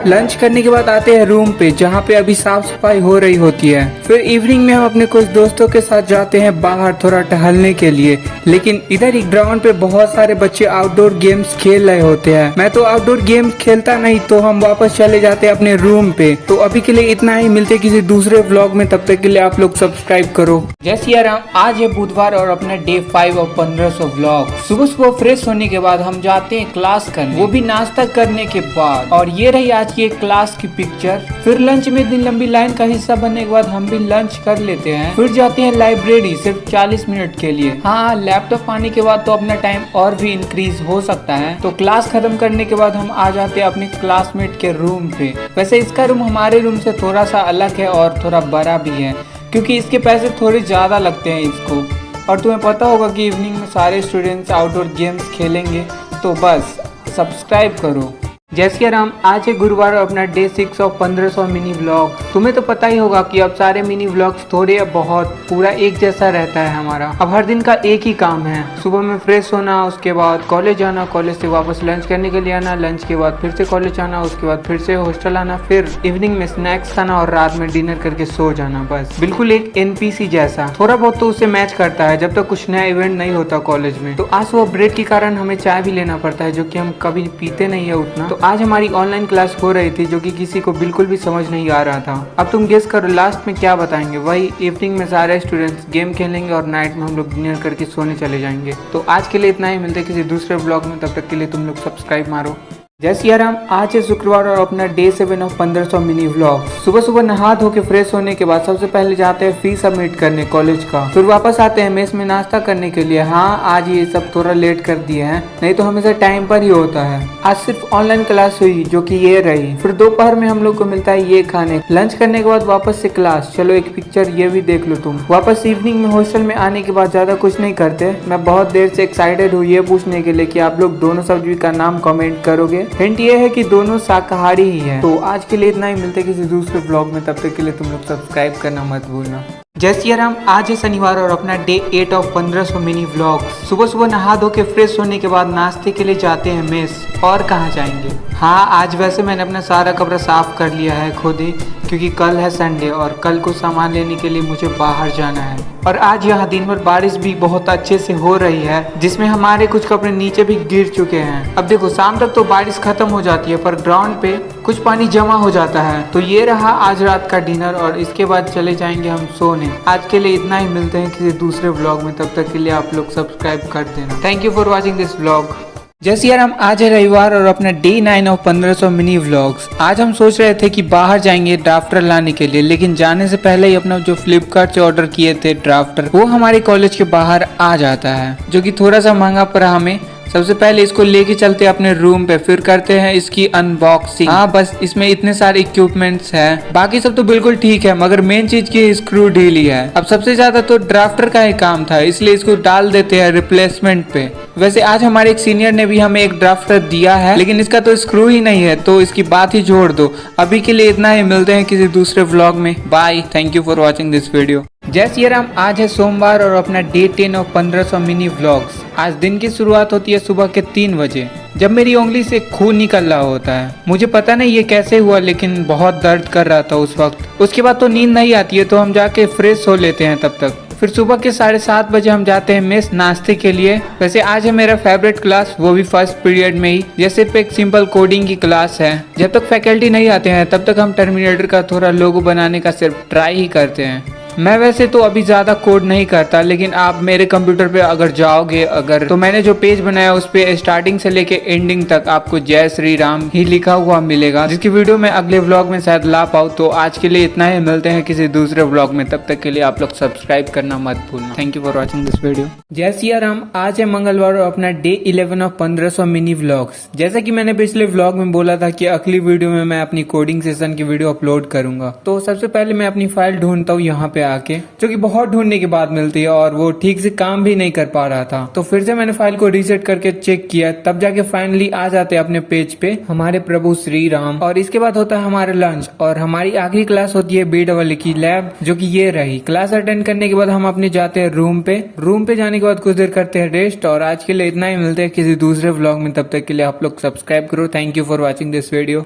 लंच करने के बाद आते हैं रूम पे, जहाँ पे अभी साफ सफाई हो रही होती है। फिर इवनिंग में हम अपने कुछ दोस्तों के साथ जाते हैं बाहर थोड़ा टहलने के लिए। लेकिन इधर ही ग्राउंड पे बहुत सारे बच्चे आउटडोर गेम्स खेल रहे होते हैं। मैं तो आउटडोर गेम्स खेलता नहीं, तो हम वापस चले जाते हैं अपने रूम पे। तो अभी के लिए इतना ही, मिलते किसी दूसरे व्लॉग में। तब तक के लिए आप लोग सब्सक्राइब करो। जय सिया राम। आज है बुधवार और अपना डे 5 ऑफ 1500 व्लॉग। सुबह सुबह फ्रेश होने के बाद हम जाते हैं क्लास करने, वो भी नाश्ता करने के बाद। और ये रही आज की एक क्लास की पिक्चर। फिर लंच में इतनी लंबी लाइन का हिस्सा बनने के बाद हम भी लंच कर लेते हैं। फिर जाते हैं लाइब्रेरी सिर्फ 40 मिनट के लिए। हाँ, लैपटॉप आने के बाद तो अपना टाइम और भी इंक्रीज हो सकता है। तो क्लास खत्म करने के बाद हम आ जाते हैं अपने क्लासमेट के रूम पे। वैसे इसका रूम हमारे रूम से थोड़ा सा अलग है और थोड़ा बड़ा भी है, क्योंकि इसके पैसे थोड़े ज्यादा लगते हैं इसको। और तुम्हें पता होगा कि इवनिंग में सारे स्टूडेंट्स आउटडोर गेम्स खेलेंगे, तो बस सब्सक्राइब करो। जय सिया राम। आज है गुरुवार और अपना डे 6 ऑफ 1500 मिनी व्लॉग। तुम्हें तो पता ही होगा कि अब सारे मिनी व्लॉग्स थोड़े या बहुत पूरा एक जैसा रहता है हमारा। अब हर दिन का एक ही काम है, सुबह में फ्रेश होना, उसके बाद कॉलेज आना, कॉलेज से वापस लंच करने के लिए आना, लंच के बाद फिर से कॉलेज आना, उसके बाद फिर से हॉस्टल आना, फिर इवनिंग में स्नैक्स खाना और रात में डिनर करके सो जाना। बस बिल्कुल एक NPC जैसा। थोड़ा बहुत तो उससे मैच करता है जब तक कुछ नया इवेंट नहीं होता कॉलेज में। तो आज वो ब्रेक के कारण हमें चाय भी लेना पड़ता है, जो कि हम कभी पीते नहीं है उतना। तो आज हमारी ऑनलाइन क्लास हो रही थी, जो कि किसी को बिल्कुल भी समझ नहीं आ रहा था। अब तुम गेस करो लास्ट में क्या बताएंगे। वही इवनिंग में सारे स्टूडेंट्स गेम खेलेंगे और नाइट में हम लोग डिनर करके सोने चले जाएंगे। तो आज के लिए इतना ही, मिलते किसी दूसरे ब्लॉग में। तब तक के लिए तुम लोग सब्सक्राइब मारो। जय सिया राम। आज है शुक्रवार और अपना डे 7 ऑफ 1500 मिनी व्लॉग। सुबह सुबह नहा धो के फ्रेश होने के बाद सबसे पहले जाते हैं फी सबमिट करने कॉलेज का। फिर वापस आते हैं मेस में नाश्ता करने के लिए। हाँ, आज ये सब थोड़ा लेट कर दिए हैं, नहीं तो हमेशा टाइम पर ही होता है। आज सिर्फ ऑनलाइन क्लास हुई, जो कि ये रही। फिर दोपहर में हम लोग को मिलता है ये खाने। लंच करने के बाद वापस से क्लास। चलो एक पिक्चर ये भी देख लो तुम। वापस इवनिंग में हॉस्टल में आने के बाद ज्यादा कुछ नहीं करते। मैं बहुत देर से एक्साइटेड हूँ ये पूछने के लिए कि आप लोग दोनों सब्जी का नाम कमेंट करोगे। हिंट ये है कि दोनों शाकाहारी ही हैं। तो आज के लिए इतना ही, मिलते किसी दूसरे ब्लॉग में। तब तक के लिए तुम लोग सब्सक्राइब करना मत भूलना। जय सिया राम। आज है शनिवार और अपना डे 8 ऑफ 1500 मिनी व्लॉग। सुबह सुबह नहा धो के फ्रेश होने के बाद नाश्ते के लिए जाते हैं मेस। और कहाँ जाएंगे? हाँ, आज वैसे मैंने अपना सारा कमरा साफ कर लिया है खुद ही, क्योंकि कल है संडे और कल को सामान लेने के लिए मुझे बाहर जाना है। और आज यहाँ दिन भर बारिश भी बहुत अच्छे से हो रही है, जिसमें हमारे कुछ कपड़े नीचे भी गिर चुके हैं। अब देखो, शाम तक तो बारिश खत्म हो जाती है, पर ग्राउंड पे कुछ पानी जमा हो जाता है। तो ये रहा आज रात का डिनर और इसके बाद चले जाएंगे हम सोने। आज के लिए इतना ही, मिलते हैं किसी दूसरे व्लॉग में। तब तक के लिए आप लोग सब्सक्राइब कर देना। Thank you for watching this vlog. जय सिया राम। आज है रविवार और अपना डे 9 ऑफ 1500 मिनी व्लॉग्स। आज हम सोच रहे थे कि बाहर जाएंगे ड्राफ्टर लाने के लिए, लेकिन जाने से पहले ही अपना जो फ्लिपकार्ट से ऑर्डर किए थे ड्राफ्टर, वो हमारे कॉलेज के बाहर आ जाता है, जो कि थोड़ा सा महंगा पड़ा हमें सबसे पहले इसको लेके चलते हैं अपने रूम पे, फिर करते हैं इसकी अनबॉक्सिंग। हाँ बस इसमें इतने सारे इक्विपमेंट्स हैं, बाकी सब तो बिल्कुल ठीक है, मगर मेन चीज की स्क्रू ढीली है। अब सबसे ज्यादा तो ड्राफ्टर का ही काम था, इसलिए इसको डाल देते हैं रिप्लेसमेंट पे। वैसे आज हमारे एक सीनियर ने भी हमें एक ड्राफ्टर दिया है, लेकिन इसका तो स्क्रू ही नहीं है, तो इसकी बात ही छोड़ दो। अभी के लिए इतना ही, मिलते हैं किसी दूसरे व्लॉग में। Bye, thank you for watching this video. जय श्री राम। आज है सोमवार और अपना डे 10 ऑफ 1500 मिनी व्लॉग्स। आज दिन की शुरुआत होती है सुबह के 3 बजे, जब मेरी उंगली से खून निकल रहा होता है। मुझे पता नहीं ये कैसे हुआ, लेकिन बहुत दर्द कर रहा था उस वक्त। उसके बाद तो नींद नहीं आती है, तो हम जाके फ्रेश हो लेते हैं तब तक। फिर सुबह के 7:30 बजे हम जाते हैं मेस नाश्ते के लिए। वैसे आज है मेरा फेवरेट क्लास, वो भी फर्स्ट पीरियड में ही। जैसे एक सिंपल कोडिंग की क्लास है। जब तक फैकल्टी नहीं आते हैं तब तक हम टर्मिनेटर का थोड़ा लोगो बनाने का सिर्फ ट्राई ही करते हैं। मैं वैसे तो अभी ज्यादा कोड नहीं करता, लेकिन आप मेरे कंप्यूटर पे अगर जाओगे तो मैंने जो पेज बनाया उस पे स्टार्टिंग से लेके एंडिंग तक आपको जय श्री राम ही लिखा हुआ मिलेगा, जिसकी वीडियो मैं अगले व्लॉग में शायद ला पाऊँ। तो आज के लिए इतना ही, मिलते हैं किसी दूसरे व्लॉग में। तब तक के लिए आप लोग सब्सक्राइब करना मत भूलना। Thank you for watching this video. जय श्री राम। आज है मंगलवार और अपना डे 11 ऑफ 1500 मिनी व्लॉग्स। जैसा कि मैंने पिछले व्लॉग में बोला था कि अगली वीडियो में मैं अपनी कोडिंग सेशन की वीडियो अपलोड करूंगा। तो सबसे पहले मैं अपनी फाइल ढूंढता हूँ यहाँ पे आके, जो कि बहुत ढूंढने के बाद मिलती है, और वो ठीक से काम भी नहीं कर पा रहा था। तो फिर से मैंने फाइल को रीसेट करके चेक किया, तब जाके फाइनली आ जाते अपने पेज पे हमारे प्रभु श्री राम। और इसके बाद होता है हमारा लंच, और हमारी आखिरी क्लास होती है BEE की लैब, जो कि ये रही। क्लास अटेंड करने के बाद हम अपने जाते हैं रूम पे जाने के बाद कुछ देर करते हैं रेस्ट। और आज के लिए इतना ही, मिलते हैं किसी दूसरे व्लॉग में। तब तक के लिए आप लोग सब्सक्राइब करो। Thank you for watching this video.